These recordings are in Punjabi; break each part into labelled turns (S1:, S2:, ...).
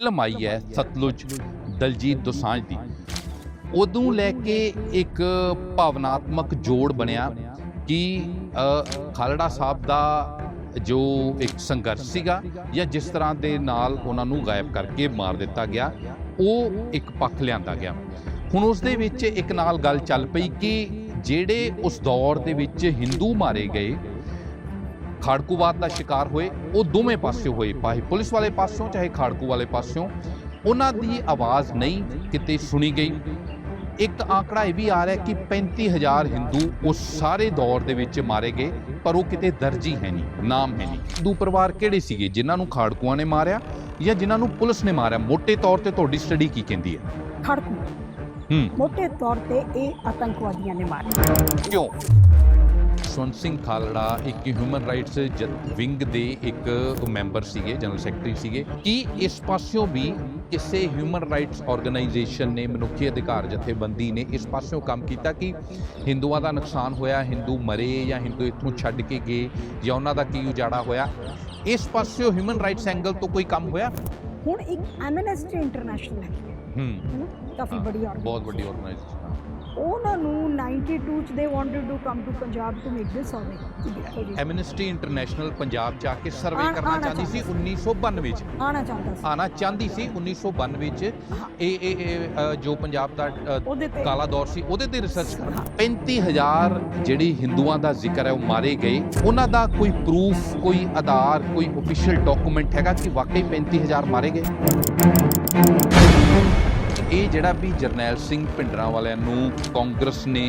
S1: ਫਿਲਮ ਆਈ ਹੈ ਸਤਲੁਜ ਦਲਜੀਤ ਦੋਸਾਂਝ ਦੀ। ਉਦੋਂ ਲੈ ਕੇ ਇੱਕ ਭਾਵਨਾਤਮਕ ਜੋੜ ਬਣਿਆ ਕਿ ਖਾਲੜਾ ਸਾਹਿਬ ਦਾ ਜੋ ਇੱਕ ਸੰਘਰਸ਼ ਸੀਗਾ ਜਾਂ ਜਿਸ ਤਰ੍ਹਾਂ ਦੇ ਨਾਲ ਉਹਨਾਂ ਨੂੰ ਗਾਇਬ ਕਰਕੇ ਮਾਰ ਦਿੱਤਾ ਗਿਆ, ਉਹ ਇੱਕ ਪੱਖ ਲਿਆਂਦਾ ਗਿਆ। ਹੁਣ ਉਸ ਦੇ ਵਿੱਚ ਇੱਕ ਨਾਲ ਗੱਲ ਚੱਲ ਪਈ ਕਿ ਜਿਹੜੇ ਉਸ ਦੌਰ ਦੇ ਵਿੱਚ ਹਿੰਦੂ ਮਾਰੇ ਗਏ, ਖਾੜਕੂਵਾਦ ਦਾ ਸ਼ਿਕਾਰ ਹੋਏ, ਉਹ ਦੋਵੇਂ ਪਾਸਿਓਂ ਹੋਏ, ਚਾਹੇ ਪੁਲਿਸ ਵਾਲੇ ਪਾਸਿਓਂ ਚਾਹੇ ਖਾੜਕੂ ਵਾਲੇ ਪਾਸਿਓਂ, ਉਹਨਾਂ ਦੀ ਆਵਾਜ਼ ਨਹੀਂ ਕਿਤੇ ਸੁਣੀ ਗਈ। ਇੱਕ ਆંકੜਾ ਇਹ ਵੀ ਆ ਰਿਹਾ ਕਿ 35,000 ਹਿੰਦੂ ਉਸ ਸਾਰੇ ਦੌਰ ਦੇ ਵਿੱਚ ਮਾਰੇ ਗਏ, ਪਰ ਉਹ ਕਿਤੇ ਦਰਜੀ ਹੈ ਨਹੀਂ, ਨਾਮ ਹੈ ਨਹੀਂ। ਹਿੰਦੂ ਪਰਿਵਾਰ ਕਿਹੜੇ ਸੀਗੇ ਜਿਨ੍ਹਾਂ ਨੂੰ ਖਾੜਕੂਆਂ ਨੇ ਮਾਰਿਆ ਜਾਂ ਜਿਨ੍ਹਾਂ ਨੂੰ ਪੁਲਿਸ ਨੇ ਮਾਰਿਆ? ਮੋٹے ਤੌਰ ਤੇ ਤੁਹਾਡੀ ਸਟੱਡੀ ਕੀ ਕਹਿੰਦੀ ਹੈ?
S2: ਖਾੜਕੂ ਮੋٹے ਤੌਰ ਤੇ ਇਹ ਆਤੰਕਵਾਦੀਆਂ ਨੇ ਮਾਰਿਆ।
S1: ਕਿਉਂ? ਜਸਵੰਤ ਸਿੰਘ ਖਾਲੜਾ ਇੱਕ ਹਿਊਮਨ ਰਾਈਟਸ ਵਿੰਗ ਦੇ ਇੱਕ ਮੈਂਬਰ ਸੀਗੇ, ਜਨਰਲ ਸੈਕਟਰੀ ਸੀਗੇ। ਕੀ ਇਸ ਪਾਸਿਓਂ ਵੀ ਕਿਸੇ ਹਿਊਮਨ ਰਾਈਟਸ ਆਰਗੇਨਾਈਜੇਸ਼ਨ ਨੇ, ਮਨੁੱਖੀ ਅਧਿਕਾਰ ਜਥੇਬੰਦੀ ਨੇ ਇਸ ਪਾਸਿਓਂ ਕੰਮ ਕੀਤਾ ਕਿ ਹਿੰਦੂਆਂ ਦਾ ਨੁਕਸਾਨ ਹੋਇਆ, ਹਿੰਦੂ ਮਰੇ ਜਾਂ ਹਿੰਦੂ ਇੱਥੋਂ ਛੱਡ ਕੇ ਗਏ ਜਾਂ ਉਹਨਾਂ ਦਾ ਕੀ ਉਜਾੜਾ ਹੋਇਆ? ਇਸ ਪਾਸਿਓਂ ਹਿਊਮਨ ਰਾਈਟਸ ਐਂਗਲ ਤੋਂ ਕੋਈ ਕੰਮ ਹੋਇਆ?
S2: ਹੁਣ ਇੱਕ ਐਮਨੈਸਟੀ ਇੰਟਰਨੈਸ਼ਨਲ ਹੈ, ਕਾਫੀ ਬੜੀ
S1: ਬਹੁਤ ਵੱਡੀ ਆਰਗੇਨਾਈਜੇਸ਼ਨ।
S2: ਉਹਨਾਂ ਨੂੰ 92 ਚ they wanted to come to Punjab to make this survey.
S1: Amnesty International Punjab ਚ ਆ ਕੇ ਸਰਵੇ ਕਰਨਾ ਚਾਹੁੰਦੀ ਸੀ 1992 ਚ, ਆਣਾ ਚਾਹੁੰਦੀ ਸੀ 1992 ਚ। ਇਹ ਜੋ ਪੰਜਾਬ ਦਾ ਕਾਲਾ ਦੌਰ ਸੀ ਉਹਦੇ ਤੇ ਰਿਸਰਚ ਕਰਨਾ। 35,000 ਜਿਹੜੀ ਹਿੰਦੂਆਂ ਦਾ ਜ਼ਿਕਰ ਹੈ ਉਹ ਮਾਰੇ ਗਏ, ਉਹਨਾਂ ਦਾ ਕੋਈ ਪ੍ਰੂਫ, ਕੋਈ ਆਧਾਰ, ਕੋਈ ਓਫੀਸ਼ੀਅਲ ਡਾਕੂਮੈਂਟ ਹੈਗਾ ਕਿ ਵਾਕਈ 35,000 ਮਾਰੇ ਗਏ? ਇਹ ਜਿਹੜਾ ਵੀ ਜਰਨੈਲ ਸਿੰਘ ਭਿੰਡਰਾਂ ਵਾਲਿਆਂ ਨੂੰ ਕਾਂਗਰਸ ਨੇ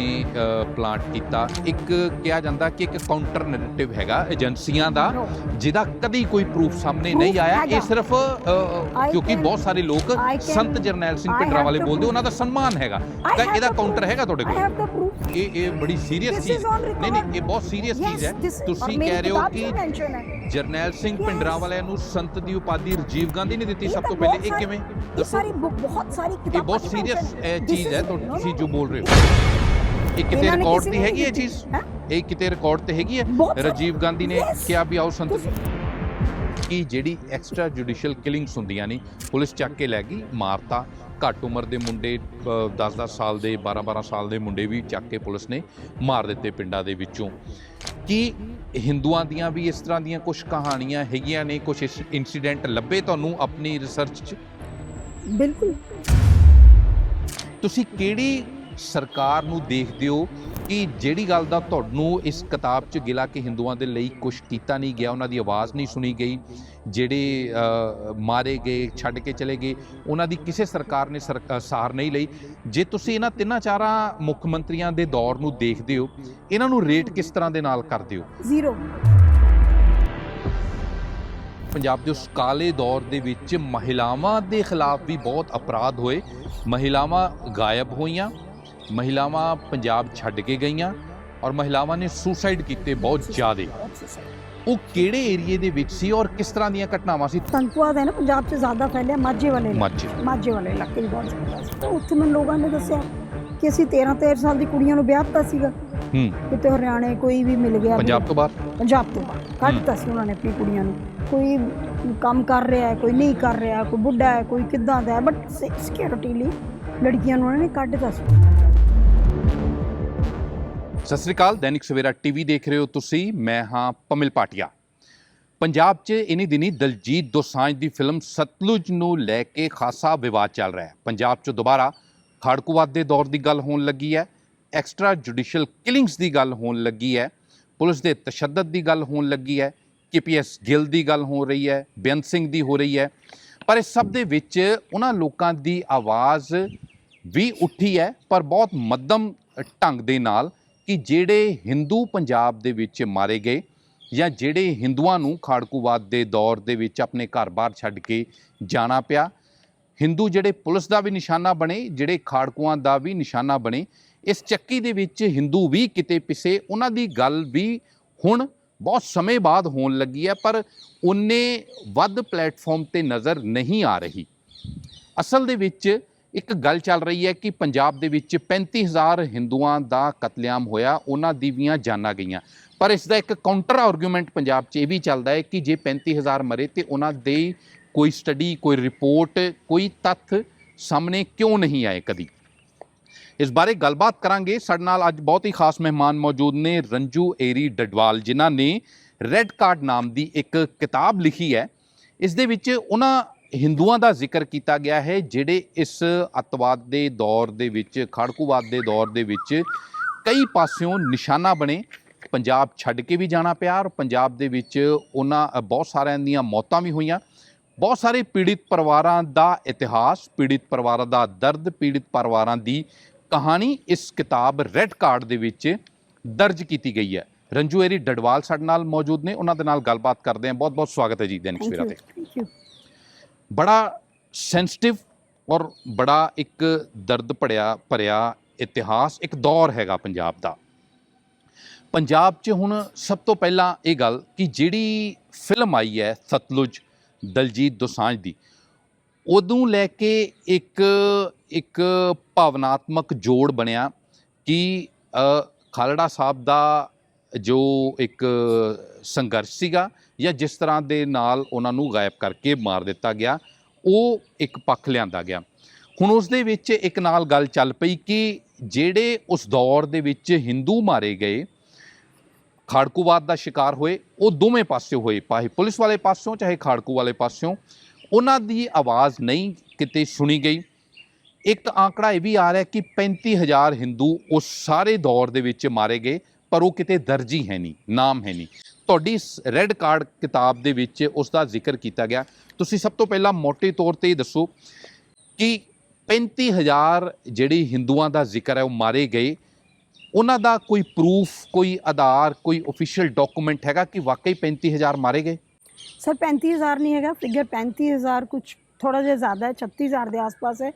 S1: ਪਲਾਂਟ ਕੀਤਾ, ਇੱਕ ਕਿਹਾ ਜਾਂਦਾ ਕਿ ਇੱਕ ਕਾਊਂਟਰ ਨੈਰੇਟਿਵ ਹੈਗਾ ਏਜੰਸੀਆਂ ਦਾ ਜਿਹਦਾ ਕਦੀ ਕੋਈ ਪ੍ਰੂਫ ਸਾਹਮਣੇ ਨਹੀਂ ਆਇਆ। ਇਹ ਸਿਰਫ ਕਿਉਂਕਿ ਬਹੁਤ ਸਾਰੇ ਲੋਕ ਸੰਤ ਜਰਨੈਲ ਸਿੰਘ ਭਿੰਡਰਾਂ ਵਾਲੇ ਬੋਲਦੇ, ਉਹਨਾਂ ਦਾ ਸਨਮਾਨ ਹੈਗਾ। ਇਹਦਾ ਕਾਊਂਟਰ ਹੈਗਾ ਤੁਹਾਡੇ ਕੋਲ? ਇਹ ਬੜੀ ਸੀਰੀਅਸ ਚੀਜ਼ ਨਹੀਂ, ਇਹ ਬਹੁਤ ਸੀਰੀਅਸ ਚੀਜ਼ ਹੈ। ਤੁਸੀਂ ਕਹਿ ਰਹੇ ਹੋ ਕਿ ਜਰਨੈਲ ਸਿੰਘ ਭਿੰਡਰਾਂ ਵਾਲਿਆਂ ਨੂੰ ਸੰਤ ਦੀ ਉਪਾਧੀ ਰਾਜੀਵ ਗਾਂਧੀ ਨੇ ਦਿੱਤੀ ਸਭ ਤੋਂ ਪਹਿਲੇ? ਇਹ ਕਿਵੇਂ? ਇਹ ਬਹੁਤ ਸੀਰੀਅਸ ਚੀਜ਼ ਹੈ ਤੁਸੀਂ ਜੋ ਬੋਲ ਰਹੇ ਹੋ। ਇਹ ਕਿਤੇ ਰਿਕਾਰਡ ਤੇ ਹੈਗੀ ਇਹ ਚੀਜ਼? ਇਹ ਕਿਤੇ ਰਿਕਾਰਡ ਤੇ ਹੈਗੀ ਹੈ? ਰਾਜੀਵ ਗਾਂਧੀ ਨੇ ਕਿਹਾ ਵੀ ਆਓ ਸੰਤ ਕੀ ਜਿਹੜੀ ਐਕਸਟਰਾ ਜੁਡੀਸ਼ੀਅਲ ਕਿਲਿੰਗਸ ਹੁੰਦੀਆਂ ਨੇ, ਪੁਲਿਸ ਚੱਕ ਕੇ ਲੈ ਗਈ, ਮਾਰਤਾ। ਘੱਟ ਉਮਰ ਦੇ ਮੁੰਡੇ 10-10 ਸਾਲ ਦੇ, 12-12 ਸਾਲ ਦੇ ਮੁੰਡੇ ਵੀ ਚੱਕ ਕੇ ਪੁਲਿਸ ਨੇ ਮਾਰ ਦਿੱਤੇ ਪਿੰਡਾਂ ਦੇ ਵਿੱਚੋਂ। ਕੀ ਹਿੰਦੂਆਂ ਦੀਆਂ ਵੀ ਇਸ ਤਰ੍ਹਾਂ ਦੀਆਂ ਕੁਝ ਕਹਾਣੀਆਂ ਹੈਗੀਆਂ ਨੇ, ਕੁਝ ਇਨਸੀਡੈਂਟ ਲੱਭੇ ਤੁਹਾਨੂੰ ਆਪਣੀ ਰਿਸਰਚ 'ਚ?
S2: ਬਿਲਕੁਲ।
S1: ਤੁਸੀਂ ਕਿਹੜੀ ਸਰਕਾਰ ਨੂੰ ਦੇਖਦੇ ਹੋ ਕਿ ਜਿਹੜੀ ਗੱਲ ਦਾ ਤੁਹਾਨੂੰ ਇਸ ਕਿਤਾਬ 'ਚ ਗਿਲਾ ਕਿ ਹਿੰਦੂਆਂ ਦੇ ਲਈ ਕੁਝ ਕੀਤਾ ਨਹੀਂ ਗਿਆ, ਉਹਨਾਂ ਦੀ ਆਵਾਜ਼ ਨਹੀਂ ਸੁਣੀ ਗਈ, ਜਿਹੜੇ ਮਾਰੇ ਗਏ, ਛੱਡ ਕੇ ਚਲੇ ਗਏ, ਉਹਨਾਂ ਦੀ ਕਿਸੇ ਸਰਕਾਰ ਨੇ ਸਾਰ ਨਹੀਂ ਲਈ? ਜੇ ਤੁਸੀਂ ਇਹਨਾਂ 3-4 ਮੁੱਖ ਮੰਤਰੀਆਂ ਦੇ ਦੌਰ ਨੂੰ ਦੇਖਦੇ ਹੋ, ਇਹਨਾਂ ਨੂੰ ਰੇਟ ਕਿਸ ਤਰ੍ਹਾਂ ਦੇ ਨਾਲ ਕਰਦੇ ਹੋ?
S2: 0।
S1: ਪੰਜਾਬ ਦੇ ਉਸ ਕਾਲੇ ਦੌਰ ਦੇ ਵਿੱਚ ਮਹਿਲਾਵਾਂ ਦੇ ਖਿਲਾਫ ਵੀ ਬਹੁਤ ਅਪਰਾਧ ਹੋਏ, ਮਹਿਲਾਵਾਂ ਗਾਇਬ ਹੋਈਆਂ, ਮਹਿਲਾਵਾਂ ਪੰਜਾਬ ਛੱਡ ਕੇ ਗਈਆਂ ਔਰ ਮਹਿਲਾਵਾਂ ਨੇ ਸੁਸਾਈਡ ਕੀਤੇ ਬਹੁਤ ਜ਼ਿਆਦੇ। ਉਹ ਕਿਹੜੇ ਏਰੀਏ ਦੇ ਵਿੱਚ ਸੀ ਔਰ ਕਿਸ ਤਰ੍ਹਾਂ ਦੀਆਂ ਘਟਨਾਵਾਂ ਸੀ?
S2: ਆਤੰਕਵਾਦ ਹੈ ਨਾ ਪੰਜਾਬ 'ਚ ਜ਼ਿਆਦਾ ਫੈਲਿਆ, ਮਾਝੇ ਵਾਲੇ ਇਲਾਕੇ 'ਚ ਬਹੁਤ ਜ਼ਿਆਦਾ ਸੀ। ਉੱਥੇ ਮੈਨੂੰ ਲੋਕਾਂ ਨੇ ਦੱਸਿਆ ਕਿ ਅਸੀਂ 13 ਸਾਲ ਦੀ ਕੁੜੀਆਂ ਨੂੰ ਵਿਆਹ ਦਿੱਤਾ ਸੀਗਾ, ਕਿਤੇ ਹਰਿਆਣੇ ਕੋਈ ਵੀ ਮਿਲ ਗਿਆ, ਪੰਜਾਬ ਤੋਂ ਬਾਹਰ ਕੱਢਤਾ ਸੀ ਉਹਨਾਂ ਨੇ ਆਪਣੀ ਕੁੜੀਆਂ ਨੂੰ। ਕੋਈ ਕੰਮ ਕਰ ਰਿਹਾ ਹੈ, ਕੋਈ ਨਹੀਂ ਕਰ ਰਿਹਾ, ਕੋਈ ਬੁੱਢਾ ਹੈ, ਕੋਈ ਕਿੱਦਾਂ ਦਾ ਹੈ, ਬਟ ਸਿਕਿਉਰਿਟੀ ਲਈ ਲੜਕੀਆਂ ਨੂੰ ਉਹਨਾਂ ਨੇ ਕੱਢ ਦਿੱਤਾ ਸੀ।
S1: ਸਤਿ ਸ੍ਰੀ ਅਕਾਲ, ਦੈਨਿਕ ਸਵੇਰਾ ਟੀਵੀ ਦੇਖ ਰਹੇ ਹੋ ਤੁਸੀਂ, ਮੈਂ ਹਾਂ ਪਮਿਲ ਪਾਟਿਆ। ਪੰਜਾਬ 'ਚ ਇਨੀ ਦਿਨੀ ਦਲਜੀਤ ਦੋਸਾਂਝ ਦੀ ਫਿਲਮ ਸਤਲੁਜ ਨੂੰ ਲੈ ਕੇ ਖਾਸਾ ਵਿਵਾਦ ਚੱਲ ਰਿਹਾ ਹੈ। ਪੰਜਾਬ 'ਚ ਦੁਬਾਰਾ ਖਾੜਕੂਵਾਦ ਦੇ ਦੌਰ ਦੀ ਗੱਲ ਹੋਣ ਲੱਗੀ ਹੈ, ਐਕਸਟਰਾ ਜੁਡੀਸ਼ੀਅਲ ਕਿਲਿੰਗਸ ਦੀ ਗੱਲ ਹੋਣ ਲੱਗੀ ਹੈ, ਪੁਲਿਸ ਦੇ ਤਸ਼ੱਦਦ ਦੀ ਗੱਲ ਹੋਣ ਲੱਗੀ ਹੈ, KPS ਗਿੱਲ ਦੀ ਗੱਲ ਹੋ ਰਹੀ ਹੈ, ਬੇਅੰਤ ਸਿੰਘ ਦੀ ਹੋ ਰਹੀ ਹੈ। ਪਰ ਇਸ ਸਭ ਦੇ ਵਿੱਚ ਉਹਨਾਂ ਲੋਕਾਂ ਦੀ ਆਵਾਜ਼ ਵੀ ਉੱਠੀ ਹੈ, ਪਰ ਬਹੁਤ ਮੱਧਮ ਢੰਗ ਦੇ ਨਾਲ, ਕਿ ਜਿਹੜੇ ਹਿੰਦੂ ਪੰਜਾਬ ਦੇ ਵਿੱਚ ਮਾਰੇ ਗਏ ਜਾਂ ਜਿਹੜੇ ਹਿੰਦੂਆਂ ਨੂੰ ਖਾੜਕੂਵਾਦ ਦੇ ਦੌਰ ਦੇ ਵਿੱਚ ਆਪਣੇ ਘਰ-ਬਾਰ ਛੱਡ ਕੇ ਜਾਣਾ ਪਿਆ, ਹਿੰਦੂ ਜਿਹੜੇ ਪੁਲਿਸ ਦਾ ਵੀ ਨਿਸ਼ਾਨਾ ਬਣੇ, ਜਿਹੜੇ ਖਾੜਕੂਆਂ ਦਾ ਵੀ ਨਿਸ਼ਾਨਾ ਬਣੇ। ਇਸ ਚੱਕੀ ਦੇ ਵਿੱਚ ਹਿੰਦੂ ਵੀ ਕਿਤੇ ਪਿਸੇ, ਉਹਨਾਂ ਦੀ ਗੱਲ ਵੀ ਹੁਣ ਬਹੁਤ ਸਮੇਂ ਬਾਅਦ ਹੋਣ ਲੱਗੀ ਹੈ, ਪਰ ਉਨੇ ਵੱਧ ਪਲੇਟਫਾਰਮ ਤੇ ਨਜ਼ਰ ਨਹੀਂ ਆ ਰਹੀ। ਅਸਲ ਦੇ ਵਿੱਚ ਇੱਕ ਗੱਲ ਚੱਲ ਰਹੀ ਹੈ ਕਿ ਪੰਜਾਬ ਦੇ ਵਿੱਚ 35,000 ਹਿੰਦੂਆਂ ਦਾ ਕਤਲੇਆਮ ਹੋਇਆ, ਉਹਨਾਂ ਦੀ ਵੀ ਜਾਨਾਂ ਗਈਆਂ। ਪਰ ਇਸ ਦਾ ਇੱਕ ਕਾਊਂਟਰ ਆਰਗੂਮੈਂਟ ਪੰਜਾਬ 'ਚ ਇਹ ਵੀ ਚੱਲਦਾ ਹੈ ਕਿ ਜੇ 35,000 ਮਰੇ ਤੇ ਉਹਨਾਂ ਦੇ ਕੋਈ ਸਟੱਡੀ, ਕੋਈ ਰਿਪੋਰਟ, ਕੋਈ ਤੱਥ ਸਾਹਮਣੇ ਕਿਉਂ ਨਹੀਂ ਆਏ ਕਦੀ? ਇਸ ਬਾਰੇ ਗੱਲਬਾਤ ਕਰਾਂਗੇ। ਸਾਡੇ ਨਾਲ ਅੱਜ ਬਹੁਤ ਹੀ ਖਾਸ ਮਹਿਮਾਨ ਮੌਜੂਦ ਨੇ, ਰੰਜੂ ਏਰੀ ਡਡਵਾਲ, ਜਿਨ੍ਹਾਂ ਨੇ ਰੈੱਡ ਕਾਰਡ ਨਾਮ ਦੀ ਇੱਕ ਕਿਤਾਬ ਲਿਖੀ ਹੈ। ਇਸ ਦੇ ਵਿੱਚ ਉਹਨਾਂ ਹਿੰਦੂਆਂ ਦਾ ਜ਼ਿਕਰ ਕੀਤਾ ਗਿਆ ਹੈ ਜਿਹੜੇ ਇਸ ਅੱਤਵਾਦ ਦੇ ਦੌਰ ਦੇ ਵਿੱਚ, ਖਾੜਕੂਵਾਦ ਦੇ ਦੌਰ ਦੇ ਵਿੱਚ ਕਈ ਪਾਸਿਓਂ ਨਿਸ਼ਾਨਾ ਬਣੇ। ਪੰਜਾਬ ਛੱਡ ਕੇ ਵੀ ਜਾਣਾ ਪਿਆ ਔਰ ਪੰਜਾਬ ਦੇ ਵਿੱਚ ਉਹਨਾਂ ਬਹੁਤ ਸਾਰਿਆਂ ਦੀਆਂ ਮੌਤਾਂ ਵੀ ਹੋਈਆਂ। ਬਹੁਤ ਸਾਰੇ ਪੀੜਿਤ ਪਰਿਵਾਰਾਂ ਦਾ ਇਤਿਹਾਸ, ਪੀੜਿਤ ਪਰਿਵਾਰਾਂ ਦਾ ਦਰਦ, ਪੀੜਿਤ ਪਰਿਵਾਰਾਂ ਦੀ ਕਹਾਣੀ ਇਸ ਕਿਤਾਬ ਰੈੱਡ ਕਾਰਡ ਦੇ ਵਿੱਚ ਦਰਜ ਕੀਤੀ ਗਈ ਹੈ। ਰੰਜੂ ਏਰੀ ਡਡਵਾਲ ਸਾਡੇ ਨਾਲ ਮੌਜੂਦ ਨੇ, ਉਹਨਾਂ ਦੇ ਨਾਲ ਗੱਲਬਾਤ ਕਰਦੇ ਹਾਂ। ਬਹੁਤ ਬਹੁਤ ਸਵਾਗਤ ਹੈ ਜੀ ਦੈਨਿਕ ਸਵੇਰਾ ਤੇ। ਬੜਾ ਸੈਂਸਿਟਿਵ ਔਰ ਬੜਾ ਇੱਕ ਦਰਦ ਭਰਿਆ ਇਤਿਹਾਸ, ਇੱਕ ਦੌਰ ਹੈਗਾ ਪੰਜਾਬ ਦਾ। ਪੰਜਾਬ 'ਚ ਹੁਣ ਸਭ ਤੋਂ ਪਹਿਲਾਂ ਇਹ ਗੱਲ ਕਿ ਜਿਹੜੀ ਫਿਲਮ ਆਈ ਹੈ ਸਤਲੁਜ ਦਲਜੀਤ ਦੋਸਾਂਝ ਦੀ, ਉਦੋਂ ਲੈ ਕੇ ਇੱਕ ਭਾਵਨਾਤਮਕ ਜੋੜ ਬਣਿਆ ਕਿ ਖਾਲੜਾ ਸਾਹਿਬ ਦਾ ਜੋ ਇੱਕ ਸੰਘਰਸ਼ ਸੀਗਾ ਜਾਂ ਜਿਸ ਤਰ੍ਹਾਂ ਦੇ ਨਾਲ ਉਹਨਾਂ ਨੂੰ ਗਾਇਬ ਕਰਕੇ ਮਾਰ ਦਿੱਤਾ ਗਿਆ, ਉਹ ਇੱਕ ਪੱਖ ਲਿਆਂਦਾ ਗਿਆ। ਹੁਣ ਉਸ ਦੇ ਵਿੱਚ ਇੱਕ ਨਾਲ ਗੱਲ ਚੱਲ ਪਈ ਕਿ ਜਿਹੜੇ ਉਸ ਦੌਰ ਦੇ ਵਿੱਚ ਹਿੰਦੂ ਮਾਰੇ ਗਏ, ਖਾੜਕੂਵਾਦ ਦਾ ਸ਼ਿਕਾਰ ਹੋਏ, ਉਹ ਦੋਵੇਂ ਪਾਸਿਓਂ ਹੋਏ, ਚਾਹੇ ਪੁਲਿਸ ਵਾਲੇ ਪਾਸਿਓਂ ਚਾਹੇ ਖਾੜਕੂ ਵਾਲੇ ਪਾਸਿਓਂ, ਉਹਨਾਂ ਦੀ ਆਵਾਜ਼ ਨਹੀਂ ਕਿਤੇ ਸੁਣੀ ਗਈ। ਇੱਕ ਆંકੜਾ ਇਹ ਵੀ ਆ ਰਿਹਾ ਕਿ 35,000 ਹਿੰਦੂ ਉਸ ਸਾਰੇ ਦੌਰ ਦੇ ਵਿੱਚ ਮਾਰੇ ਗਏ, ਪਰ ਉਹ ਕਿਤੇ ਦਰਜ ਹੀ ਹੈ ਨਹੀਂ, ਨਾਮ ਹੈ ਨਹੀਂ। ਤੁਹਾਡੀ ਇਸ ਰੈੱਡ ਕਾਰਡ ਕਿਤਾਬ ਦੇ ਵਿੱਚ ਉਸ ਦਾ ਜ਼ਿਕਰ ਕੀਤਾ ਗਿਆ। ਤੁਸੀਂ ਸਭ ਤੋਂ ਪਹਿਲਾਂ ਮੋਟੇ ਤੌਰ 'ਤੇ ਦੱਸੋ ਕਿ 35,000 ਜਿਹੜੀ ਹਿੰਦੂਆਂ ਦਾ ਜ਼ਿਕਰ ਹੈ ਉਹ ਮਾਰੇ ਗਏ, ਉਹਨਾਂ ਦਾ ਕੋਈ ਪ੍ਰੂਫ, ਕੋਈ ਆਧਾਰ, ਕੋਈ ਓਫੀਸ਼ੀਅਲ ਡਾਕੂਮੈਂਟ ਹੈਗਾ ਕਿ ਵਾਕਈ 35,000 ਮਾਰੇ ਗਏ?
S2: ਸਰ 35,000 ਨਹੀਂ ਹੈਗਾ, ਫਿਗਰ 35,000 ਕੁਛ ਥੋੜਾ ਜਿਹਾ ਜ਼ਿਆਦਾ ਹੈ, 36,000 ਦੇ ਆਸ-ਪਾਸ ਹੈ।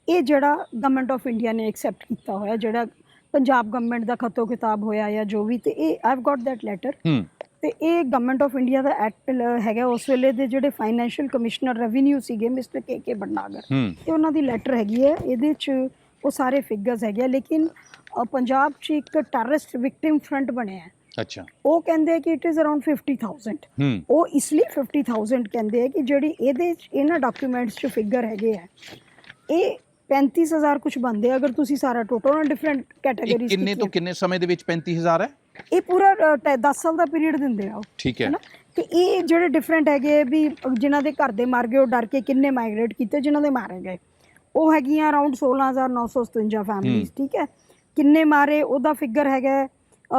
S2: ਇਹ ਜਿਹੜਾ ਗਵਰਨਮੈਂਟ ਆਫ ਇੰਡੀਆ ਨੇ ਐਕਸੈਪਟ ਕੀਤਾ ਹੋਇਆ, ਜਿਹੜਾ ਪੰਜਾਬ ਗਵਰਨਮੈਂਟ ਦਾ ਖਤੋ ਕਿਤਾਬ ਹੋਇਆ ਜਾਂ ਜੋ ਵੀ, ਤੇ ਇਹ ਆਈਵ ਗॉट ਦੈਟ ਲੈਟਰ। ਤੇ ਇਹ government of India the act ਹੈਗਾ। ਉਸ ਵੇਲੇ ਦੇ ਜਿਹੜੇ ਫਾਈਨੈਂਸ਼ੀਅਲ ਕਮਿਸ਼ਨਰ ਰੈਵਨਿਊ ਸੀਗੇ ਮਿਸਟਰ ਕੇ ਬਟਨਾਗਰ, ਇਹ ਉਹਨਾਂ ਦੀ ਲੈਟਰ ਹੈਗੀ ਹੈ। ਇਹਦੇ 'ਚ ਉਹ ਸਾਰੇ ਫਿਗਰਸ ਹੈਗੇ ਆ। ਲੇਕਿਨ ਪੰਜਾਬ 'ਚ ਇੱਕ ਟੈਰਰਿਸਟ ਵਿਕਟਿਮ ਫਰੰਟ ਬਣਿਆ ਹੈ।
S1: ਅੱਛਾ, ਉਹ
S2: ਕਹਿੰਦੇ ਆ ਕਿ ਇਟ ਇਜ਼ ਅਰਾਊਂਡ 50,000। ਉਹ ਇਸ ਲਈ 50,000 ਕਹਿੰਦੇ ਆ ਕਿ ਜਿਹੜੀ ਇਹਦੇ 'ਚ ਇਹਨਾਂ ਡਾਕੂਮੈਂਟਸ 'ਚ ਫਿਗਰ ਹੈਗੇ ਆ, ਇਹ 35,000 ਕੁਛ ਬਣਦੇ ਆ ਅਗਰ ਤੁਸੀਂ ਸਾਰਾ ਟੋਟਲ ਡਿਫਰੈਂਟ ਕੈਟਾਗਰੀਜ਼।
S1: ਕਿੰਨੇ ਤੋਂ ਕਿੰਨੇ ਸਮੇਂ ਦੇ ਵਿੱਚ 35,000 ਹੈ?
S2: ਇਹ ਪੂਰਾ 10 ਸਾਲ ਦਾ ਪੀਰੀਅਡ ਦਿੰਦੇ ਆ ਉਹ। ਠੀਕ ਹੈ ਨਾ। ਤੇ ਇਹ ਜਿਹੜੇ ਡਿਫਰੈਂਟ ਹੈਗੇ ਵੀ ਜਿਨ੍ਹਾਂ ਦੇ ਘਰ ਦੇ ਮਰ ਗਏ, ਉਹ ਡਰ ਕੇ ਕਿੰਨੇ ਮਾਈਗ੍ਰੇਟ ਕੀਤੇ, ਜਿਨ੍ਹਾਂ ਦੇ ਮਾਰੇ ਗਏ ਉਹ ਹੈਗੀਆਂ ਅਰਾਊਂਡ 16,957 ਫੈਮਲੀਜ਼। ਠੀਕ ਹੈ, ਕਿੰਨੇ ਮਾਰੇ ਉਹਦਾ ਫਿਗਰ ਹੈਗਾ,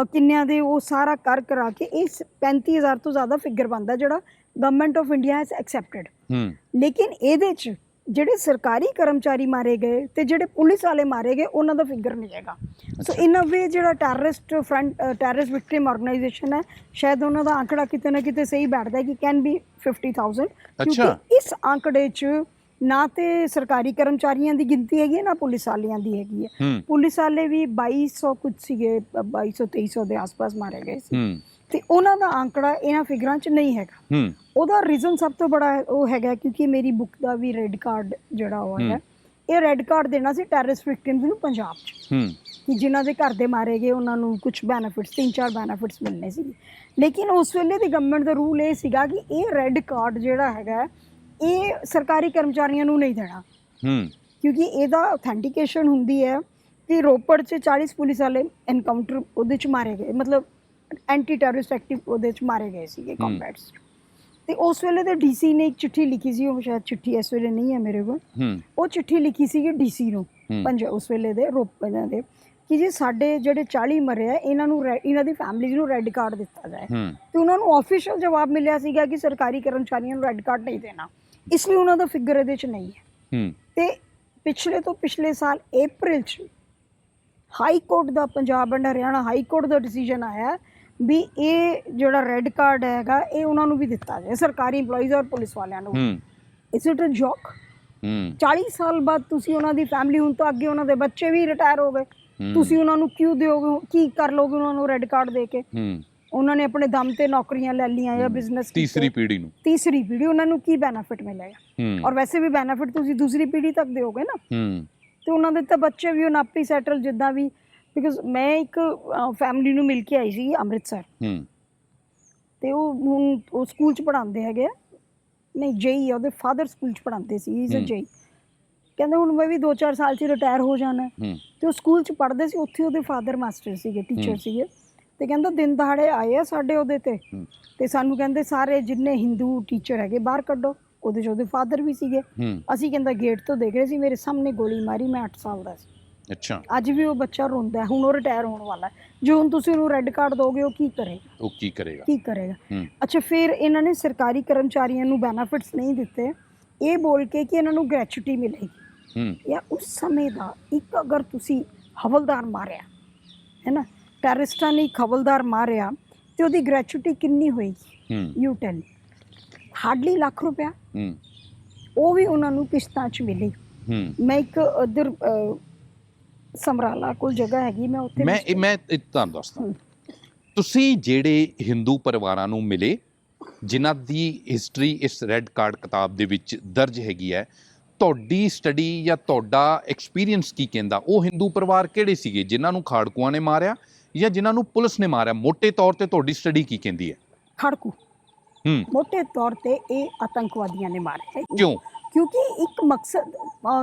S2: ਕਿੰਨਿਆਂ ਦੇ, ਉਹ ਸਾਰਾ ਕਰਾ ਕੇ ਇਹ 35,000 ਤੋਂ ਜ਼ਿਆਦਾ ਫਿਗਰ ਬਣਦਾ ਜਿਹੜਾ government of India has accepted. ਲੇਕਿਨ ਇਹਦੇ 'ਚ ਜਿਹੜੇ ਸਰਕਾਰੀ ਕਰਮਚਾਰੀ ਮਾਰੇ ਗਏ ਤੇ ਜਿਹੜੇ ਪੁਲਿਸ ਵਾਲੇ ਮਾਰੇ ਗਏ, ਉਹਨਾਂ ਦਾ ਫਿਗਰ ਨਹੀਂ ਹੈਗਾ। ਸੋ ਇਨ ਅ ਵੇ ਜਿਹੜਾ ਟੈਰਰਿਸਟ ਵਿਕਟਿਮ ਆਰਗੇਨਾਈਜੇਸ਼ਨ ਹੈ, ਸ਼ਾਇਦ ਉਹਨਾਂ ਦਾ ਆંકੜਾ ਕਿਤੇ ਨਾ ਕਿਤੇ ਸਹੀ ਬੈਠਦਾ ਕਿ ਕੈਨ ਬੀ 50,000। ਕਿਉਂਕਿ ਇਸ ਆંકੜੇ 'ਚ ਨਾ ਤੇ ਸਰਕਾਰੀ ਕਰਮਚਾਰੀਆਂ ਦੀ ਗਿਣਤੀ ਹੈਗੀ ਹੈ, ਨਾ ਪੁਲਿਸ ਵਾਲਿਆਂ ਦੀ ਹੈਗੀ ਹੈ। ਪੁਲਿਸ ਵਾਲੇ ਵੀ 2200 ਕੁਝ ਸੀਗੇ, 2200-2300 ਦੇ ਆਸ-ਪਾਸ ਮਾਰੇ ਗਏ ਸੀ। ਤੇ ਉਹਨਾਂ ਦਾ ਆંકੜਾ ਇਹਨਾਂ ਫਿਗਰਾਂ 'ਚ ਨਹੀਂ ਹੈਗਾ। ਉਹਦਾ ਰੀਜ਼ਨ ਸਭ ਤੋਂ ਬੜਾ ਉਹ ਹੈਗਾ ਕਿਉਂਕਿ ਮੇਰੀ ਬੁੱਕ ਦਾ ਵੀ ਰੈੱਡ ਕਾਰਡ ਜਿਹੜਾ ਉਹ ਹੈ, ਇਹ ਰੈੱਡ ਕਾਰਡ ਦੇਣਾ ਸੀ ਟੈਰਰਿਸਟ ਵਿਕਟਿਮਸ ਨੂੰ ਪੰਜਾਬ 'ਚ, ਕਿ ਜਿਨ੍ਹਾਂ ਦੇ ਘਰ ਦੇ ਮਾਰੇ ਗਏ ਉਹਨਾਂ ਨੂੰ ਕੁਝ ਬੈਨੀਫਿਟਸ, 3-4 ਬੈਨੀਫਿਟਸ ਮਿਲਣੇ ਸੀ। ਲੇਕਿਨ ਉਸ ਵੇਲੇ ਦੀ ਗਵਰਨਮੈਂਟ ਦਾ ਰੂਲ ਇਹ ਸੀਗਾ ਕਿ ਇਹ ਰੈੱਡ ਕਾਰਡ ਜਿਹੜਾ ਹੈਗਾ ਇਹ ਸਰਕਾਰੀ ਕਰਮਚਾਰੀਆਂ ਨੂੰ ਨਹੀਂ ਦੇਣਾ, ਕਿਉਂਕਿ ਇਹਦਾ ਅਥੈਂਟੀਕੇਸ਼ਨ ਹੁੰਦੀ ਹੈ ਕਿ ਰੋਪੜ 'ਚ 40 ਪੁਲਿਸ ਵਾਲੇ ਐਨਕਾਊਂਟਰ ਉਹਦੇ 'ਚ ਮਾਰੇ ਗਏ, ਮਤਲਬ ਐਂਟੀ ਟੈਰਰਿਸਟ ਐਕਟਿਵ ਉਹਦੇ 'ਚ ਮਾਰੇ ਗਏ ਸੀਗੇ ਕੰਬੈਟਸ। ਤੇ ਉਸ ਵੇਲੇ ਦੇ ਡੀਸੀ ਨੇ ਇੱਕ ਚਿੱਠੀ ਲਿਖੀ ਸੀ, ਉਹ ਸ਼ਾਇਦ ਚਿੱਠੀ ਇਸ ਵੇਲੇ ਨਹੀਂ ਹੈ ਮੇਰੇ ਕੋਲ, ਉਹ ਚਿੱਠੀ ਲਿਖੀ ਸੀਗੀ ਡੀਸੀ ਨੂੰ ਉਸ ਵੇਲੇ ਦੇ ਰੋਪੜ ਦੇ, ਕਿ ਜੀ ਸਾਡੇ ਜਿਹੜੇ 40 ਮਰੇ ਆ ਇਹਨਾਂ ਨੂੰ, ਇਹਨਾਂ ਦੀ ਫੈਮਿਲੀਜ਼ ਨੂੰ ਰੈੱਡ ਕਾਰਡ ਦਿੱਤਾ ਜਾਏ। ਤੇ ਉਹਨਾਂ ਨੂੰ ਆਫੀਸ਼ੀਅਲ ਜਵਾਬ ਮਿਲਿਆ ਸੀਗਾ ਕਿ ਸਰਕਾਰੀ ਕਰਮਚਾਰੀਆਂ ਨੂੰ ਰੈੱਡ ਕਾਰਡ ਨਹੀਂ ਦੇਣਾ, ਇਸ ਲਈ ਉਹਨਾਂ ਦਾ ਫਿਗਰ ਇਹਦੇ 'ਚ ਨਹੀਂ ਹੈ। ਤੇ ਪਿਛਲੇ ਸਾਲ ਅਪ੍ਰੈਲ 'ਚ high court the, Punjab and Haryana high court the decision ਆਇਆ ਵੀ ਇਹ ਜਿਹੜਾ ਰੈੱਡ ਕਾਰਡ ਹੈਗਾ ਇਹ ਉਹਨਾਂ ਨੂੰ ਵੀ ਦਿੱਤਾ ਜਾਏ, ਸਰਕਾਰੀ ਇੰਪਲੋਈਜ਼ ਔਰ ਪੁਲਿਸ ਵਾਲਿਆਂ ਨੂੰ। It's it a ਜੋਕ? 40 ਸਾਲ ਬਾਅਦ ਤੁਸੀਂ ਉਹਨਾਂ ਦੀ ਫੈਮਿਲੀ, ਹੁਣ ਤਾਂ ਅੱਗੇ ਉਹਨਾਂ ਦੇ ਬੱਚੇ ਵੀ ਰਿਟਾਇਰ ਹੋ ਗਏ, ਤੁਸੀਂ ਉਹਨਾਂ ਨੂੰ ਕਿਉਂ ਦਿਓਗੇ, ਕੀ ਕਰ ਲੋਗੇ ਉਹਨਾਂ ਨੂੰ ਰੈੱਡ ਕਾਰਡ ਦੇ ਕੇ? ਉਹਨਾਂ ਨੇ ਆਪਣੇ ਦਮ ਤੇ ਨੌਕਰੀਆਂ ਲੈ ਲਈਆਂ ਜਾਂ ਬਿਜ਼ਨਸ, ਤੀਸਰੀ ਪੀੜ੍ਹੀ ਉਹਨਾਂ ਨੂੰ ਕੀ ਬੈਨੀਫਿਟ ਮਿਲੇਗਾ? ਔਰ ਵੈਸੇ ਵੀ ਬੈਨੀਫਿਟ ਤੁਸੀਂ ਦੂਸਰੀ ਪੀੜ੍ਹੀ ਤੱਕ ਦਿਓਗੇ ਨਾ। ਤੇ ਉਹਨਾਂ ਦੇ ਤਾਂ ਬੱਚੇ ਵੀ ਹੁਣ ਆਪੇ ਸੈਟਲ ਜਿੱਦਾਂ ਵੀ, ਬਿਕਾਜ਼ ਮੈਂ ਇੱਕ ਫੈਮਿਲੀ ਨੂੰ ਮਿਲ ਕੇ ਆਈ ਸੀ ਅੰਮ੍ਰਿਤਸਰ, ਤੇ ਉਹ ਹੁਣ ਉਹ ਸਕੂਲ 'ਚ ਪੜ੍ਹਾਉਂਦੇ ਹੈਗੇ ਆ, ਨਹੀਂ ਜੇਈ ਉਹਦੇ ਫਾਦਰ ਸਕੂਲ 'ਚ ਪੜ੍ਹਾਉਂਦੇ ਸੀ, ਹੀ ਇਜ਼ ਅ ਜੇਈ। ਕਹਿੰਦੇ ਹੁਣ ਮੈਂ ਵੀ 2-4 ਸਾਲ 'ਚ ਰਿਟਾਇਰ ਹੋ ਜਾਣਾ। ਤੇ ਉਹ ਸਕੂਲ 'ਚ ਪੜ੍ਹਦੇ ਸੀ, ਉੱਥੇ ਉਹਦੇ ਫਾਦਰ ਮਾਸਟਰ ਸੀਗੇ, ਟੀਚਰ ਸੀਗੇ। ਤੇ ਕਹਿੰਦਾ ਦਿਨ ਦਹਾੜੇ ਆਏ ਆ ਸਾਡੇ ਉਹਦੇ ਤੇ ਸਾਨੂੰ ਕਹਿੰਦੇ ਸਾਰੇ ਜਿੰਨੇ ਹਿੰਦੂ ਟੀਚਰ ਹੈਗੇ ਬਾਹਰ ਕੱਢੋ। ਉਹਦੇ 'ਚ ਉਹਦੇ ਫਾਦਰ ਵੀ ਸੀਗੇ। ਅਸੀਂ ਕਹਿੰਦਾ ਗੇਟ ਤੋਂ ਦੇਖ ਰਹੇ ਸੀ, ਮੇਰੇ ਸਾਹਮਣੇ ਗੋਲੀ ਮਾਰੀ, ਮੈਂ 8 ਸਾਲ ਦਾ ਸੀ।
S1: ਅੱਛਾ,
S2: ਅੱਜ ਵੀ ਉਹ ਬੱਚਾ ਰੋਂਦਾ। ਹੁਣ ਉਹ ਰਿਟਾਇਰ ਹੋਣ ਵਾਲਾ, ਜੇ ਹੁਣ ਤੁਸੀਂ ਉਹਨੂੰ ਰੈੱਡ ਕਾਰਡ ਦੋਗੇ ਉਹ ਕੀ ਕਰੇਗਾ? ਅੱਛਾ, ਫਿਰ ਇਹਨਾਂ ਨੇ ਸਰਕਾਰੀ ਕਰਮਚਾਰੀਆਂ ਨੂੰ ਬੈਨੀਫਿਟਸ ਨਹੀਂ ਦਿੱਤੇ, ਇਹ ਬੋਲ ਕੇ ਕਿ ਇਹਨਾਂ ਨੂੰ ਗ੍ਰੈਚੁਇਟੀ ਮਿਲੇਗੀ। ਜਾਂ ਉਸ ਸਮੇਂ ਦਾ ਇੱਕ ਅਗਰ ਤੁਸੀਂ ਹਵਲਦਾਰ ਮਾਰਿਆ ਹੈ ਨਾ, ਟੈਰਰਿਸਟਾਂ ਨੇ ਇੱਕ ਹਵਲਦਾਰ ਮਾਰਿਆ ਤੇ ਉਹਦੀ ਗ੍ਰੈਚੁਇਟੀ ਕਿੰਨੀ ਹੋਏਗੀ? You tell. ਹਾਰਡਲੀ ਲੱਖ ਰੁਪਇਆ। ਉਹ ਵੀ ਉਹਨਾਂ ਨੂੰ ਕਿਸ਼ਤਾਂ 'ਚ ਮਿਲੀ। ਮੈਂ ਇੱਕ ਉੱਧਰ ਸਮਰਾਲਾ ਕੋਲ ਜਗ੍ਹਾ ਹੈਗੀ, ਮੈਂ ਉੱਥੇ
S1: ਮੈਂ ਤੁਹਾਨੂੰ ਦੱਸਦਾ, ਤੁਸੀਂ ਜਿਹੜੇ ਹਿੰਦੂ ਪਰਿਵਾਰਾਂ ਨੂੰ ਮਿਲੇ ਜਿਨ੍ਹਾਂ ਦੀ ਹਿਸਟਰੀ ਇਸ ਰੈੱਡ ਕਾਰਡ ਕਿਤਾਬ ਦੇ ਵਿੱਚ ਦਰਜ ਹੈਗੀ ਹੈ, ਤੁਹਾਡੀ ਸਟੱਡੀ ਜਾਂ ਤੁਹਾਡਾ ਐਕਸਪੀਰੀਅੰਸ ਕੀ ਕਹਿੰਦਾ? ਉਹ ਹਿੰਦੂ ਪਰਿਵਾਰ ਕਿਹੜੇ ਸੀਗੇ ਜਿਨ੍ਹਾਂ ਨੂੰ ਖਾੜਕੂਆਂ ਨੇ ਮਾਰਿਆ ਜਾਂ ਜਿਨ੍ਹਾਂ ਨੂੰ ਪੁਲਿਸ ਨੇ ਮਾਰਿਆ? ਮੋਟੇ ਤੌਰ ਤੇ ਤੁਹਾਡੀ ਸਟੱਡੀ ਕੀ ਕਹਿੰਦੀ ਹੈ?
S2: ਖਾੜਕੂ ਮੋਟੇ ਤੌਰ ਤੇ ਇਹ ਆਤੰਕਵਾਦੀਆਂ ਨੇ ਮਾਰੇ।
S1: ਕਿਉਂ?
S2: ਕਿਉਂਕਿ ਇੱਕ ਮਕਸਦ,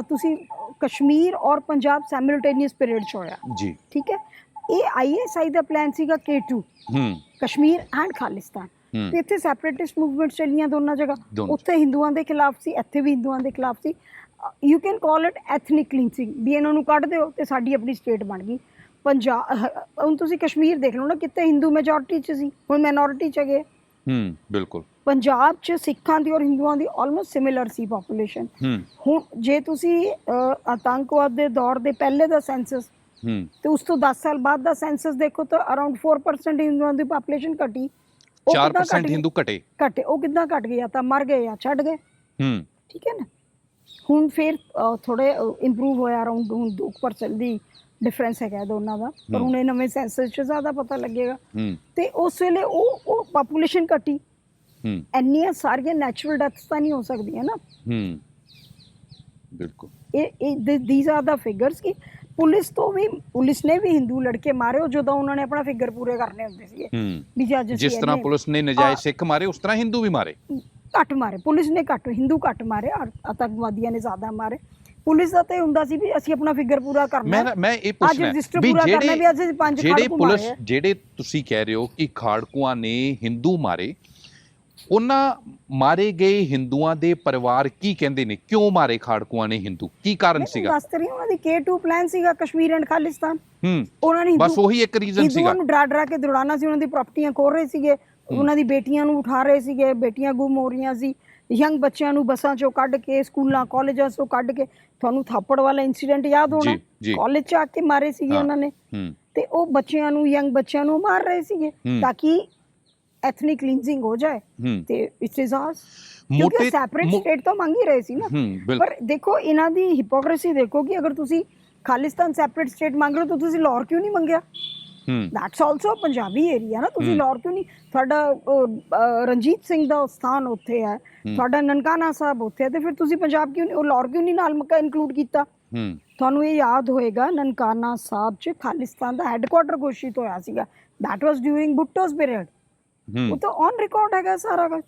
S2: ਤੁਸੀਂ ਕਸ਼ਮੀਰ ਔਰ ਪੰਜਾਬ ਸੈਮਲਟੇਨੀਅਸ ਪੀਰੀਅਡ 'ਚ ਹੋਇਆ ਜੀ, ਠੀਕ ਹੈ। ਇਹ ISI ਦਾ ਪਲਾਨ ਸੀਗਾ K2, ਕਸ਼ਮੀਰ ਐਂਡ ਖਾਲਿਸਤਾਨ। ਤੇ ਇੱਥੇ ਸੈਪਰੇਟਿਸਟ ਮੂਵਮੈਂਟ ਚੱਲੀਆਂ ਦੋਨਾਂ ਜਗ੍ਹਾ। ਉੱਥੇ ਹਿੰਦੂਆਂ ਦੇ ਖਿਲਾਫ ਸੀ, ਇੱਥੇ ਵੀ ਹਿੰਦੂਆਂ ਦੇ ਖਿਲਾਫ ਸੀ। You can call it ethnic cleansing, ਵੀ ਇਹਨਾਂ ਨੂੰ ਕੱਢ ਦਿਓ ਤੇ ਸਾਡੀ ਆਪਣੀ ਸਟੇਟ ਬਣ ਗਈ। ਪੰਜਾਬ ਹੁਣ ਤੁਸੀਂ ਕਸ਼ਮੀਰ ਦੇਖ ਲਓ ਨਾ, ਕਿਤੇ ਹਿੰਦੂ ਮੈਜੋਰਿਟੀ 'ਚ ਸੀ, ਹੁਣ ਮਾਈਨੋਰਿਟੀ 'ਚ ਗਏ।
S1: ਬਿਲਕੁਲ। ਪੰਜਾਬ
S2: 'ਚ ਸਿੱਖਾਂ ਦੀ ਔਰ ਹਿੰਦੂਆਂ ਦੀ ਆਲਮੋਸਟ ਸਿਮਿਲਰ ਸੀ ਪਾਪੂਲੇਸ਼ਨ। ਹੁਣ ਜੇ ਤੁਸੀਂ ਆਤੰਕਵਾਦ ਦੇ ਦੌਰ ਦੇ ਪਹਿਲੇ ਦਾ ਸੈਂਸਸ ਤੇ ਉਸ ਤੋਂ 10 ਸਾਲ ਬਾਅਦ ਦਾ ਸੈਂਸਸ ਦੇਖੋ ਤਾਂ ਅਰਾਊਂਡ 4% ਹਿੰਦੂਆਂ ਦੀ ਪਾਪੂਲੇਸ਼ਨ ਘਟੀ।
S1: 4% ਹਿੰਦੂ ਘਟੇ।
S2: ਉਹ ਕਿੱਦਾਂ ਘਟ ਗਏ? ਤਾਂ ਮਰ ਗਏ ਜਾਂ ਛੱਡ ਗਏ। ਠੀਕ ਹੈ ਨਾ। ਹੁਣ ਫਿਰ ਥੋੜੇ ਇੰਪਰੂਵ ਹੋਇਆ, ਅਰਾਊਂਡ ਹੁਣ 2% ਦੀ ਡਿਫਰੈਂਸ ਹੈਗਾ ਦੋਨਾਂ ਦਾ, ਪਰ ਹੁਣ ਇਹ ਨਵੇਂ ਸੈਂਸਸ 'ਚ ਜ਼ਿਆਦਾ ਪਤਾ ਲੱਗੇਗਾ। ਤੇ ਉਸ ਵੇਲੇ ਉਹ ਪਾਪੂਲੇਸ਼ਨ ਘਟੀ। ਇੰਨੀਆਂ ਸਾਰੀਆਂ ਨੈਚੁਰਲ ਡੈਥਸ ਤਾਂ ਨਹੀਂ ਹੋ ਸਕਦੀਆਂ ਨਾ।
S1: ਬਿਲਕੁਲ।
S2: ਦੀਜ਼ ਆਰ ਦਾ ਫਿਗਰਸ ਕਿ ਪੁਲਿਸ ਨੇ ਵੀ ਹਿੰਦੂ ਲੜਕੇ ਮਾਰੇ ਉਹ ਜਦੋਂ ਉਹਨਾਂ ਨੇ ਆਪਣਾ ਫਿਗਰ ਪੂਰੇ ਕਰਨੇ ਹੁੰਦੇ ਸੀਗੇ।
S1: ਜਿਸ ਤਰ੍ਹਾਂ ਪੁਲਿਸ ਨੇ ਨਜਾਇਜ਼ ਸਿੱਖ ਮਾਰੇ, ਉਸ ਤਰ੍ਹਾਂ ਹਿੰਦੂ ਵੀ ਮਾਰੇ।
S2: ਘੱਟ ਮਾਰੇ ਪੁਲਿਸ ਨੇ, ਹਿੰਦੂ ਘੱਟ ਮਾਰੇ, ਆਤੰਕਵਾਦੀਆਂ ਨੇ ਜ਼ਿਆਦਾ ਮਾਰੇ। ਪੁਲਿਸ ਦਾ ਤਾਂ ਹੁੰਦਾ ਸੀ ਵੀ ਅਸੀਂ ਆਪਣਾ ਫਿਗਰ ਪੂਰਾ ਕਰਨਾ।
S1: ਮੈਂ ਇਹ ਪੁੱਛਣਾ ਵੀ ਜਿਹੜੇ ਤੁਸੀਂ ਕਹਿ ਰਹੇ ਹੋ ਕਿ ਖਾੜਕੂਆਂ ਨੇ ਹਿੰਦੂ ਮਾਰੇ, ਉਹਨਾਂ ਮਾਰੇ ਗਏ ਹਿੰਦੂਆਂ ਦੇ ਪਰਿਵਾਰ ਕੀ ਕਹਿੰਦੇ ਨੇ? ਕਿਉਂ ਮਾਰੇ ਖਾੜਕੂਆਂ ਨੇ ਹਿੰਦੂ? ਕੀ ਕਾਰਨ ਸੀਗਾ?
S2: ਦੱਸ ਰਹੀ ਉਹਨਾਂ ਦੀ K2 ਪਲਾਨ ਸੀਗਾ, ਕਸ਼ਮੀਰ ਐਂਡ ਖਾਲਿਸਤਾਨ।
S1: ਉਹਨਾਂ ਨੇ ਬਸ ਉਹੀ ਇੱਕ ਰੀਜ਼ਨ ਸੀਗਾ,
S2: ਉਹਨੂੰ ਡਰਾ ਕੇ ਦੌੜਾਉਣਾ ਸੀ। ਉਹਨਾਂ ਦੀ ਪ੍ਰਾਪਰਟੀਆਂ ਖੋਹ ਰਹੇ ਸੀਗੇ, ਉਹਨਾਂ ਦੀ ਬੇਟੀਆਂ ਨੂੰ ਉਠਾ ਰਹੇ ਸੀਗੇ, ਬੇਟੀਆਂ ਗੁੰਮ ਹੋ ਰਹੀਆਂ ਸੀ। ਯੰਗ ਬੱਚਿਆਂ ਨੂੰ ਬੱਸਾਂ 'ਚੋਂ ਕੱਢ ਕੇ, ਸਕੂਲਾਂ ਕਾਲਜਾਂ 'ਚੋਂ ਕੱਢ ਕੇ, ਤੁਹਾਨੂੰ ਥਾਪੜ ਵਾਲਾ ਇਨਸੀਡੈਂਟ ਯਾਦ ਹੋਣਾ, ਕਾਲਜ 'ਚ ਆ ਕੇ ਮਾਰੇ ਸੀਗੇ ਉਹਨਾਂ ਨੇ। ਤੇ ਉਹ ਬੱਚਿਆਂ ਨੂੰ, ਯੰਗ ਬੱਚਿਆਂ ਨੂੰ ਮਾਰ ਰਹੇ ਸੀਗੇ ਤਾਂ ਕਿ ਐਥਨਿਕ ਕਲੀਨਸਿੰਗ ਹੋ ਜਾਏ। ਤੇ ਇਟ ਇਜ਼ ਆਸ, ਕਿਉਂਕਿ ਸੈਪਰੇਟ ਸਟੇਟ ਤਾਂ ਮੰਗ ਹੀ ਰਹੇ ਸੀ ਨਾ। ਪਰ ਦੇਖੋ ਇਹਨਾਂ ਦੀ ਹਿਪੋਕ੍ਰੇਸੀ ਦੇਖੋ ਕਿ ਅਗਰ ਤੁਸੀਂ ਖਾਲਿਸਤਾਨ ਸੈਪਰੇਟ ਸਟੇਟ ਮੰਗ ਰਹੇ ਹੋ ਤਾਂ ਤੁਸੀਂ ਲਾਹੌਰ ਕਿਉਂ ਨਹੀਂ ਮੰਗਿਆ? ਦੈਟਸ ਆਲਸੋ ਪੰਜਾਬੀ ਏਰੀਆ ਨਾ, ਤੁਸੀਂ ਲਾਹੌਰ ਕਿਉਂ ਨਹੀਂ? ਤੁਹਾਡਾ ਰਣਜੀਤ ਸਿੰਘ ਦਾ ਸਥਾਨ ਉੱਥੇ ਹੈ, ਤੁਹਾਡਾ ਨਨਕਾਣਾ ਸਾਹਿਬ ਉੱਥੇ ਹੈ, ਤੇ ਫਿਰ ਤੁਸੀਂ ਪੰਜਾਬ ਕਿਉਂ ਨਹੀਂ, ਉਹ ਲਾਹੌਰ ਕਿਉਂ ਨਹੀਂ ਨਾਲ ਇਨਕਲੂਡ ਕੀਤਾ? ਤੁਹਾਨੂੰ ਇਹ ਯਾਦ ਹੋਏਗਾ ਨਨਕਾਣਾ ਸਾਹਿਬ 'ਚ ਖਾਲਿਸਤਾਨ ਦਾ ਹੈੱਡਕੁਆਟਰ ਘੋਸ਼ਿਤ ਹੋਇਆ ਸੀਗਾ। That was during Bhutto's period. ਉਹ ਤਾਂ ਔਨ ਰਿਕਾਰਡ ਹੈਗਾ ਸਾਰਾ ਕੁਝ।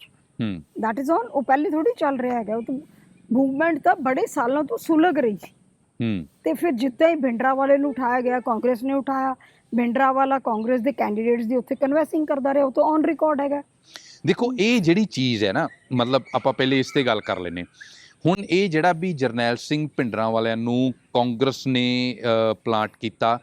S2: ਦੈਟ ਇਜ਼ ਔਨ, ਉਹ ਪਹਿਲੇ ਥੋੜੀ ਚੱਲ ਰਿਹਾ ਹੈਗਾ। ਉਹ ਤਾਂ ਮੂਵਮੈਂਟ ਤਾਂ ਬੜੇ ਸਾਲਾਂ ਤੋਂ ਸੁਲਗ ਰਹੀ ਸੀ। ਤੇ ਫਿਰ ਜਿੱਦਾਂ ਹੀ ਭਿੰਡਰਾਵਾਲੇ ਨੂੰ ਉਠਾਇਆ ਗਿਆ, ਕਾਂਗਰਸ ਨੇ ਉਠਾਇਆ, ਭਿੰਡਰਾਵਾਲਾ ਕਾਂਗਰਸ ਦੇ ਕੈਂਡੀਡੇਟਸ ਦੀ ਉੱਥੇ ਕਨਵੈਂਸਿੰਗ ਕਰਦਾ ਰਿਹਾ, ਉਹ ਤਾਂ ਔਨ ਰਿਕਾਰਡ ਹੈਗਾ।
S1: ਦੇਖੋ ਇਹ ਜਿਹੜੀ ਚੀਜ਼ ਹੈ ਨਾ, ਮਤਲਬ ਆਪਾਂ ਪਹਿਲੇ ਇਸ ਤੇ ਗੱਲ ਕਰ ਲੈਨੇ। ਹੁਣ ਇਹ ਜਿਹੜਾ ਵੀ ਜਰਨੈਲ ਸਿੰਘ ਭਿੰਡਰਾਂਵਾਲਿਆਂ ਨੂੰ ਕਾਂਗਰਸ ਨੇ ਪਲਾਂਟ ਕੀਤਾ,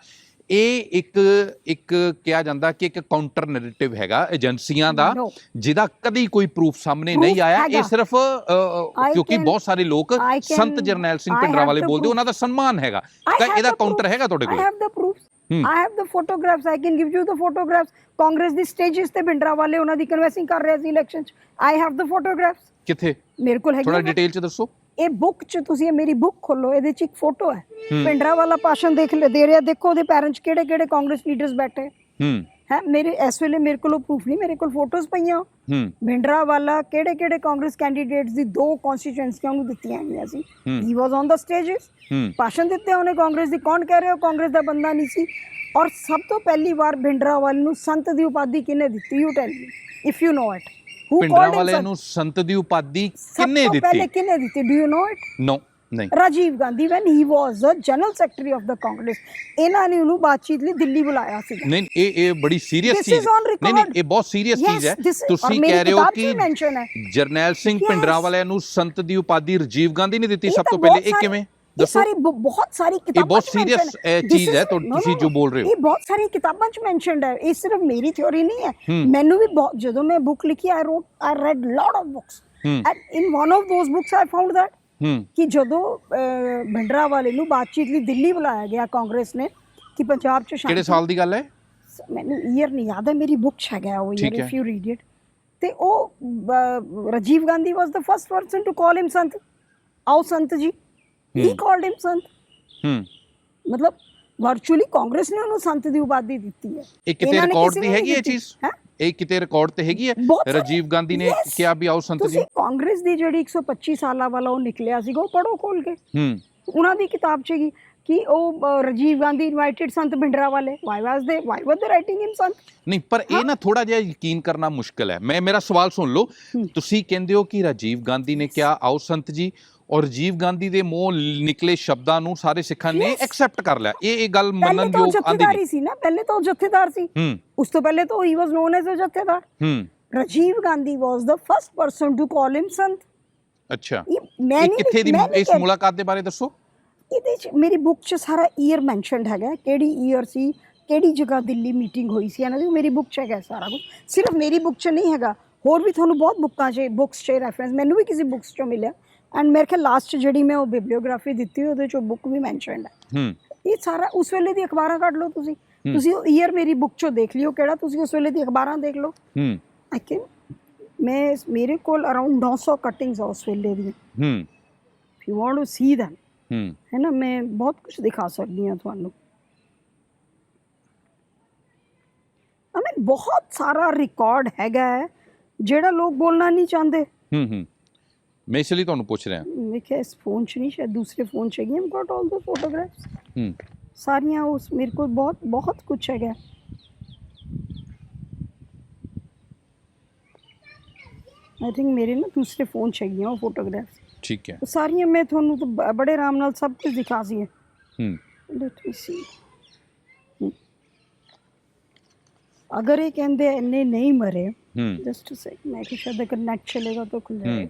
S1: ਇਹ ਇੱਕ ਕਿਹਾ ਜਾਂਦਾ ਕਿ ਇੱਕ ਕਾਊਂਟਰ ਨੈਰੇਟਿਵ ਹੈਗਾ ਏਜੰਸੀਆਂ ਦਾ, ਜਿਹਦਾ ਕਦੀ ਕੋਈ ਪ੍ਰੂਫ ਸਾਹਮਣੇ ਨਹੀਂ ਆਇਆ। ਇਹ ਸਿਰਫ ਕਿਉਂਕਿ ਬਹੁਤ ਸਾਰੇ ਲੋਕ ਸੰਤ ਜਰਨੈਲ ਸਿੰਘ ਭਿੰਡਰਾਂਵਾਲੇ ਬੋਲਦੇ, ਉਹਨਾਂ ਦਾ ਸਨਮਾਨ ਹੈਗਾ, ਤਾਂ ਇਹਦਾ ਕਾਊਂਟਰ ਹੈਗਾ ਤੁਹਾਡੇ ਕੋਲ?
S2: I have the photographs, I can give you the photographs. Congress the stages ਤੇ ਭਿੰਡਰਾਂਵਾਲੇ ਉਹਨਾਂ ਦੀ ਕਨਵੈਂਸਿੰਗ ਕਰ ਰਹੇ ਸੀ ਇਲੈਕਸ਼ਨ 'ਚ। I have the photographs.
S1: ਕਿੱਥੇ?
S2: ਮੇਰੇ ਕੋਲ ਹੈਗੀ,
S1: ਥੋੜਾ ਡਿਟੇਲ 'ਚ ਦੱਸੋ।
S2: ਇਹ ਬੁੱਕ 'ਚ ਤੁਸੀਂ ਮੇਰੀ ਬੁੱਕ ਖੋਲੋ, ਇਹਦੇ 'ਚ ਇੱਕ ਫੋਟੋ ਹੈ। ਭਿੰਡਰਾਂਵਾਲਾ ਭਾਸ਼ਣ ਦੇ ਰਿਹਾ, ਦੇਖੋ ਉਹਦੇ ਪੈਰੈਂਟਸ ਕਿਹੜੇ ਕਾਂਗਰਸ ਲੀਡਰਸ ਬੈਠੇ ਹੈ। ਮੇਰੇ ਇਸ ਵੇਲੇ ਮੇਰੇ ਕੋਲ ਪ੍ਰੂਫ ਨਹੀਂ, ਮੇਰੇ ਕੋਲ ਫੋਟੋਜ਼ ਪਈਆਂ। ਭਿੰਡਰਾਂਵਾਲਾ ਕਿਹੜੇ ਕਾਂਗਰਸ ਕੈਂਡੀਡੇਟਸ ਦੀ 2 ਕਨਸਟੀਟੂਐਂਸੀਆਂ ਨੂੰ ਦਿੱਤੀਆਂ ਗਈਆਂ ਸੀ। ਹੀ ਵਾਸ ਔਨ ਦਾ ਸਟੇਜਸ, ਭਾਸ਼ਣ ਦਿੱਤੇ ਉਹਨੇ ਕਾਂਗਰਸ ਦੀ। ਕੌਣ ਕਹਿ ਰਹੇ ਹੋ ਕਾਂਗਰਸ ਦਾ ਬੰਦਾ ਨਹੀਂ ਸੀ? ਔਰ ਸਭ ਤੋਂ ਪਹਿਲੀ ਵਾਰ ਭਿੰਡਰਾਂਵਾਲੇ ਨੂੰ ਸੰਤ ਦੀ ਉਪਾਧੀ ਕਿਹਨੇ ਦਿੱਤੀ? You tell me if you know it.
S1: Bhindranwale ਨੂੰ ਸੰਤ ਦੀ ਉਪਾਧੀ ਕਿੰਨੇ ਦਿੱਤੀ?
S2: ਪਹਿਲੇ ਕਿੰਨੇ ਦਿੱਤੀ? Do you know it?
S1: No, ਨਹੀਂ।
S2: Rajiv Gandhi when he was the general secretary of the Congress, ਇਹਨਾਂ ਨੇ ਉਹਨੂੰ ਬਾਤਚੀਤ ਲਈ ਦਿੱਲੀ ਬੁਲਾਇਆ ਸੀ।
S1: ਨਹੀਂ, ਇਹ ਬੜੀ ਸੀਰੀਅਸ ਚੀਜ਼ ਨਹੀਂ, ਨਹੀਂ, ਇਹ ਬਹੁਤ ਸੀਰੀਅਸ ਚੀਜ਼ ਹੈ। ਤੁਸੀਂ ਕਹਿ ਰਹੇ ਹੋ ਕਿ ਜਰਨੈਲ ਸਿੰਘ ਭਿੰਡਰਾਂਵਾਲੇ ਨੂੰ ਸੰਤ ਦੀ ਉਪਾਧੀ ਰਾਜੀਵ ਗਾਂਧੀ ਨੇ ਦਿੱਤੀ ਸਭ ਤੋਂ ਪਹਿਲੇ, ਇਹ ਕਿਵੇਂ?
S2: ਦੱਸੋ। ਬਹੁਤ ਸਾਰੀ ਕਿਤਾਬਾਂ,
S1: ਇਹ ਬਹੁਤ ਸੀਰੀਅਸ ਚੀਜ਼ ਹੈ ਤੁਸੀਂ ਜੋ ਬੋਲ ਰਹੇ ਹੋ।
S2: ਇਹ ਬਹੁਤ ਸਾਰੀ ਕਿਤਾਬਾਂ ਚ ਮੈਂਸ਼ਨਡ ਹੈ, ਇਹ ਸਿਰਫ ਮੇਰੀ ਥਿਉਰੀ ਨਹੀਂ ਹੈ। ਮੈਨੂੰ ਵੀ ਜਦੋਂ ਮੈਂ ਬੁੱਕ ਲਿਖੀ, I read lot of books and in one of those books I found that ਕਿ ਜਦੋਂ ਭਿੰਡਰਾਂਵਾਲੇ ਨੂੰ ਬਾਤਚੀਤ ਲਈ ਦਿੱਲੀ ਬੁਲਾਇਆ ਗਿਆ ਕਾਂਗਰਸ ਨੇ ਕਿ ਪੰਜਾਬ ਚ ਸ਼ਾਂਤੀ,
S1: ਕਿਹੜੇ ਸਾਲ ਦੀ ਗੱਲ ਹੈ?
S2: ਮੈਨੂੰ ਈਅਰ ਨਹੀਂ ਯਾਦ ਹੈ, ਮੇਰੀ ਬੁੱਕ ਚ ਹੈਗਾ ਉਹ year, if you read it. ਤੇ ਉਹ Rajiv Gandhi was the first person to call him Sant. ਆਓ ਸੰਤ ਜੀ, he called him ਸੰਤ। ਮਤਲਬ ਵਰਚੁਅਲੀ ਕਾਂਗਰਸ ਨੇ ਉਹਨੂੰ ਸੰਤ ਦੀ ਉਪਾਧੀ ਦਿੱਤੀ ਹੈ। ਇਹ ਕਿਤੇ ਰਿਕਾਰਡ ਦੀ ਹੈਗੀ ਇਹ ਚੀਜ਼?
S1: ਇਹ ਕਿਤੇ ਰਿਕਾਰਡ ਤੇ ਹੈਗੀ ਹੈ ਰਾਜੀਵ ਗਾਂਧੀ ਨੇ ਕਿਹਾ ਵੀ ਆਓ ਸੰਤ ਜੀ?
S2: ਤੁਸੀਂ ਕਾਂਗਰਸ ਦੀ ਜਿਹੜੀ 125 ਸਾਲਾਂ ਵਾਲਾ ਉਹ ਨਿਕਲਿਆ ਸੀਗਾ, ਉਹ ਪੜੋ ਖੋਲ ਕੇ। ਉਹਨਾਂ ਦੀ ਕਿਤਾਬ ਚ ਕਿ ਉਹ ਰਾਜੀਵ ਗਾਂਧੀ ਇਨਵਾਈਟਡ ਸੰਤ ਭਿੰਡਰਾਂਵਾਲੇ, ਵਾਈ ਵਰ ਦੇ ਰਾਈਟਿੰਗ ਹਿਮ ਸੰਤ? ਨਹੀਂ, ਪਰ ਇਹ ਨਾ ਥੋੜਾ ਜਿਹਾ ਯਕੀਨ ਕਰਨਾ ਮੁਸ਼ਕਲ ਹੈ। ਮੇਰਾ ਸਵਾਲ ਸੁਣ ਲਓ। ਤੁਸੀਂ ਕਹਿੰਦੇ ਹੋ ਕਿ ਰਾਜੀਵ ਗਾਂਧੀ ਨੇ ਕਿਹਾ ਆਓ ਸੰਤ ਜੀ, ਔਰ ਰਾਜੀਵ ਗਾਂਧੀ ਦੇ ਮੂੰਹੋਂ ਨਿਕਲੇ ਸ਼ਬਦਾਂ ਨੂੰ ਸਾਰੇ ਸਿੱਖਾਂ ਨੇ ਐਕਸੈਪਟ ਕਰ ਲਿਆ। ਇਹ ਗੱਲ ਮੰਨਣਯੋਗ ਜਥੇਦਾਰੀ ਸੀ ਨਾ, ਪਹਿਲੇ ਤਾਂ ਉਹ ਜਥੇਦਾਰ ਸੀ, ਉਸ ਤੋਂ ਪਹਿਲੇ ਤਾਂ ਹੀ ਵਾਸ non as a Jathedar. Rajiv Gandhi was the first person to call him Sant.
S1: ਅੱਛਾ, ਇਹ ਕਿੱਥੇ ਦੀ ਇਸ ਮੁਲਾਕਾਤ ਦੇ ਬਾਰੇ ਦੱਸੋ।
S2: ਇਹਦੇ ਚ ਮੇਰੀ ਬੁੱਕ ਚ ਸਾਰਾ ਈਅਰ ਮੈਂਸ਼ਨਡ ਹੈਗਾ, ਕਿਹੜੀ ਈਅਰ ਸੀ, ਕਿਹੜੀ ਜਗ੍ਹਾ ਦਿੱਲੀ ਮੀਟਿੰਗ ਹੋਈ ਸੀ ਇਹਨਾਂ ਦੀ, ਮੇਰੀ ਬੁੱਕ ਚ ਹੈਗਾ ਸਾਰਾ ਕੁਝ। ਸਿਰਫ ਮੇਰੀ ਬੁੱਕ ਚ ਨਹੀਂ ਹੈਗਾ, ਹੋਰ ਵੀ ਤੁਹਾਨੂੰ ਬਹੁਤ ਬੁੱਕਸ ਚ ਰੈਫਰੈਂਸ ਮੈਨੂੰ ਵੀ ਕਿਸੇ ਬੁੱਕਸ ਚੋਂ ਮਿਲਿਆ। ਐਂਡ ਮੇਰੇ ਖਿਆਲ ਲਾਸਟ ਜਿਹੜੀ ਮੈਂ ਉਹ ਬਿਬਲੀਓਗ੍ਰਾਫੀ ਦਿੱਤੀ ਉਹਦੇ ਚੋਂ ਬੁੱਕ ਵੀ ਮੈਂਸ਼ਨਡ ਹੈ। ਇਹ ਸਾਰਾ ਉਸ ਵੇਲੇ ਦੀ ਅਖਬਾਰਾਂ ਕੱਢ ਲਓ ਤੁਸੀਂ ਉਹ ਈਅਰ ਮੇਰੀ ਬੁੱਕ ਚੋਂ ਦੇਖ ਲਿਓ ਕਿਹੜਾ, ਤੁਸੀਂ ਉਸ ਵੇਲੇ ਦੀ ਅਖਬਾਰਾਂ ਦੇਖ ਲਓ। ਆਈ ਕੈਨ ਮੇਰੇ ਕੋਲ ਅਰਾਊਂਡ 900 ਕਟਿੰਗਸ ਆ ਉਸ ਵੇਲੇ ਦੀਆਂ। If you want to see them, ਹੈ ਨਾ, ਮੈਂ ਬਹੁਤ ਕੁਝ ਦਿਖਾ ਸਕਦੀ ਹਾਂ ਤੁਹਾਨੂੰ। I mean, ਬਹੁਤ ਸਾਰਾ ਰਿਕਾਰਡ ਹੈਗਾ ਹੈ ਜਿਹੜਾ ਲੋਕ ਬੋਲਣਾ ਨਹੀਂ ਚਾਹੁੰਦੇ।
S1: ਮੈਂ ਇਸ ਲਈ ਤੁਹਾਨੂੰ ਪੁੱਛ ਰਿਹਾ।
S2: ਦੇਖਿਆ ਇਸ ਫੋਨ 'ਚ ਨਹੀਂ, ਸ਼ਾਇਦ ਦੂਸਰੇ ਫੋਨ 'ਚ ਹੈਗੀ। ਆਈ ਗॉट ਆਲ ਦ ਫੋਟੋਗ੍ਰਾਫਸ ਸਾਰੀਆਂ, ਉਸ ਮੇਰੇ ਕੋਲ ਬਹੁਤ ਕੁਝ ਹੈਗਾ। ਆਈ ਥਿੰਕ ਮੇਰੇ ਨਾ ਦੂਸਰੇ ਫੋਨ 'ਚ ਹੈਗੀਆਂ ਉਹ ਫੋਟੋਗ੍ਰਾਫਸ। ਠੀਕ ਹੈ, ਸਾਰੀਆਂ ਮੈਂ ਤੁਹਾਨੂੰ ਤਾਂ ਬੜੇ ਆਰਾਮ ਨਾਲ ਸਭ ਕੁਝ ਦਿਖਾ ਸੀ। ਲੈਟ ਮੀ ਸੀ। ਅਗਰ ਇਹ ਕਹਿੰਦੇ ਇੰਨੇ ਨਹੀਂ ਮਰੇ, ਜਸਟ ਟੂ ਸੇ, ਮੈਂ ਕਿ ਸ਼ਾਇਦ ਅਗਰ ਨੈਟ ਚਲੇਗਾ ਤਾਂ ਖੁੱਲ ਜਾਏਗਾ।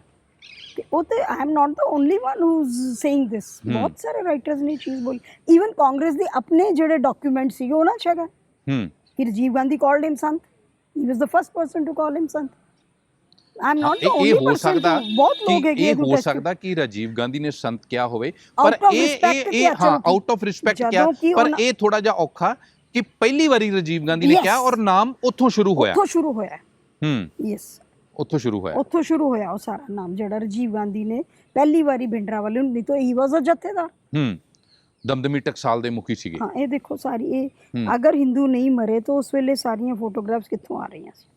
S2: ਤੇ ਉਹ ਤੇ ਆਈ am not the only one who is saying ਦਿਸ। ਬਹੁਤ ਸਾਰੇ ਰਾਈਟਰਸ ਨੇ ਚੀਜ਼ ਬੋਲੀ। ਈਵਨ ਕਾਂਗਰਸ ਦੇ ਆਪਣੇ ਜਿਹੜੇ ਡਾਕੂਮੈਂਟ ਸੀਗੇ ਉਹਨਾਂ 'ਚ ਹੈਗਾ ਕਿ Rajiv Gandhi called him Sant. He was the first person to call him Sant. I am not the only person. ਬਹੁਤ ਲੋਕ ਹੈਗੇ।
S1: ਇਹ ਹੋ ਸਕਦਾ ਕਿ ਰਾਜੀਵ ਗਾਂਧੀ ਨੇ ਸੰਤ ਕਿਹਾ ਹੋਵੇ, ਪਰ ਇਹ ਹਾਂ ਆਊਟ ਆਫ ਰਿਸਪੈਕਟ ਕਿਹਾ, ਪਰ ਇਹ ਥੋੜਾ ਜਿਹਾ ਔਖਾ ਕਿ ਪਹਿਲੀ ਵਾਰੀ ਰਾਜੀਵ ਗਾਂਧੀ ਨੇ ਕਿਹਾ ਔਰ ਨਾਮ ਉੱਥੋਂ ਸ਼ੁਰੂ ਹੋਇਆ। ਯੈਸ, ਉੱਥੋਂ ਸ਼ੁਰੂ ਹੋਇਆ ਉਹ ਸਾਰਾ ਨਾਮ ਜਿਹੜਾ ਰਾਜੀਵ ਗਾਂਧੀ ਨੇ ਪਹਿਲੀ ਵਾਰੀ ਭਿੰਡਰਾਂਵਾਲੇ ਨੂੰ, ਨਹੀਂ ਤਾਂ ਹੀ ਵਾਸ ਅ ਜਥੇਦਾਰ। ਦਮਦਮੀ ਟਕਸਾਲ ਦੇ ਮੁਖੀ ਸੀਗੇ। ਹਾਂ, ਇਹ ਦੇਖੋ ਸਾਰੀ, ਇਹ ਅਗਰ ਹਿੰਦੂ ਨਹੀਂ ਮਰੇ ਤਾਂ ਉਸ ਵੇਲੇ ਸਾਰੀਆਂ ਫੋਟੋਗ੍ਰਾਫਸ ਕਿੱਥੋਂ ਆ ਰਹੀਆਂ ਸੀ?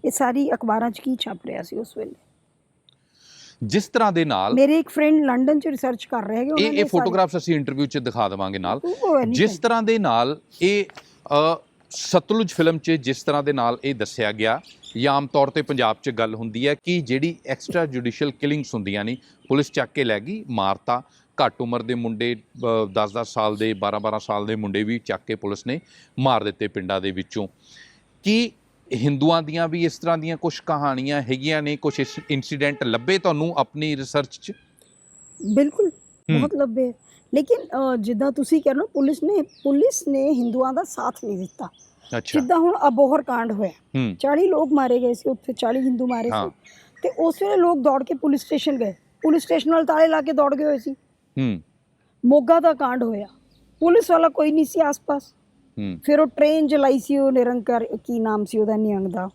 S1: ਇਹ ਸਾਰੀ ਅਖਬਾਰਾਂ 'ਚ ਕੀ ਛਪ ਰਿਹਾ ਸੀ ਉਸ ਵੇਲੇ? ਜਿਸ ਤਰ੍ਹਾਂ ਦੇ ਨਾਲ ਮੇਰੇ ਇੱਕ ਫਰੈਂਡ ਲੰਡਨ 'ਚ ਰਿਸਰਚ ਕਰ ਰਹੇ ਹੈਗੇ, ਇਹ ਫੋਟੋਗ੍ਰਾਫਸ ਅਸੀਂ ਇੰਟਰਵਿਊ 'ਚ ਦਿਖਾ ਦੇਵਾਂਗੇ ਨਾਲ। ਜਿਸ ਤਰ੍ਹਾਂ ਦੇ ਨਾਲ ਇਹ ਸਤਲੁਜ ਫਿਲਮ 'ਚ ਜਿਸ ਤਰ੍ਹਾਂ ਦੇ ਨਾਲ ਇਹ ਦੱਸਿਆ ਗਿਆ, ਜਾਂ ਆਮ ਤੌਰ ਤੇ ਪੰਜਾਬ 'ਚ ਗੱਲ ਹੁੰਦੀ ਹੈ ਕਿ ਜਿਹੜੀ ਐਕਸਟਰਾ ਜੁਡੀਸ਼ੀਅਲ ਕਿਲਿੰਗਸ ਹੁੰਦੀਆਂ ਨੇ, ਪੁਲਿਸ ਚੱਕ ਕੇ ਲੈ ਗਈ, ਮਾਰਤਾ। ਘੱਟ ਉਮਰ ਦੇ ਮੁੰਡੇ 10-10 ਸਾਲ ਦੇ, 12-12 ਸਾਲ ਦੇ ਮੁੰਡੇ ਵੀ ਚੱਕ ਕੇ ਪੁਲਿਸ ਨੇ ਮਾਰ ਦਿੱਤੇ ਪਿੰਡਾਂ ਦੇ ਵਿੱਚੋਂ। ਕੀ ਹਿੰਦੂਆਂ ਦੀਆਂ ਵੀ ਇਸ ਤਰ੍ਹਾਂ ਦੀਆਂ ਕੁਝ ਕਹਾਣੀਆਂ ਹੈਗੀਆਂ ਨੇ, ਕੁਝ ਇਨਸੀਡੈਂਟ ਲੱਭੇ ਤੁਹਾਨੂੰ ਆਪਣੀ ਰਿਸਰਚ 'ਚ? ਬਿਲਕੁਲ, ਬਹੁਤ ਲੱਭੇ। ਲੇਕਿਨ ਜਿੱਦਾਂ ਤੁਸੀਂ ਕਹਿ ਰਹੇ ਹੋ, ਪੁਲਿਸ ਨੇ ਹਿੰਦੂਆਂ ਦਾ ਸਾਥ ਨਹੀਂ ਦਿੱਤਾ। ਜਿੱਦਾਂ ਹੁਣ ਅਬੋਹਰ ਕਾਂਡ ਹੋਇਆ, 40 ਲੋਕ ਮਾਰੇ ਗਏ ਸੀ ਉੱਥੇ, 40 ਹਿੰਦੂ ਮਾਰੇ ਸੀ, ਤੇ ਉਸ ਵੇਲੇ ਲੋਕ ਦੌੜ ਕੇ ਪੁਲਿਸ ਸਟੇਸ਼ਨ ਗਏ, ਪੁਲਿਸ ਸਟੇਸ਼ਨ ਨਾਲ ਤਾਲੇ ਲਾ ਕੇ ਦੌੜ ਗਏ ਹੋਏ ਸੀ। ਮੋਗਾ ਦਾ ਕਾਂਡ ਹੋਇਆ, ਪੁਲਿਸ ਵਾਲਾ ਕੋਈ ਨਹੀਂ ਸੀ ਆਸ-ਪਾਸ। ਫਿਰ ਉਹ ਟ੍ਰੇਨ ਜਲਾਈ ਸੀ, ਉਹ ਨਿਰੰਕਾਰ, ਕੀ ਨਾਮ ਸੀ ਉਹਦਾ, ਨਿਹੰਗ ਦਾ,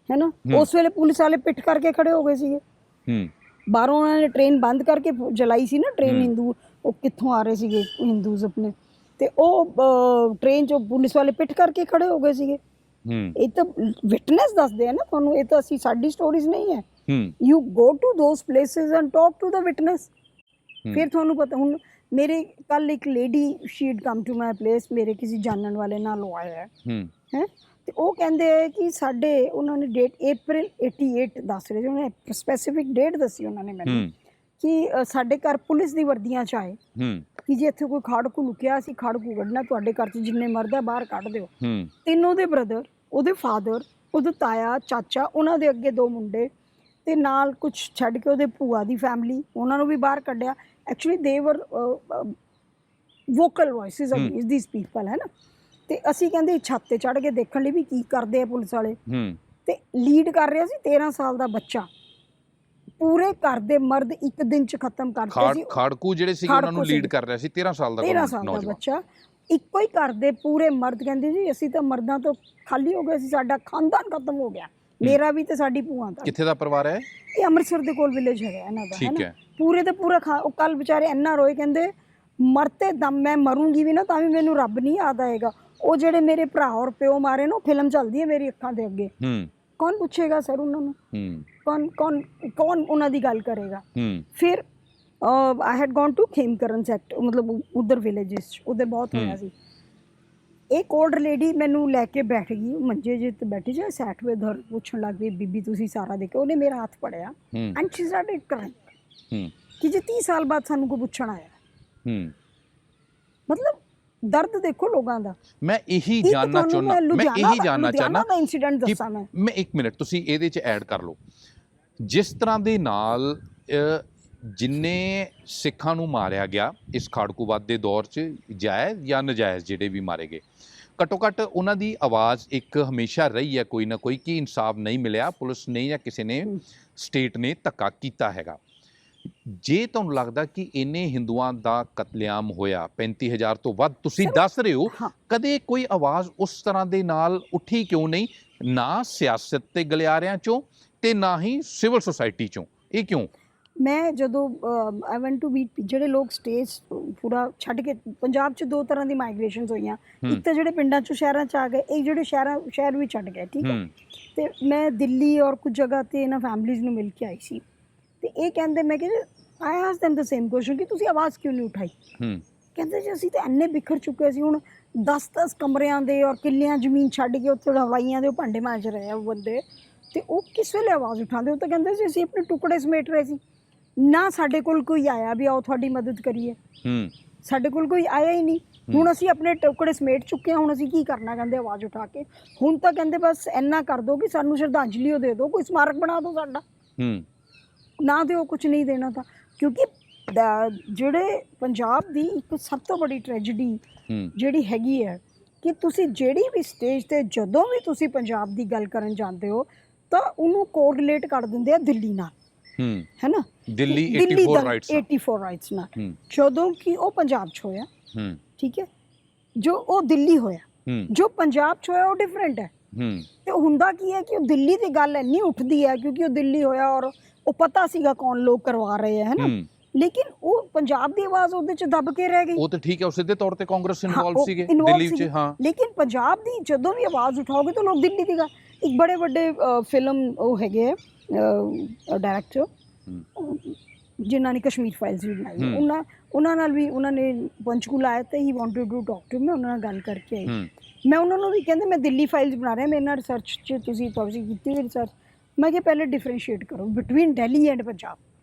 S1: ਹੈ ਨਾ, ਉਸ ਵੇਲੇ ਪੁਲਿਸ ਵਾਲੇ ਪਿੱਠ ਕਰਕੇ ਖੜੇ ਹੋ ਗਏ ਸੀਗੇ। ਬਾਹਰੋਂ ਉਹਨਾਂ ਨੇ ਟ੍ਰੇਨ ਬੰਦ ਕਰਕੇ ਜਲਾਈ ਸੀ ਨਾ ਟ੍ਰੇਨ। ਹਿੰਦੂ ਉਹ ਕਿੱਥੋਂ ਆ ਰਹੇ ਸੀਗੇ ਹਿੰਦੂਜ਼ ਆਪਣੇ, ਤੇ ਉਹ ਟ੍ਰੇਨ 'ਚੋਂ ਪੁਲਿਸ ਵਾਲੇ ਪਿੱਠ ਕਰਕੇ ਖੜੇ ਹੋ ਗਏ ਸੀਗੇ। ਇਹ ਤਾਂ ਵਿਟਨੈਸ ਦੱਸਦੇ ਆ ਨਾ ਤੁਹਾਨੂੰ, ਇਹ ਤਾਂ ਅਸੀਂ ਸਾਡੀ ਸਟੋਰੀਜ਼ ਨਹੀਂ ਹੈ। You go to those places and talk to the witness, ਫਿਰ ਤੁਹਾਨੂੰ ਪਤਾ। ਹੁਣ ਮੇਰੇ ਕੱਲ ਇੱਕ lady, she had come to my place, ਮੇਰੇ ਕਿਸੇ ਜਾਣਨ ਵਾਲੇ ਨਾਲ ਉਹ ਆਇਆ ਹੈ,
S2: ਤੇ ਉਹ ਕਹਿੰਦੇ ਕਿ ਸਾਡੇ ਉਹਨਾਂ ਨੇ ਡੇਟ April 88 ਦੱਸ ਰਹੇ ਸੀ, ਉਹਨੇ ਸਪੈਸੀਫਿਕ ਡੇਟ ਦੱਸੀ ਉਹਨਾਂ ਨੇ ਮੈਨੂੰ ਕਿ ਸਾਡੇ ਘਰ ਪੁਲਿਸ ਦੀ ਵਰਦੀਆਂ 'ਚ ਆਏ ਕਿ ਜੇ ਇੱਥੇ ਕੋਈ ਖਾੜਕੂ ਲੁਕਿਆ, ਅਸੀਂ ਖਾੜਕੂ ਕੱਢਣਾ, ਤੁਹਾਡੇ ਘਰ 'ਚ ਜਿੰਨੇ ਮਰਦ ਆ ਬਾਹਰ ਕੱਢ ਦਿਓ। ਤਿੰਨ ਉਹਦੇ ਬ੍ਰਦਰ, ਉਹਦੇ ਫਾਦਰ, ਉਹਦਾ ਤਾਇਆ, ਚਾਚਾ, ਉਹਨਾਂ ਦੇ ਅੱਗੇ 2 ਮੁੰਡੇ ਤੇ ਨਾਲ ਕੁਝ ਛੱਡ ਕੇ ਉਹਦੇ ਭੂਆ ਦੀ ਫੈਮਿਲੀ, ਉਹਨਾਂ ਨੂੰ ਵੀ ਬਾਹਰ ਕੱਢਿਆ। ਐਕਚੁਅਲੀ ਦੇ ਵਰ ਵੋਕਲ ਵੌਇਸਿਸ ਅਗੇਂਸਟ ਥੀਸ ਪੀਪਲ, ਹੈ ਨਾ। ਤੇ ਅਸੀਂ ਕਹਿੰਦੇ ਛੱਤ ਤੇ ਚੜ੍ਹ ਕੇ ਦੇਖਣ ਲਈ ਵੀ ਕੀ ਕਰਦੇ ਆ ਪੁਲਿਸ ਵਾਲੇ। ਤੇ ਲੀਡ ਕਰ ਰਿਹਾ ਸੀ 13 ਸਾਲ ਦਾ ਬੱਚਾ, ਪੂਰੇ ਘਰ ਦੇ ਮਰਦ ਇੱਕ ਦਿਨ ਚ ਖਤਮ ਕਰਦੇ ਸੀ।
S1: ਖਾੜਕੂ ਜਿਹੜੇ ਸੀ ਉਹਨਾਂ ਨੂੰ ਲੀਡ ਕਰ ਰਿਹਾ ਸੀ 13 ਸਾਲ ਦਾ
S2: ਬੱਚਾ, ਇੱਕੋ ਹੀ ਘਰ ਦੇ ਪੂਰੇ ਮਰਦ ਕਹਿੰਦੇ ਜੀ ਅਸੀਂ ਤਾਂ ਮਰਦਾਂ ਤੋਂ ਖਾਲੀ ਹੋ ਗਏ ਸੀ, ਸਾਡਾ ਖਾਨਦਾਨ ਖਤਮ ਹੋ ਗਿਆ, ਮੇਰਾ ਵੀ ਤੇ ਸਾਡੀ ਭੂਆ ਦਾ।
S1: ਕਿੱਥੇ ਦਾ ਪਰਿਵਾਰ ਹੈ
S2: ਇਹ? ਅੰਮ੍ਰਿਤਸਰ ਦੇ ਕੋਲ ਵਿਲੇਜ ਹੈਗਾ ਇਹਨਾਂ ਦਾ, ਹੈ ਨਾ। ਪੂਰੇ ਤੇ ਪੂਰਾ ਉਹ ਕੱਲ ਵਿਚਾਰੇ ਇੰਨਾ ਰੋਏ, ਕਹਿੰਦੇ ਮਰਤੇ ਦਮ ਮੈਂ ਮਰੂੰਗੀ ਵੀ ਨਾ ਤਾਂ ਵੀ ਮੈਨੂੰ ਰੱਬ ਨਹੀਂ ਯਾਦ ਆਏਗਾ। ਉਹ ਜਿਹੜੇ ਮੇਰੇ ਭਰਾ ਔਰ ਪਿਓ ਮਾਰੇ ਨਾ, ਉਹ ਫਿਲਮ ਚੱਲਦੀ ਹੈ ਮੇਰੀ ਅੱਖਾਂ ਦੇ ਅੱਗੇ। ਕੌਣ ਪੁੱਛੇਗਾ ਸਰ ਉਹਨਾਂ ਨੂੰ? ਕੌਣ ਉਹਨਾਂ ਦੀ ਗੱਲ ਕਰੇਗਾ? ਫਿਰ I had gone to Khemkaran sector, ਮਤਲਬ ਉਧਰ ਵਿਲੇਜਸ, ਉਧਰ ਬਹੁਤ ਹੋਇਆ ਸੀ। ਇੱਕ ਓਲਡ ਲੇਡੀ ਮੈਨੂੰ ਲੈ ਕੇ ਬੈਠ ਗਈ ਮੰਜੇ ਜੇ ਤੇ ਬੈਠੀ ਜਾ ਸੈਟ ਵੇ ਧਰ, ਪੁੱਛਣ ਲੱਗ ਗਈ ਬੀਬੀ ਤੁਸੀਂ ਸਾਰਾ ਦੇਖਿਆ? ਉਹਨੇ ਮੇਰਾ ਹੱਥ ਫੜਿਆ ਐਂਡ ਸ਼ੀ ਸਟਾਰਟਡ ਕ੍ਰਾਈਂਗ ਕਿ ਜੇ 30 ਸਾਲ ਬਾਅਦ ਸਾਨੂੰ ਕੋ ਪੁੱਛਣ ਆਇਆ। ਮਤਲਬ ਦਰਦ ਦੇਖੋ ਲੋਕਾਂ ਦਾ।
S1: ਮੈਂ ਇਹੀ ਜਾਨਣਾ ਚਾਹੁੰਦਾ,
S2: ਦਾ ਇਨਸੀਡੈਂਟ ਦੱਸਾਂ ਮੈਂ
S1: 1 ਮਿੰਟ ਤੁਸੀਂ ਇਹਦੇ ਚ ਐਡ ਕਰ ਲਓ। ਜਿਸ ਤਰ੍ਹਾਂ ਦੇ ਨਾਲ ਜਿੰਨੇ ਸਿੱਖਾਂ ਨੂੰ ਮਾਰਿਆ ਗਿਆ ਇਸ ਖਾੜਕੂਵਾਦ ਦੇ ਦੌਰ 'ਚ, ਜਾਇਜ਼ ਜਾਂ ਨਜਾਇਜ਼ ਜਿਹੜੇ ਵੀ ਮਾਰੇ ਗਏ, ਘੱਟੋ ਘੱਟ ਉਹਨਾਂ ਦੀ ਆਵਾਜ਼ ਇੱਕ ਹਮੇਸ਼ਾ ਰਹੀ ਹੈ ਕੋਈ ਨਾ ਕੋਈ ਕਿ ਇਨਸਾਫ ਨਹੀਂ ਮਿਲਿਆ, ਪੁਲਿਸ ਨੇ ਜਾਂ ਕਿਸੇ ਨੇ, ਸਟੇਟ ਨੇ ਧੱਕਾ ਕੀਤਾ ਹੈਗਾ। ਜੇ ਤੁਹਾਨੂੰ ਲੱਗਦਾ ਕਿ ਇੰਨੇ ਹਿੰਦੂਆਂ ਦਾ ਕਤਲੇਆਮ ਹੋਇਆ, 35,000 ਤੋਂ ਵੱਧ ਤੁਸੀਂ ਦੱਸ ਰਹੇ ਹੋ, ਕਦੇ ਕੋਈ ਆਵਾਜ਼ ਉਸ ਤਰ੍ਹਾਂ ਦੇ ਨਾਲ ਉੱਠੀ ਕਿਉਂ ਨਹੀਂ? ਨਾ ਸਿਆਸਤ ਤੇ ਗਲਿਆਰਿਆਂ 'ਚੋਂ ਤੇ ਨਾ ਹੀ ਸਿਵਲ ਸੁਸਾਇਟੀ 'ਚੋਂ, ਇਹ ਕਿਉਂ?
S2: ਮੈਂ ਜਦੋਂ ਆਈ ਵੈਂਟ ਟੂ ਮੀਟ ਜਿਹੜੇ ਲੋਕ ਸਟੇਜ ਪੂਰਾ ਛੱਡ ਕੇ, ਪੰਜਾਬ 'ਚ 2 ਤਰ੍ਹਾਂ ਦੀ ਮਾਈਗ੍ਰੇਸ਼ਨਸ ਹੋਈਆਂ, ਇੱਕ ਤਾਂ ਜਿਹੜੇ ਪਿੰਡਾਂ 'ਚੋਂ ਸ਼ਹਿਰਾਂ 'ਚ ਆ ਗਏ, ਇੱਕ ਜਿਹੜੇ ਸ਼ਹਿਰ ਵੀ ਛੱਡ ਗਏ, ਠੀਕ ਹੈ। ਤੇ ਮੈਂ ਦਿੱਲੀ ਔਰ ਕੁਝ ਜਗ੍ਹਾ ਤੇ ਇਹਨਾਂ ਫੈਮਲੀਜ਼ ਨੂੰ ਮਿਲ ਕੇ ਆਈ ਸੀ, ਤੇ ਇਹ ਕਹਿੰਦੇ, ਮੈਂ ਕਹਿੰਦੇ ਆਈ ask them the same question ਕਿ ਤੁਸੀਂ ਆਵਾਜ਼ ਕਿਉਂ ਨਹੀਂ ਉਠਾਈ? ਕਹਿੰਦੇ ਜੀ ਅਸੀਂ ਤਾਂ ਇੰਨੇ ਬਿਖਰ ਚੁੱਕੇ ਸੀ, ਹੁਣ 10-10 ਕਮਰਿਆਂ ਦੇ ਔਰ ਕਿੱਲਿਆਂ ਜ਼ਮੀਨ ਛੱਡ ਕੇ ਉੱਥੇ ਹਵਾਈਆਂ ਦੇ ਉਹ ਭਾਂਡੇ ਮਾਂਜ ਰਹੇ ਆ ਬੰਦੇ, ਤੇ ਉਹ ਕਿਸ ਵੇਲੇ ਆਵਾਜ਼ ਉਠਾਉਂਦੇ? ਉਹ ਤਾਂ ਕਹਿੰਦੇ ਸੀ ਅਸੀਂ ਆਪਣੇ ਟੁਕੜੇ ਸਮੇਟ ਰਹੇ ਸੀ, ਨਾ ਸਾਡੇ ਕੋਲ ਕੋਈ ਆਇਆ ਵੀ ਆਓ ਤੁਹਾਡੀ ਮਦਦ ਕਰੀਏ। ਸਾਡੇ ਕੋਲ ਕੋਈ ਆਇਆ ਹੀ ਨਹੀਂ। ਹੁਣ ਅਸੀਂ ਆਪਣੇ ਟੁਕੜੇ ਸਮੇਟ ਚੁੱਕੇ ਹਾਂ, ਹੁਣ ਅਸੀਂ ਕੀ ਕਰਨਾ? ਕਹਿੰਦੇ ਆਵਾਜ਼ ਉਠਾ ਕੇ। ਹੁਣ ਤਾਂ ਕਹਿੰਦੇ ਬਸ ਇੰਨਾ ਕਰ ਦਿਓ ਕਿ ਸਾਨੂੰ ਸ਼ਰਧਾਂਜਲੀ ਉਹ ਦੇ ਦਿਓ, ਕੋਈ ਸਮਾਰਕ ਬਣਾ ਦਿਓ ਸਾਡਾ, ਨਾ ਦਿਓ ਕੁਝ ਨਹੀਂ ਦੇਣਾ ਤਾਂ। ਕਿਉਂਕਿ ਜਿਹੜੇ ਪੰਜਾਬ ਦੀ ਇੱਕ ਸਭ ਤੋਂ ਵੱਡੀ ਟ੍ਰੈਜਡੀ ਜਿਹੜੀ ਹੈਗੀ ਹੈ ਕਿ ਤੁਸੀਂ ਜਿਹੜੀ ਵੀ ਸਟੇਜ 'ਤੇ ਜਦੋਂ ਵੀ ਤੁਸੀਂ ਪੰਜਾਬ ਦੀ ਗੱਲ ਕਰਨ ਜਾਂਦੇ ਹੋ ਤਾਂ ਉਹਨੂੰ ਕੋਰਿਲੇਟ ਕਰ ਦਿੰਦੇ ਆ ਦਿੱਲੀ ਨਾਲ, ਹੈ ਨਾ।
S1: ਦਿੱਲੀ 84
S2: ਰਾਈਟਸ ਨਾਲ, ਜਦੋਂ ਕਿ ਉਹ ਪੰਜਾਬ 'ਚ ਹੋਇਆ, ਠੀਕ ਹੈ, ਜੋ ਉਹ ਦਿੱਲੀ ਹੋਇਆ, ਜੋ ਪੰਜਾਬ 'ਚ ਹੋਇਆ ਉਹ ਡਿਫਰੈਂਟ ਹੈ। ਤੇ ਹੁੰਦਾ ਕੀ ਹੈ ਕਿ ਉਹ ਦਿੱਲੀ ਦੀ ਗੱਲ ਇੰਨੀ ਉੱਠਦੀ ਹੈ ਕਿਉਂਕਿ ਉਹ ਦਿੱਲੀ ਹੋਇਆ ਔਰ ਉਹ ਪਤਾ ਸੀਗਾ ਕੌਣ ਲੋਕ ਕਰਵਾ ਰਹੇ ਹੈ ਨਾ, ਲੇਕਿਨ ਉਹ ਪੰਜਾਬ ਦੀ ਆਵਾਜ਼ ਉਹਦੇ 'ਚ ਦਬ ਕੇ ਰਹਿ ਗਈ।
S1: ਉਹ ਤਾਂ ਠੀਕ ਹੈ, ਉਸ ਦੇ ਤੌਰ ਤੇ ਕਾਂਗਰਸ ਇਨਵੋਲਵ ਸੀਗੇ ਦਿੱਲੀ 'ਚ, ਹਾਂ,
S2: ਲੇਕਿਨ ਪੰਜਾਬ ਦੀ ਜਦੋਂ ਵੀ ਆਵਾਜ਼ ਉਠਾਓਗੇ ਤਾਂ ਲੋਕ ਦਿੱਲੀ ਦੀ ਗੱਲ। ਇੱਕ ਬੜੇ ਵੱਡੇ ਫਿਲਮ ਉਹ ਹੈਗੇ ਡਾਇਰੈਕਟਰ ਜਿਨ੍ਹਾਂ ਨੇ ਕਸ਼ਮੀਰ ਫਾਈਲਸ ਵੀ ਬਣਾਈ, ਉਹਨਾਂ ਨਾਲ ਵੀ ਉਹਨਾਂ ਨੇ ਪੰਚਕੂਲਾ ਆਇਆ ਤੇ he wanted to talk to, ਮੈਂ ਉਹਨਾਂ ਨਾਲ ਗੱਲ ਕਰਕੇ ਆਈ। ਮੈਂ ਉਹਨਾਂ ਨੂੰ ਵੀ ਕਹਿੰਦੇ ਮੈਂ ਦਿੱਲੀ ਫਾਈਲਸ ਬਣਾ ਰਿਹਾ, ਮੇਰੇ ਨਾਲ ਰਿਸਰਚ 'ਚ ਤੁਸੀਂ ਕੀਤੀ ਹੋਈ ਰਿਸਰਚ। ਮੈਂ ਕਿਹਾ ਪਹਿਲੇ ਡਿਫਰੈਂਸ਼ੀਏਟ ਕਰੋ ਬਿਟਵੀਨ ਦਿੱਲੀ ਐਂਡ ਪੰਜਾਬ,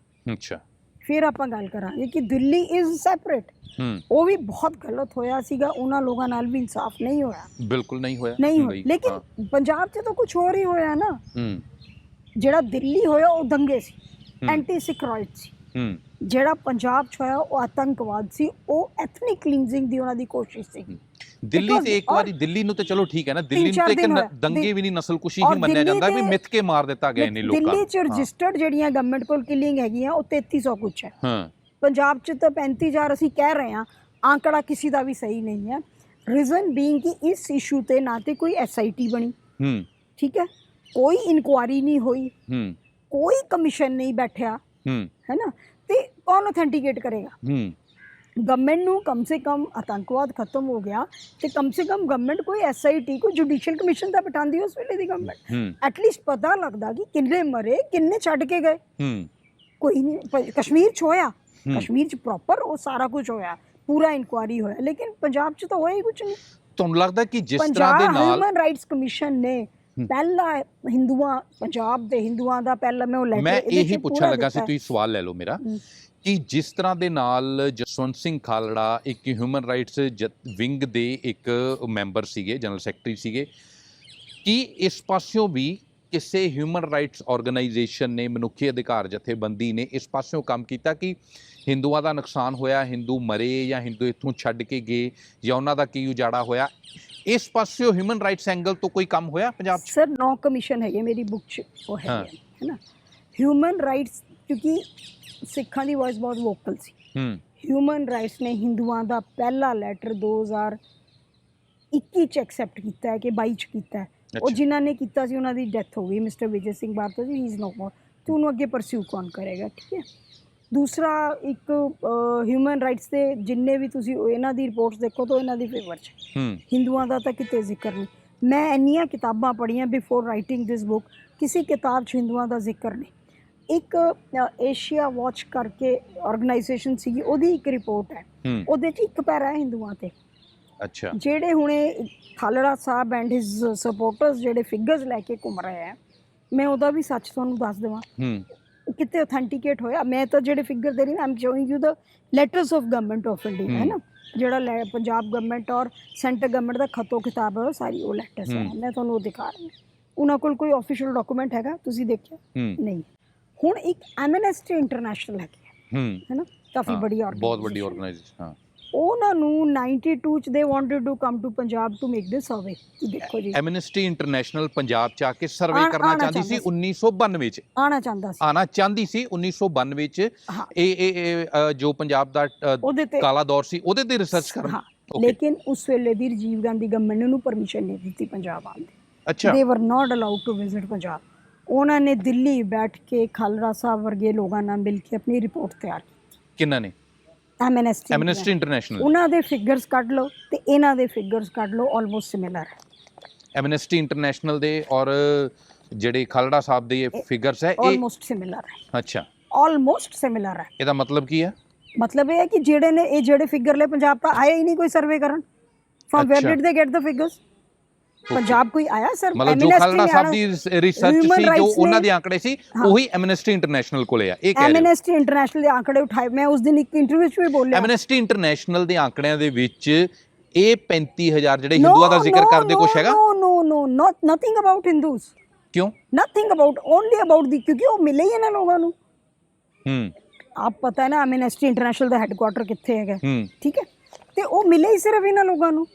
S1: ਅੱਛਾ, ਫਿਰ
S2: ਆਪਾਂ ਗੱਲ ਕਰਾਂਗੇ ਕਿ ਦਿੱਲੀ ਇਜ਼ ਸੈਪਰੇਟ। ਉਹ ਵੀ ਬਹੁਤ ਗਲਤ ਹੋਇਆ ਸੀਗਾ, ਉਹਨਾਂ ਲੋਕਾਂ ਨਾਲ ਵੀ ਇਨਸਾਫ ਨਹੀਂ ਹੋਇਆ,
S1: ਬਿਲਕੁਲ ਨਹੀਂ ਹੋਇਆ,
S2: ਲੇਕਿਨ ਪੰਜਾਬ 'ਚ ਤਾਂ ਕੁਝ ਹੋਰ ਹੀ ਹੋਇਆ ਨਾ। ਜਿਹੜਾ ਦਿੱਲੀ ਹੋਇਆ ਉਹ ਦੰਗੇ ਸੀ, ਐਂਟੀ ਸਿੱਖ ਰਾਈਟ ਸੀ। ਜਿਹੜਾ ਪੰਜਾਬ 'ਚ ਹੋਇਆ ਉਹ ਆਤੰਕਵਾਦ ਸੀ, ਉਹ ਐਥਨਿਕ ਕਲੀਨਜ਼ਿੰਗ ਦੀ ਉਹਨਾਂ ਦੀ ਕੋਸ਼ਿਸ਼ ਸੀ।
S1: ਦਿੱਲੀ ਤੇ ਇੱਕ ਵਾਰੀ, ਦਿੱਲੀ ਨੂੰ ਤੇ ਚਲੋ ਠੀਕ ਹੈ ਨਾ, ਦਿੱਲੀ ਨੂੰ ਤੇ ਇੱਕ ਦੰਗੇ ਵੀ ਨਹੀਂ, ਨਸਲਕੁਸ਼ੀ ਹੀ ਮੰਨਿਆ ਜਾਂਦਾ ਵੀ ਮਿੱਥ ਕੇ ਮਾਰ ਦਿੱਤਾ ਗਿਆ ਇਹਨੇ ਲੋਕਾਂ।
S2: ਦਿੱਲੀ 'ਚ ਰਜਿਸਟਰਡ ਜਿਹੜੀਆਂ ਗਵਰਨਮੈਂਟ ਕੋਲ ਕਿਲਿੰਗ ਹੈਗੀਆਂ ਉਹ 3300 ਕੁਛ ਹੈ। ਪੰਜਾਬ 'ਚ ਤਾਂ 35000 ਅਸੀਂ ਕਹਿ ਰਹੇ ਹਾਂ, ਆંકੜਾ ਕਿਸੇ ਦਾ ਵੀ ਸਹੀ ਨਹੀਂ ਹੈ। ਰੀਜ਼ਨ ਬੀਇੰਗ ਕਿ ਇਸ ਇਸ਼ੂ ਤੇ ਨਾ ਤੇ ਕੋਈ SIT ਬਣੀ, ਠੀਕ ਹੈ, ਕੋਈ ਇਨਕੁਆਰੀ ਨਹੀਂ ਹੋਈ, ਕੋਈ ਕਮਿਸ਼ਨ ਨਹੀਂ ਬੈਠਿਆ, ਹੈ ਨਾ, ਤੇ ਕੌਣ ਅਥੈਂਟੀਕੇਟ ਕਰੇਗਾ? ਗਵਰਨਮੈਂਟ ਨੂੰ ਕਮ ਸੇ ਕਮ ਆਤੰਕਵਾਦ ਖਤਮ ਹੋ ਗਿਆ ਤੇ ਕਮ ਸੇ ਕਮ ਗਵਰਨਮੈਂਟ ਕੋਈ SIT ਕੋਈ ਜੁਡੀਸ਼ੀਅਲ ਕਮਿਸ਼ਨ ਤਾਂ ਬਿਠਾਉਂਦੀ ਉਸ ਵੇਲੇ ਦੀ ਗਵਰਨਮੈਂਟ, ਐਟਲੀਸਟ ਪਤਾ ਲੱਗਦਾ ਕਿ ਕਿੰਨੇ ਮਰੇ, ਕਿੰਨੇ ਛੱਡ ਕੇ ਗਏ। ਕੋਈ ਨਹੀਂ, ਕਸ਼ਮੀਰ 'ਚ ਹੋਇਆ, ਕਸ਼ਮੀਰ 'ਚ ਪ੍ਰੋਪਰ ਉਹ ਸਾਰਾ ਕੁਝ ਹੋਇਆ, ਪੂਰਾ ਇਨਕੁਆਰੀ ਹੋਇਆ, ਲੇਕਿਨ ਪੰਜਾਬ 'ਚ ਤਾਂ ਹੋਇਆ ਹੀ ਕੁਝ ਨਹੀਂ।
S1: ਤੁਹਾਨੂੰ ਲੱਗਦਾ ਕਿ ਜਿਸ ਤਰ੍ਹਾਂ
S2: ਪੰਜਾਬ
S1: ਦੇ ਨਾਲ
S2: ਹਿਊਮਨ ਰਾਈਟਸ ਕਮਿਸ਼ਨ ਨੇ ਪਹਿਲਾ ਹਿੰਦੂਆਂ, ਪੰਜਾਬ ਦੇ ਹਿੰਦੂਆਂ ਦਾ ਪਹਿਲਾ ਮੈਂ ਉਹ ਲੈਟਰ
S1: ਮੈਂ ਇਹੀ ਪੁੱਛਣ ਲੱਗਾ ਸੀ, ਤੁਸੀਂ ਸਵਾਲ ਲੈ ਲਓ ਮੇਰਾ, ਕਿ ਜਿਸ ਤਰ੍ਹਾਂ ਦੇ ਨਾਲ ਜਸਵੰਤ ਸਿੰਘ ਖਾਲੜਾ ਇੱਕ ਹਿਊਮਨ ਰਾਈਟਸ ਵਿੰਗ ਦੇ ਇੱਕ ਮੈਂਬਰ ਸੀਗੇ, ਜਨਰਲ ਸੈਕਟਰੀ ਸੀਗੇ, ਕਿ ਇਸ ਪਾਸਿਓਂ ਵੀ ਕਿਸੇ ਹਿਊਮਨ ਰਾਈਟਸ ਆਰਗੇਨਾਈਜੇਸ਼ਨ ਨੇ, ਮਨੁੱਖੀ ਅਧਿਕਾਰ ਜਥੇਬੰਦੀ ਨੇ ਇਸ ਪਾਸਿਓਂ ਕੰਮ ਕੀਤਾ ਕਿ ਹਿੰਦੂਆਂ ਦਾ ਨੁਕਸਾਨ ਹੋਇਆ, ਹਿੰਦੂ ਮਰੇ ਜਾਂ ਹਿੰਦੂ ਇੱਥੋਂ ਛੱਡ ਕੇ ਗਏ ਜਾਂ ਉਹਨਾਂ ਦਾ ਕੀ ਉਜਾੜਾ ਹੋਇਆ, ਇਸ ਪਾਸਿਓਂ ਹਿਊਮਨ ਰਾਈਟਸ ਐਂਗਲ ਤੋਂ ਕੋਈ ਕੰਮ ਹੋਇਆ ਪੰਜਾਬ 'ਚ?
S2: ਸਰ 9 ਕਮਿਸ਼ਨ ਹੈਗੇ ਮੇਰੀ ਬੁੱਕ 'ਚ, ਉਹ ਹੈ ਨਾ ਹਿਊਮਨ ਰਾਈਟਸ, ਕਿਉਂਕਿ ਸਿੱਖਾਂ ਦੀ ਵੌਇਸ ਬਹੁਤ ਵੋਕਲ ਸੀ। ਹਿਊਮਨ ਰਾਈਟਸ ਨੇ ਹਿੰਦੂਆਂ ਦਾ ਪਹਿਲਾ ਲੈਟਰ 2021 ਚ ਐਕਸੈਪਟ ਕੀਤਾ ਹੈ ਕਿ 22 ਚ ਕੀਤਾ ਹੈ। ਉਹ ਜਿਨ੍ਹਾਂ ਨੇ ਕੀਤਾ ਸੀ ਉਹਨਾਂ ਦੀ ਡੈਥ ਹੋ ਗਈ, ਮਿਸਟਰ ਵਿਜੇ ਸਿੰਘ ਬਾਰਤਾ ਜੀ, ਹੀ ਇਜ਼ ਨੋ ਮੋਰ, ਤੇ ਉਹਨੂੰ ਅੱਗੇ ਪਰਸਿਊ ਕੌਣ ਕਰੇਗਾ? ਠੀਕ ਹੈ। ਦੂਸਰਾ, ਇੱਕ ਹਿਊਮਨ ਰਾਈਟਸ ਦੇ ਜਿੰਨੇ ਵੀ ਤੁਸੀਂ ਇਹਨਾਂ ਦੀ ਰਿਪੋਰਟਸ ਦੇਖੋ ਤਾਂ ਇਹਨਾਂ ਦੀ ਫੇਵਰ 'ਚ ਹਿੰਦੂਆਂ ਦਾ ਤਾਂ ਕਿਤੇ ਜ਼ਿਕਰ ਨਹੀਂ। ਮੈਂ ਇੰਨੀਆਂ ਕਿਤਾਬਾਂ ਪੜ੍ਹੀਆਂ ਬਿਫੋਰ ਰਾਈਟਿੰਗ ਦਿਸ ਬੁੱਕ, ਕਿਸੇ ਕਿਤਾਬ 'ਚ ਹਿੰਦੂਆਂ ਦਾ ਜ਼ਿਕਰ ਨਹੀਂ। ਇੱਕ ਏਸ਼ੀਆ ਵਾਚ ਕਰਕੇ ਆਰਗੇਨਾਈਜੇਸ਼ਨ ਸੀਗੀ, ਉਹਦੀ ਇੱਕ ਰਿਪੋਰਟ ਹੈ, ਉਹਦੇ 'ਚ ਇੱਕ ਪੈਰਾ ਹੈ ਹਿੰਦੂਆਂ 'ਤੇ।
S1: ਅੱਛਾ।
S2: ਜਿਹੜੇ ਹੁਣੇ ਖਾਲੜਾ ਸਾਹਿਬ ਐਂਡ ਹਿਜ਼ ਸਪੋਰਟਰਸ ਜਿਹੜੇ ਫਿਗਰਸ ਲੈ ਕੇ ਘੁੰਮ ਰਹੇ ਆ, ਮੈਂ ਉਹਦਾ ਵੀ ਸੱਚ ਤੁਹਾਨੂੰ ਦੱਸ ਦੇਵਾਂ, ਕਿਤੇ ਅਥੈਂਟੀਕੇਟ ਹੋਇਆ? ਮੈਂ ਤਾਂ ਜਿਹੜੇ ਫਿਗਰ ਦੇ ਰਹੀ, I'm showing you the letters of government of India, ਹੈ ਨਾ, ਜਿਹੜਾ ਪੰਜਾਬ ਗਵਰਨਮੈਂਟ ਔਰ ਸੈਂਟਰ ਗਵਰਨਮੈਂਟ ਦਾ ਖਤੋ ਕਿਤਾਬ ਹੈ, ਸਾਰੀ ਉਹ ਲੈਟਰਸ ਹੈ, ਮੈਂ ਤੁਹਾਨੂੰ ਉਹ ਦਿਖਾ ਰਹੀ ਹਾਂ। ਉਹਨਾਂ ਕੋਲ ਕੋਈ ਆਫੀਸ਼ੀਅਲ ਡਾਕੂਮੈਂਟ ਹੈਗਾ? ਤੁਸੀਂ ਦੇਖਿਆ? ਨਹੀਂ। ਹੁਣ ਇੱਕ ਐਮਨੈਸਟੀ ਇੰਟਰਨੈਸ਼ਨਲ ਹੈਗੀ ਹੈ ਨਾ, ਕਾਫੀ ਬੜੀ
S1: ਬਹੁਤ ਵੱਡੀ ਆਰਗੇਨਾਈਜੇਸ਼ਨ, ਹਾਂ,
S2: ਉਹਨਾਂ ਨੂੰ 92 ਚ they wanted to come to Punjab to make this survey. ਦੇਖੋ ਜੀ,
S1: ਐਮਨੈਸਟੀ ਇੰਟਰਨੈਸ਼ਨਲ ਪੰਜਾਬ ਚ ਆ ਕੇ ਸਰਵੇ ਕਰਨਾ ਚਾਹੁੰਦੀ ਸੀ 1992 ਚ, ਆਣਾ ਚਾਹੁੰਦੀ ਸੀ 1992 ਚ, ਇਹ ਜੋ ਪੰਜਾਬ ਦਾ ਕਾਲਾ ਦੌਰ ਸੀ ਉਹਦੇ ਤੇ ਰਿਸਰਚ ਕਰਨਾ।
S2: ਲੇਕਿਨ ਉਸ ਵੇਲੇ ਦੀ ਰਾਜੀਵ ਗਾਂਧੀ ਗਵਰਨਮੈਂਟ ਨੇ ਉਹਨੂੰ ਪਰਮਿਸ਼ਨ ਨਹੀਂ ਦਿੱਤੀ ਪੰਜਾਬ ਆਉਣ ਦੀ।
S1: ਅੱਛਾ।
S2: They were not allowed to visit Punjab. ਉਹਨਾਂ ਨੇ ਦਿੱਲੀ ਬੈਠ ਕੇ ਖਾਲੜਾ ਸਾਹਿਬ ਵਰਗੇ ਲੋਕਾਂ ਨਾਲ ਮਿਲ ਕੇ ਆਪਣੀ ਰਿਪੋਰਟ ਤਿਆਰ ਕੀਤੀ।
S1: ਕਿਹਨਾਂ ਨੇ? Amnesty international. ਉਹਨਾਂ
S2: ਦੇ ਫਿਗਰਸ ਕੱਢ ਲਓ ਤੇ ਇਹਨਾਂ ਦੇ ਫਿਗਰਸ ਕੱਢ ਲਓ, ਆਲਮੋਸਟ ਸਿਮਿਲਰ ਹੈ।
S1: ਐਮਨੈਸਟੀ ਇੰਟਰਨੈਸ਼ਨਲ ਦੇ ਔਰ ਜਿਹੜੇ ਖਾਲੜਾ ਸਾਹਿਬ ਦੇ ਫਿਗਰਸ ਹੈ,
S2: ਆਲਮੋਸਟ ਸਿਮਿਲਰ ਹੈ।
S1: ਅੱਛਾ,
S2: ਆਲਮੋਸਟ ਸਿਮਿਲਰ ਹੈ।
S1: ਇਹਦਾ ਮਤਲਬ ਕੀ ਹੈ?
S2: ਮਤਲਬ ਇਹ ਹੈ ਕਿ ਜਿਹੜੇ ਫਿਗਰ ਲੈ ਪੰਜਾਬ ਤਾਂ ਆਏ ਹੀ ਨਹੀਂ ਕੋਈ ਸਰਵੇ ਕਰਨ। ਫਰਮ ਵੇਅਰ ਡਿਡ ਦੇ ਗੈਟ ਦ ਫਿਗਰਸ? ਪੰਜਾਬ ਕੋਈ ਆਇਆ ਸਰ?
S1: ਮਤਲਬ ਜੋ ਖਾਲੜਾ ਸਾਹਿਬ ਦੀ ਰਿਸਰਚ ਸੀ, ਜੋ ਉਹਨਾਂ ਦੇ ਆંકੜੇ ਸੀ, ਉਹੀ ਐਮਨੈਸਟੀ ਇੰਟਰਨੈਸ਼ਨਲ ਕੋਲੇ ਆ। ਇਹ ਕਹਿ ਰਹੇ
S2: ਐਮਨੈਸਟੀ ਇੰਟਰਨੈਸ਼ਨਲ ਦੇ ਆંકੜੇ ਉਠਾਏ, ਮੈਂ ਉਸ ਦਿਨ ਇੱਕ ਇੰਟਰਵਿਊ ਵਿੱਚ ਵੀ ਬੋਲਿਆ।
S1: ਐਮਨੈਸਟੀ ਇੰਟਰਨੈਸ਼ਨਲ ਦੇ ਆંકੜਿਆਂ ਦੇ ਵਿੱਚ ਇਹ 35000 ਜਿਹੜੇ ਹਿੰਦੂਆਂ ਦਾ ਜ਼ਿਕਰ ਕਰਦੇ ਕੁਛ ਹੈਗਾ?
S2: ਨੋ ਨਥਿੰਗ ਅਬਾਊਟ ਹਿੰਦੂਸ।
S1: ਕਿਉਂ?
S2: Nothing about, only about the, ਕਿਉਂਕਿ ਉਹ ਮਿਲੇ ਹੀ ਇਹਨਾਂ ਲੋਕਾਂ ਨੂੰ। ਆਪ ਪਤਾ ਹੈ ਨਾ ਐਮਨੈਸਟੀ ਇੰਟਰਨੈਸ਼ਨਲ ਦਾ ਹੈੱਡਕੁਆਟਰ ਕਿੱਥੇ ਹੈਗਾ, ਠੀਕ ਹੈ, ਤੇ ਉਹ ਮਿਲੇ ਹੀ ਸਿਰਫ ਇਹਨਾਂ ਲੋਕਾਂ ਨੂੰ।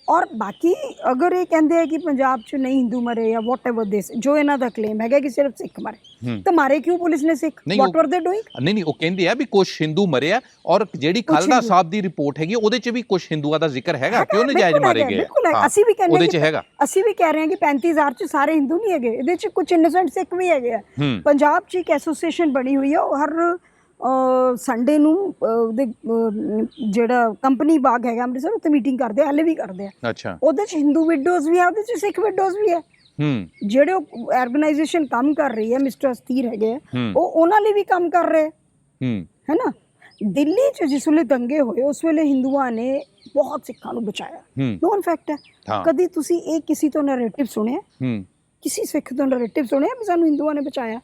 S2: ਔਰ ਬਾਕੀ ਅਗਰ ਇਹ ਕਹਿੰਦੇ ਆ ਕਿ ਪੰਜਾਬ 'ਚ ਨਹੀਂ ਹਿੰਦੂ ਮਰੇ ਜਾਂ ਵਾਟ ਐਵਰ ਦਿਸ, ਜੋ ਇਹਨਾਂ ਦਾ ਕਲੇਮ ਹੈਗਾ ਕਿ ਸਿਰਫ ਸਿੱਖ ਮਰੇ, ਤਾਂ ਮਾਰੇ ਕਿਉਂ ਪੁਲਿਸ ਨੇ ਸਿੱਖ? ਵਾਟ ਵਰ ਦੇ ਡੂਇੰਗ?
S1: ਨਹੀਂ, ਉਹ ਕਹਿੰਦੇ ਆ ਵੀ ਕੁਝ ਹਿੰਦੂ ਮਰੇ ਆ, ਔਰ ਜਿਹੜੀ ਖਾਲੜਾ ਸਾਹਿਬ ਦੀ ਰਿਪੋਰਟ ਹੈਗੀ ਉਹਦੇ 'ਚ ਵੀ ਕੁਝ ਹਿੰਦੂਆਂ ਦਾ ਜ਼ਿਕਰ ਹੈਗਾ, ਕਿਉਂ ਨਜਾਇਜ਼ ਮਾਰੇ ਗਏ?
S2: ਅਸੀਂ ਵੀ ਕਹਿੰਦੇ
S1: ਉਹਦੇ 'ਚ ਹੈਗਾ,
S2: ਅਸੀਂ ਵੀ ਕਹਿ ਰਹੇ ਹਾਂ ਕਿ 35000 'ਚ ਸਾਰੇ ਹਿੰਦੂ ਨਹੀਂ ਹੈਗੇ, ਇਹਦੇ 'ਚ ਕੁਝ ਇਨੋਸੈਂਟ ਸਿੱਖ ਵੀ ਹੈਗੇ ਆ। ਪੰਜਾਬ 'ਚ ਇੱਕ ਐਸੋਸੀਏਸ਼ਨ ਬਣੀ ਹੋਈ ਆ, ਉਹ ਹਰ ਸੰਡੇ ਨੂੰ ਉਹਦੇ ਜਿਹੜਾ ਕੰਪਨੀ ਬਾਗ ਹੈਗਾ ਅੰਮ੍ਰਿਤਸਰ, ਉੱਥੇ ਮੀਟਿੰਗ ਕਰਦੇ ਆ, ਹਲੇ ਵੀ ਕਰਦੇ ਆ।
S1: ਅੱਛਾ।
S2: ਉਹਦੇ 'ਚ ਹਿੰਦੂ ਵਿਡੋਜ਼ ਵੀ ਆ, ਉਹਦੇ 'ਚ ਸਿੱਖ ਵਿਡੋਜ਼ ਵੀ ਹੈ। ਜਿਹੜੇ ਆਰਗੇਨਾਈਜੇਸ਼ਨ ਕੰਮ ਕਰ ਰਹੀ ਹੈ, ਮਿਸਟਰ ਅਸਤੀਰ ਹੈਗੇ, ਉਹ ਉਹਨਾਂ ਲਈ ਵੀ ਕੰਮ ਕਰ ਰਹੇ ਹੈ ਨਾ। ਦਿੱਲੀ 'ਚ ਜਿਸ ਵੇਲੇ ਦੰਗੇ ਹੋਏ, ਉਸ ਵੇਲੇ ਹਿੰਦੂਆਂ ਨੇ ਬਹੁਤ ਸਿੱਖਾਂ ਨੂੰ ਬਚਾਇਆ, ਨੋਨ ਫੈਕਟ ਹੈ। ਕਦੀ ਤੁਸੀਂ ਇਹ ਕਿਸੇ ਤੋਂ ਨੈਰੇਟਿਵ ਸੁਣਿਆ? ਕਿਸੇ ਸਿੱਖ ਤੋਂ ਨੈਰੇਟਿਵ ਸੁਣਿਆ ਵੀ ਸਾਨੂੰ ਹਿੰਦੂਆਂ ਨੇ ਬਚਾਇਆ?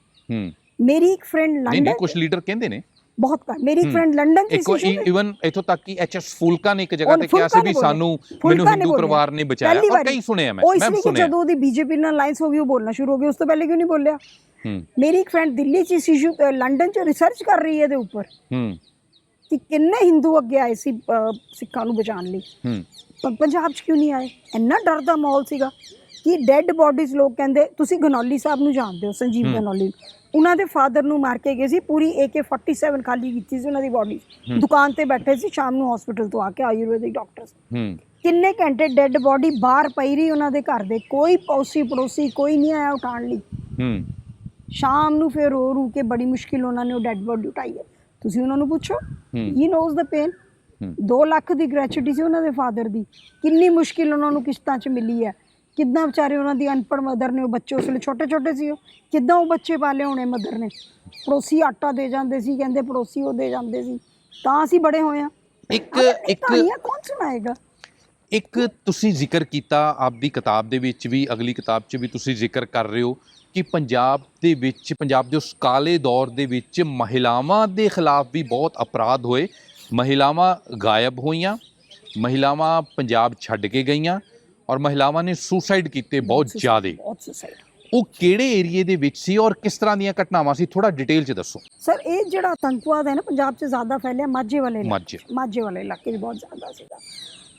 S2: ਮੇਰੀ ਇੱਕ ਫਰੈਂਡ ਲੰਡਨ,
S1: ਨਹੀਂ ਕੁਝ ਲੀਡਰ ਕਹਿੰਦੇ ਨੇ
S2: ਬਹੁਤ ਘੱਟ, ਮੇਰੀ ਇੱਕ ਫਰੈਂਡ ਲੰਡਨ ਚ ਸੀ,
S1: ਇਵਨ ਇਥੋਂ ਤੱਕ ਕਿ ਐਚਐਸ ਫੂਲਕਾ ਨੇ ਇੱਕ ਜਗ੍ਹਾ ਤੇ ਕਿਹਾ ਸੀ ਵੀ ਮੈਨੂੰ ਹਿੰਦੂ ਪਰਿਵਾਰ ਨੇ ਬਚਾਇਆ, ਔਰ ਕਈ ਸੁਣਿਆ ਮੈਂ ਸੁਣਿਆ। ਜਦੋਂ ਉਹਦੀ ਬੀਜੇਪੀ ਨਾਲ ਅਲਾਈਅੰਸ ਹੋ ਗਈ, ਉਹ ਬੋਲਣਾ ਸ਼ੁਰੂ ਹੋ ਗਈ, ਉਸ ਤੋਂ ਪਹਿਲੇ ਕਿਉਂ ਨਹੀਂ ਬੋਲਿਆ? ਮੇਰੀ ਇੱਕ ਫਰੈਂਡ ਦਿੱਲੀ ਚ ਸੀ, ਲੰਡਨ ਚ ਰਿਸਰਚ ਕਰ ਰਹੀ ਹੈ ਇਹਦੇ ਉੱਪਰ ਕਿ ਕਿੰਨੇ ਹਿੰਦੂ ਅੱਗੇ ਆਏ ਸੀ ਸਿੱਖਾਂ ਨੂੰ ਬਚਾਉਣ ਲਈ, ਪੰਜਾਬ ਚ ਕਿਉਂ ਨਹੀਂ ਆਏ? ਇੰਨਾ ਡਰ ਦਾ ਮਾਹੌਲ ਸੀਗਾ ਕਿ ਡੈਡ ਬੋਡੀਜ਼, ਲੋਕ ਕਹਿੰਦੇ, ਤੁਸੀਂ ਘਨੌਲੀ ਸਾਹਿਬ ਨੂੰ ਜਾਣਦੇ ਹੋ, ਸੰਜੀਵ ਘਨੌਲੀ, ਉਹਨਾਂ ਦੇ ਫਾਦਰ ਨੂੰ ਮਾਰ ਕੇ ਗਏ ਸੀ, ਪੂਰੀ AK-47 ਖਾਲੀ ਕੀਤੀ ਸੀ ਉਹਨਾਂ ਦੀ ਬੋਡੀ, ਦੁਕਾਨ ਤੇ ਬੈਠੇ ਸੀ, ਸ਼ਾਮ ਨੂੰ ਹਸਪੀਟਲ ਤੋਂ ਆ ਕੇ ਆਯੁਰਵੈਦਿਕ ਡਾਕਟਰਸ, ਕਿੰਨੇ ਘੰਟੇ ਡੈਡ ਬੋਡੀ ਬਾਹਰ ਪਈ ਰਹੀ ਉਹਨਾਂ ਦੇ ਘਰ ਦੇ, ਕੋਈ ਪੜੋਸੀ ਕੋਈ ਨਹੀਂ ਆਇਆ ਉਠਾਉਣ ਲਈ। ਸ਼ਾਮ ਨੂੰ ਫਿਰ ਰੂ ਕੇ ਬੜੀ ਮੁਸ਼ਕਿਲ ਉਹਨਾਂ ਨੇ ਉਹ ਡੈਡ ਬੋਡੀ ਉਠਾਈ ਹੈ। ਤੁਸੀਂ ਉਹਨਾਂ ਨੂੰ ਪੁੱਛੋ, ਹੀ ਨੋਜ਼ ਦ ਪੇਨ। 2 ਲੱਖ ਦੀ ਗ੍ਰੈਚੁਇਟੀ ਸੀ ਉਹਨਾਂ ਦੇ ਫਾਦਰ ਦੀ, ਕਿੰਨੀ ਮੁਸ਼ਕਿਲ ਉਹਨਾਂ ਨੂੰ ਕਿਸ਼ਤਾਂ 'ਚ ਮਿਲੀ ਹੈ, ਕਿੱਦਾਂ ਵਿਚਾਰੇ ਉਹਨਾਂ ਦੀ ਅਨਪੜ੍ਹ ਮਦਰ ਨੇ, ਉਹ ਬੱਚੇ ਉਸ ਵੇਲੇ ਛੋਟੇ ਛੋਟੇ ਸੀ, ਉਹ ਕਿੱਦਾਂ ਉਹ ਬੱਚੇ ਪਾਲੇ ਹੋਣੇ ਮਦਰ ਨੇ। ਪੜੋਸੀ ਆਟਾ ਦੇ ਜਾਂਦੇ ਸੀ, ਕਹਿੰਦੇ ਪੜੋਸੀ ਉਹ ਦੇ ਜਾਂਦੇ ਸੀ, ਤਾਂ ਅਸੀਂ ਬੜੇ ਹੋਏ ਹਾਂ। ਇੱਕ ਕੌਣ ਸੁਣਾਏਗਾ? ਇੱਕ ਤੁਸੀਂ ਜ਼ਿਕਰ ਕੀਤਾ ਆਪਦੀ ਕਿਤਾਬ ਦੇ ਵਿੱਚ ਵੀ, ਅਗਲੀ ਕਿਤਾਬ 'ਚ ਵੀ ਤੁਸੀਂ ਜ਼ਿਕਰ ਕਰ ਰਹੇ ਹੋ ਕਿ ਪੰਜਾਬ ਦੇ ਵਿੱਚ, ਪੰਜਾਬ ਦੇ ਉਸ ਕਾਲੇ ਦੌਰ ਦੇ ਵਿੱਚ ਮਹਿਲਾਵਾਂ ਦੇ ਖਿਲਾਫ ਵੀ ਬਹੁਤ ਅਪਰਾਧ ਹੋਏ, ਮਹਿਲਾਵਾਂ ਗਾਇਬ ਹੋਈਆਂ, ਮਹਿਲਾਵਾਂ ਪੰਜਾਬ ਛੱਡ ਕੇ ਗਈਆਂ ਔਰ ਮਹਿਲਾਵਾਂ ਨੇ ਸੁਸਾਈਡ ਕੀਤੇ ਬਹੁਤ ਜ਼ਿਆਦੇ। ਉਹ ਕਿਹੜੇ ਏਰੀਏ ਦੇ ਵਿੱਚ ਸੀ ਔਰ ਕਿਸ ਤਰ੍ਹਾਂ ਦੀਆਂ ਘਟਨਾਵਾਂ ਸੀ, ਥੋੜਾ ਡਿਟੇਲ 'ਚ ਦੱਸੋ।
S2: ਸਰ ਇਹ ਜਿਹੜਾ ਆਤੰਕਵਾਦ ਹੈ ਨਾ ਪੰਜਾਬ 'ਚ ਜ਼ਿਆਦਾ ਫੈਲਿਆ ਮਾਝੇ ਵਾਲੇ ਇਲਾਕੇ 'ਚ ਬਹੁਤ ਜ਼ਿਆਦਾ ਸੀਗਾ।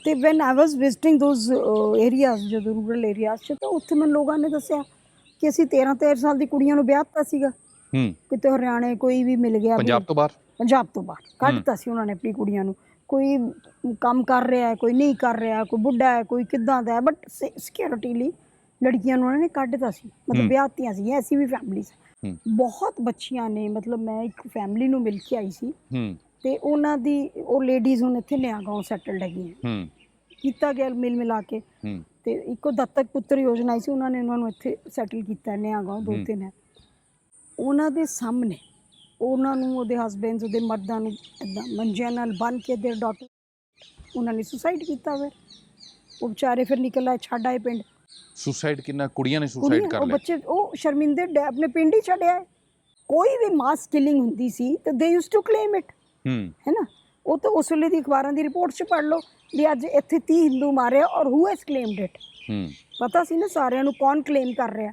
S2: ਤੇ van I was visiting those areas, ਜਦੋਂ ਰੂਰਲ ਏਰੀਆਜ਼ 'ਚ, ਤਾਂ ਉੱਥੇ ਮੈਨੂੰ ਲੋਕਾਂ ਨੇ ਦੱਸਿਆ ਕਿ ਅਸੀਂ 13 ਸਾਲ ਦੀ ਕੁੜੀਆਂ ਨੂੰ ਵਿਆਹ ਦਿੱਤਾ ਸੀਗਾ। ਕਿਤੇ ਹਰਿਆਣੇ ਕੋਈ ਵੀ ਮਿਲ ਗਿਆ, ਪੰਜਾਬ ਤੋਂ ਬਾਹਰ ਕੱਢਤਾ ਸੀ ਉਹਨਾਂ ਨੇ ਆਪਣੀ ਕੁੜੀਆਂ ਨੂੰ। ਕੋਈ ਕੰਮ ਕਰ ਰਿਹਾ ਹੈ, ਕੋਈ ਨਹੀਂ ਕਰ ਰਿਹਾ, ਕੋਈ ਬੁੱਢਾ ਹੈ, ਕੋਈ ਕਿੱਦਾਂ ਦਾ ਹੈ, ਬਟ ਸਿਕਿਉਰਿਟੀ ਲਈ ਲੜਕੀਆਂ ਨੂੰ ਉਹਨਾਂ ਨੇ ਕੱਢ ਦਿੱਤਾ ਸੀ, ਮਤਲਬ ਵਿਆਹ ਦਿੱਤੀਆਂ ਸੀ। ਐਸੀ ਵੀ ਫੈਮਿਲੀਜ਼ ਬਹੁਤ ਬੱਚੀਆਂ ਨੇ। ਮਤਲਬ ਮੈਂ ਇੱਕ ਫੈਮਿਲੀ ਨੂੰ ਮਿਲ ਕੇ ਆਈ ਸੀ ਤੇ ਉਹਨਾਂ ਦੀ ਉਹ ਲੇਡੀਜ਼ ਹੁਣ ਇੱਥੇ ਨਿਆਗਾਉਂ ਸੈਟਲਡ ਹੈਗੀਆਂ। ਕੀਤਾ ਗਿਆ ਮਿਲ ਮਿਲਾ ਕੇ, ਤੇ ਇੱਕੋ ਦੱਤਕ ਪੁੱਤਰ ਯੋਜਨਾ ਆਈ ਸੀ, ਉਹਨਾਂ ਨੇ ਉਹਨਾਂ ਨੂੰ ਇੱਥੇ ਸੈਟਲ ਕੀਤਾ ਨਿਆਗਾਉਂ, 2-3 ਹੈ। ਉਹਨਾਂ ਦੇ ਸਾਹਮਣੇ ਉਹਨਾਂ ਨੂੰ, ਉਹਦੇ ਹਸਬੈਂਡਸ, ਉਹਦੇ ਮਰਦਾਂ ਨੂੰ ਇੱਦਾਂ ਮੰਜਿਆਂ ਨਾਲ ਬੰਨ੍ਹ ਕੇ ਦੇਰ ਡਾਟਰ, ਉਹਨਾਂ ਨੇ ਸੁਸਾਈਡ ਕੀਤਾ। ਫਿਰ ਉਹ ਵਿਚਾਰੇ ਫਿਰ ਨਿਕਲ ਆਏ, ਛੱਡ ਆਏ ਪਿੰਡ।
S1: ਸੁਸਾਈਡ ਕਿੰਨਾ ਕੁੜੀਆਂ ਨੇ ਸੁਸਾਈਡ ਕਰ ਲਿਆ?
S2: ਉਹ ਬੱਚੇ ਉਹ ਸ਼ਰਮਿੰਦੇ ਆਪਣੇ ਪਿੰਡ ਹੀ ਛੱਡਿਆ। ਕੋਈ ਵੀ ਮਾਸ ਕਿਲਿੰਗ ਹੁੰਦੀ ਸੀ ਤਾਂ ਦੇ ਯੂਜ਼ਡ ਟੂ ਕਲੇਮ ਇਟ, ਹੈ ਨਾ। ਉਹ ਤਾਂ ਉਸ ਵੇਲੇ ਦੀ ਅਖਬਾਰਾਂ ਦੀ ਰਿਪੋਰਟ 'ਚ ਪੜ੍ਹ ਲਓ ਵੀ ਅੱਜ ਇੱਥੇ 30 ਹਿੰਦੂ ਮਾਰੇ ਔਰ ਹੂ ਹੈਜ਼ ਕਲੇਮਡ ਇਟ। ਪਤਾ ਸੀ ਨਾ ਸਾਰਿਆਂ ਨੂੰ ਕੌਣ ਕਲੇਮ ਕਰ ਰਿਹਾ।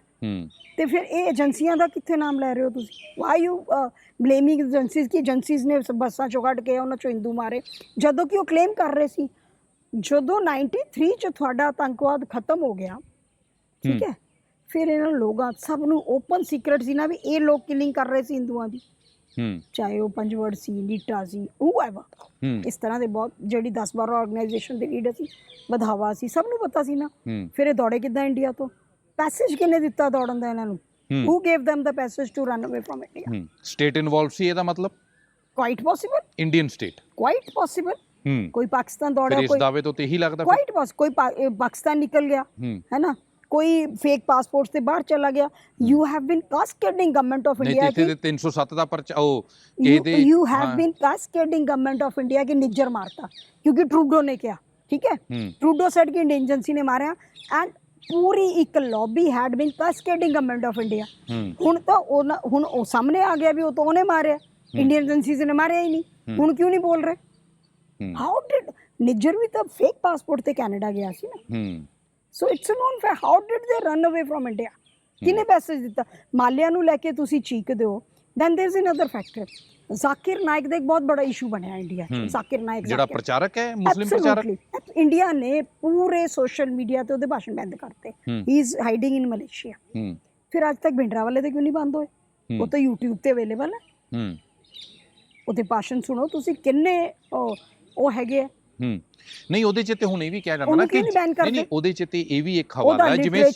S2: ਤੇ ਫਿਰ ਇਹ ਏਜੰਸੀਆਂ ਦਾ ਕਿੱਥੇ ਨਾਮ ਲੈ ਰਹੇ ਹੋ ਤੁਸੀਂ? ਵਾਈ ਯੂ ਬਲੇਮਿੰਗ ਏਜੰਸੀਜ਼ ਕਿ ਏਜੰਸੀਜ਼ ਨੇ ਬੱਸਾਂ 'ਚੋਂ ਕੱਢ ਕੇ ਉਹਨਾਂ 'ਚੋਂ ਹਿੰਦੂ ਮਾਰੇ, ਜਦੋਂ ਕਿ ਉਹ ਕਲੇਮ ਕਰ ਰਹੇ ਸੀ। ਜਦੋਂ 93 'ਚ ਤੁਹਾਡਾ ਆਤੰਕਵਾਦ ਖਤਮ ਹੋ ਗਿਆ, ਠੀਕ ਹੈ, ਫਿਰ ਇਹਨਾਂ ਲੋਕਾਂ ਸਭ ਨੂੰ ਓਪਨ ਸੀਕਰਟ ਸੀ ਨਾ ਵੀ ਇਹ ਲੋਕ ਕਿਲਿੰਗ ਕਰ ਰਹੇ ਸੀ ਹਿੰਦੂਆਂ ਦੀ। ਚਾਹੇ ਉਹ ਪੰਜਵੜ ਸੀ, ਨੀਟਾ ਸੀ, ਹੂਐਵਰ, ਇਸ ਤਰ੍ਹਾਂ ਦੇ ਬਹੁਤ ਜਿਹੜੀ 10-12 ਆਰਗੇਨਾਈਜੇਸ਼ਨ ਦੇ ਲੀਡਰ ਸੀ, ਵਧਾਵਾ ਸੀ, ਸਭ ਨੂੰ ਪਤਾ ਸੀ ਨਾ। ਫਿਰ ਇਹ ਦੌੜੇ ਕਿੱਦਾਂ ਇੰਡੀਆ ਤੋਂ? ਪੈਸੇਜ ਕਿਹਨੇ ਦਿੱਤਾ ਦੌੜਨ ਦਾ ਇਹਨਾਂ ਨੂੰ? Who gave them the passage to run away from India?
S1: State involve ਸੀ ਇਹਦਾ ਮਤਲਬ?
S2: Quite possible.
S1: Indian state
S2: quite possible. ਕੋਈ ਪਾਕਿਸਤਾਨ ਦੌੜਿਆ,
S1: ਕੋਈ ਇਸ ਦਾਅਵੇ ਤੋਂ ਤੇ ਇਹੀ ਲੱਗਦਾ
S2: ਕੁਆਇਟ ਕੋਈ ਪਾਕਿਸਤਾਨ ਨਿਕਲ ਗਿਆ, ਹੈ ਨਾ, ਕੋਈ ਫੇਕ ਪਾਸਪੋਰਟ ਤੇ ਬਾਹਰ ਚਲਾ ਗਿਆ। You have been cascading government of India
S1: ਕਿ 307 ਦਾ ਪਰਚਾ, ਉਹ ਇਹਦੇ
S2: you have been cascading government of India ਕਿ ਨਿੱਜਰ ਮਾਰਤਾ ਕਿਉਂਕਿ ਟਰੂਡੋ ਨੇ ਕਿਹਾ, ਠੀਕ ਹੈ। ਟਰੂਡੋ ਸੈਡ ਕਿ ਇੰਡੀਅਨ ਏਜੰਸੀ ਨੇ ਮਾਰਿਆ ਐਂਡ ਪੂਰੀ ਇੱਕ lobby had been cascading government of India. ਹੁਣ ਤਾਂ ਹੁਣ ਉਹ ਸਾਹਮਣੇ ਆ ਗਿਆ ਵੀ ਉਹ ਤਾਂ ਉਹਨੇ ਮਾਰਿਆ, ਇੰਡੀਅਨ ਏਜੰਸੀਜ਼ ਨੇ ਮਾਰਿਆ ਹੀ ਨਹੀਂ। ਹੁਣ ਕਿਉਂ ਨਹੀਂ ਬੋਲ ਰਹੇ? ਹਾਊ ਡਿਡ ਨਿੱਜਰ ਵੀ ਤਾਂ ਫੇਕ ਪਾਸਪੋਰਟ ਤੇ ਕੈਨੇਡਾ ਗਿਆ ਸੀ ਨਾ। So it's non fact. How did ਦੇ ਰਨ ਅਵੇ ਫਰੋਮ ਇੰਡੀਆ? ਕਿਹਨੇ ਮੈਸੇਜ ਦਿੱਤਾ? ਮਾਲਿਆ ਨੂੰ ਲੈ ਕੇ ਤੁਸੀਂ ਚੀਕਦੇ ਹੋ। Then there is another factor. Zakir Naik ਦਾ ਇੱਕ ਬਹੁਤ ਬੜਾ ਇਸ਼ੂ ਬਣਿਆ ਇੰਡੀਆ 'ਚ। ਜ਼ਾਕਿਰ ਨਾਇਕ ਜਿਹੜਾ ਪ੍ਰਚਾਰਕ ਹੈ, ਮੁਸਲਿਮ ਪ੍ਰਚਾਰਕ, ਇੰਡੀਆ ਨੇ ਪੂਰੇ ਸੋਸ਼ਲ ਮੀਡੀਆ ਤੇ ਉਹਦੇ ਭਾਸ਼ਣ ਬੰਦ ਕਰਤੇ। ਹੀ ਇਜ਼ ਹਾਈਡਿੰਗ ਇਨ ਮਲੇਸ਼ੀਆ। ਫਿਰ ਅੱਜ ਤੱਕ ਭਿੰਡਰਾਵਾਲੇ ਦੇ ਕਿਉਂ ਨਹੀਂ ਬੰਦ ਹੋਏ? ਉਹ ਤਾਂ YouTube ਤੇ ਅਵੇਲੇਬਲ ਹੈ। ਉਹਦੇ ਭਾਸ਼ਣ ਸੁਣੋ ਤੁਸੀਂ, ਕਿੰਨੇ ਉਹ ਹੈਗੇ ਆ।
S1: ਨਹੀਂ, ਉਹਦੇ 'ਚ ਤੇ ਹੁਣ ਇਹ ਵੀ ਕਿਹਾ ਜਾਂਦਾ ਨਾ ਕਿ ਨਹੀਂ, ਉਹਦੇ 'ਚ ਤੇ ਇਹ ਵੀ ਇੱਕ ਹਵਾਲਾ ਹੈ, ਜਿਵੇਂ ਮੈਂ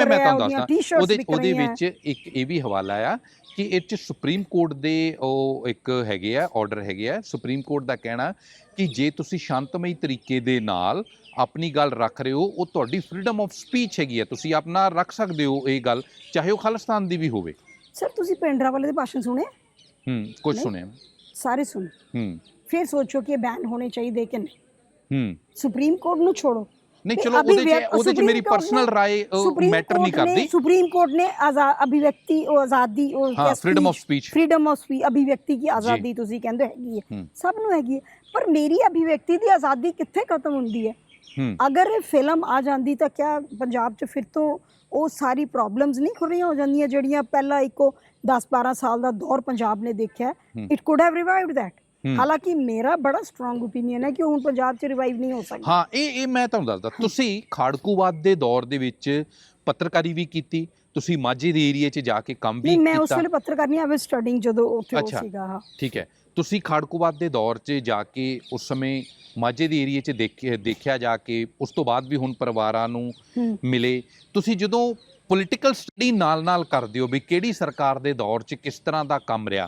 S1: ਤੁਹਾਨੂੰ ਦੱਸਦਾ, ਉਹਦੇ ਵਿੱਚ ਇੱਕ ਇਹ ਵੀ ਹਵਾਲਾ ਆ ਕਿ ਇਹ 'ਚ ਸੁਪਰੀਮ ਕੋਰਟ ਦੇ ਉਹ ਇੱਕ ਹੈਗੇ ਆ, ਆਰਡਰ ਹੈਗੇ ਆ। ਸੁਪਰੀਮ ਕੋਰਟ ਦਾ ਕਹਿਣਾ ਕਿ ਜੇ ਤੁਸੀਂ ਸ਼ਾਂਤਮਈ ਤਰੀਕੇ ਦੇ ਨਾਲ ਆਪਣੀ ਗੱਲ ਰੱਖ ਰਹੇ ਹੋ, ਉਹ ਤੁਹਾਡੀ ਫਰੀडम ਆਫ ਸਪੀਚ ਹੈਗੀ ਹੈ, ਤੁਸੀਂ ਆਪਣਾ ਰੱਖ ਸਕਦੇ ਹੋ ਇਹ ਗੱਲ, ਚਾਹੇ ਉਹ ਖਾਲਿਸਤਾਨ ਦੀ ਵੀ ਹੋਵੇ। ਸਰ ਤੁਸੀਂ ਭਿੰਡਰਾਵਾਲੇ ਦੇ ਭਾਸ਼ਣ ਸੁਣੇ? ਕੁਝ ਸੁਣਿਆ, ਸਾਰੇ ਸੁਣੇ। ਫਿਰ ਸੋਚੋ ਕਿ ਇਹ ਬੈਨ ਹੋਣੇ ਚਾਹੀਦੇ ਕਿ ਨਹੀਂ। ਸੁਪਰੀਮ ਕੋਰਟ ਨੂੰ ਛੋੜੋ, ਨਹੀਂ ਚਲੋ ਉਹਦੇ 'ਚ ਮੇਰੀ ਪਰਸਨਲ ਰਾਏ ਮੈਟਰ ਨਹੀਂ ਕਰਦੀ। ਸੁप्रीम कोर्ट ने अभिव्यक्ति आज़ादी, फ्रीडम ऑफ स्पीच, अभिव्यक्ति की आज़ादी ਤੁਸੀਂ ਕਹਿੰਦੇ ਹੈਗੀ ਹੈ, ਸਭ ਨੂੰ ਹੈਗੀ ਹੈ, ਪਰ ਮੇਰੀ ਅਭਿਵਿਅਕਤੀ ਦੀ ਆਜ਼ਾਦੀ ਕਿੱਥੇ ਖਤਮ ਹੁੰਦੀ ਹੈ? ਅਗਰ ਇਹ ਫਿਲਮ ਆ ਜਾਂਦੀ ਤਾਂ ਕਿਆ ਪੰਜਾਬ 'ਚ ਫਿਰ ਤੋਂ ਉਹ ਸਾਰੀ ਪ੍ਰੋਬਲਮਸ ਨਹੀਂ ਖੁੱਲ੍ਹੀਆਂ ਹੋ ਜਾਂਦੀਆਂ ਜਿਹੜੀਆਂ ਪਹਿਲਾਂ ਇੱਕੋ 10-12 ਸਾਲ ਦਾ ਦੌਰ ਪੰਜਾਬ ਨੇ ਦੇਖਿਆ? It could have revived that. ਹਾਲਾਂਕਿ ਮੇਰਾ ਬੜਾ ਸਟਰੋਂਗ ਓਪੀਨੀਅਨ ਹੈ ਕਿ ਹੁਣ ਪੰਜਾਬ 'ਚ ਰਿਵਾਈਵ ਨਹੀਂ ਹੋ ਸਕਦਾ। ਹਾਂ, ਇਹ ਮੈਂ ਤੁਹਾਨੂੰ ਦੱਸਦਾ। ਤੁਸੀਂ ਖਾੜਕੂਵਾਦ ਦੇ ਦੌਰ ਦੇ ਵਿੱਚ ਪੱਤਰਕਾਰੀ ਵੀ ਕੀਤੀ, ਤੁਸੀਂ ਮਾਝੇ ਦੇ ਏਰੀਏ 'ਚ ਜਾ ਕੇ ਕੰਮ ਵੀ ਕੀਤਾ। ਮੈਂ ਉਸ ਵੇਲੇ ਪੱਤਰਕਾਰ ਨਹੀਂ, ਆਈ ਵਾਸ ਸਟੱਡੀਇੰਗ ਜਦੋਂ ਉੱਥੇ ਉਹ ਸੀਗਾ। ਠੀਕ ਹੈ, ਤੁਸੀਂ ਖਾੜਕੂਵਾਦ ਦੇ ਦੌਰ 'ਚ ਜਾ ਕੇ ਉਸ ਸਮੇਂ ਮਾਝੇ ਦੇ ਏਰੀਏ 'ਚ ਦੇਖਿਆ ਜਾ ਕੇ, ਉਸ ਤੋਂ ਬਾਅਦ ਵੀ ਹੁਣ ਪਰਿਵਾਰਾਂ ਨੂੰ ਮਿਲੇ। ਤੁਸੀਂ ਜਦੋਂ ਪੋਲੀਟੀਕਲ ਸਟੱਡੀ ਨਾਲ ਕਰਦੇ ਹੋ ਵੀ ਕਿਹੜੀ ਸਰਕਾਰ ਦੇ ਦੌਰ 'ਚ ਕਿਸ ਤਰ੍ਹਾਂ ਦਾ ਕੰਮ ਰਿਹਾ,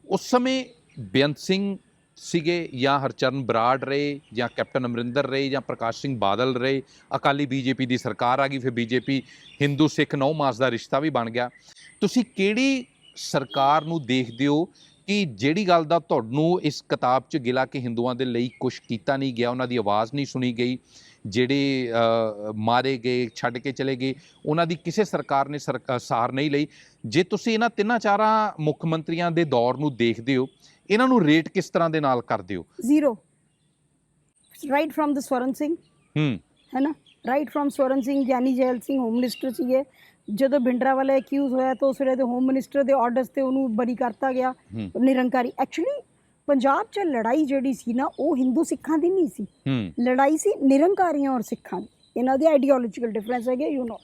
S1: ਉਸ ਸਮੇਂ ਬੇਅੰਤ ਸਿੰਘ ਸੀਗੇ ਜਾਂ ਹਰਚਰਨ ਬਰਾੜ ਰਹੇ ਜਾਂ ਕੈਪਟਨ ਅਮਰਿੰਦਰ ਰਹੇ ਜਾਂ ਪ੍ਰਕਾਸ਼ ਸਿੰਘ ਬਾਦਲ ਰਹੇ, ਅਕਾਲੀ ਬੀਜੇਪੀ ਦੀ ਸਰਕਾਰ ਆ ਗਈ, ਫਿਰ ਬੀਜੇਪੀ ਹਿੰਦੂ ਸਿੱਖ 9 ਮਾਸ ਦਾ ਰਿਸ਼ਤਾ ਵੀ ਬਣ ਗਿਆ। ਤੁਸੀਂ ਕਿਹੜੀ ਸਰਕਾਰ ਨੂੰ ਦੇਖਦੇ ਹੋ ਕਿ ਜਿਹੜੀ ਗੱਲ ਦਾ ਤੁਹਾਨੂੰ ਇਸ ਕਿਤਾਬ 'ਚ ਗਿਲਾ ਕਿ ਹਿੰਦੂਆਂ ਦੇ ਲਈ ਕੁਝ ਕੀਤਾ ਨਹੀਂ ਗਿਆ, ਉਹਨਾਂ ਦੀ ਆਵਾਜ਼ ਨਹੀਂ ਸੁਣੀ ਗਈ, ਜਿਹੜੇ ਮਾਰੇ ਗਏ, ਛੱਡ ਕੇ ਚਲੇ ਗਏ, ਉਹਨਾਂ ਦੀ ਕਿਸੇ ਸਰਕਾਰ ਨੇ ਸਾਰ ਨਹੀਂ ਲਈ। ਜੇ ਤੁਸੀਂ ਇਹਨਾਂ ਤਿੰਨਾਂ ਚਾਰਾਂ ਮੁੱਖ ਮੰਤਰੀਆਂ ਦੇ ਦੌਰ ਨੂੰ ਦੇਖਦੇ ਹੋ, ਇਹਨਾਂ ਨੂੰ ਰੇਟ ਕਿਸ ਤਰ੍ਹਾਂ ਦੇ ਨਾਲ ਕਰਦੇ ਹੋ?
S2: 0 right from the Swaran Singh, ਹੈ ਨਾ, right from Swaran Singh, Giani Zail Singh home minister ਸੀਗੇ। ਜਦੋਂ ਭਿੰਡਰਾ ਵਾਲਾ ਅਕਿਊਜ਼ ਹੋਇਆ ਤਾਂ ਉਸ ਵੇਲੇ ਦੇ ਹੋਮ ਮਿਨਿਸਟਰ ਦੇ ਆਰਡਰਸ ਤੇ ਉਹਨੂੰ ਬਰੀ ਕਰਤਾ ਗਿਆ। ਨਿਰੰਕਾਰੀ ਐਕਚੁਅਲੀ ਪੰਜਾਬ 'ਚ ਲੜਾਈ ਜਿਹੜੀ ਸੀ ਨਾ, ਉਹ ਹਿੰਦੂ ਸਿੱਖਾਂ ਦੀ ਨਹੀਂ ਸੀ, ਲੜਾਈ ਸੀ ਨਿਰੰਕਾਰੀਆਂ ਔਰ ਸਿੱਖਾਂ ਦੀ। ਇਹਨਾਂ ਦੇ ਆਈਡੀਓਲੋਜੀਕਲ ਡਿਫਰੈਂਸ ਹੈਗੇ, ਯੂ ਨੋ।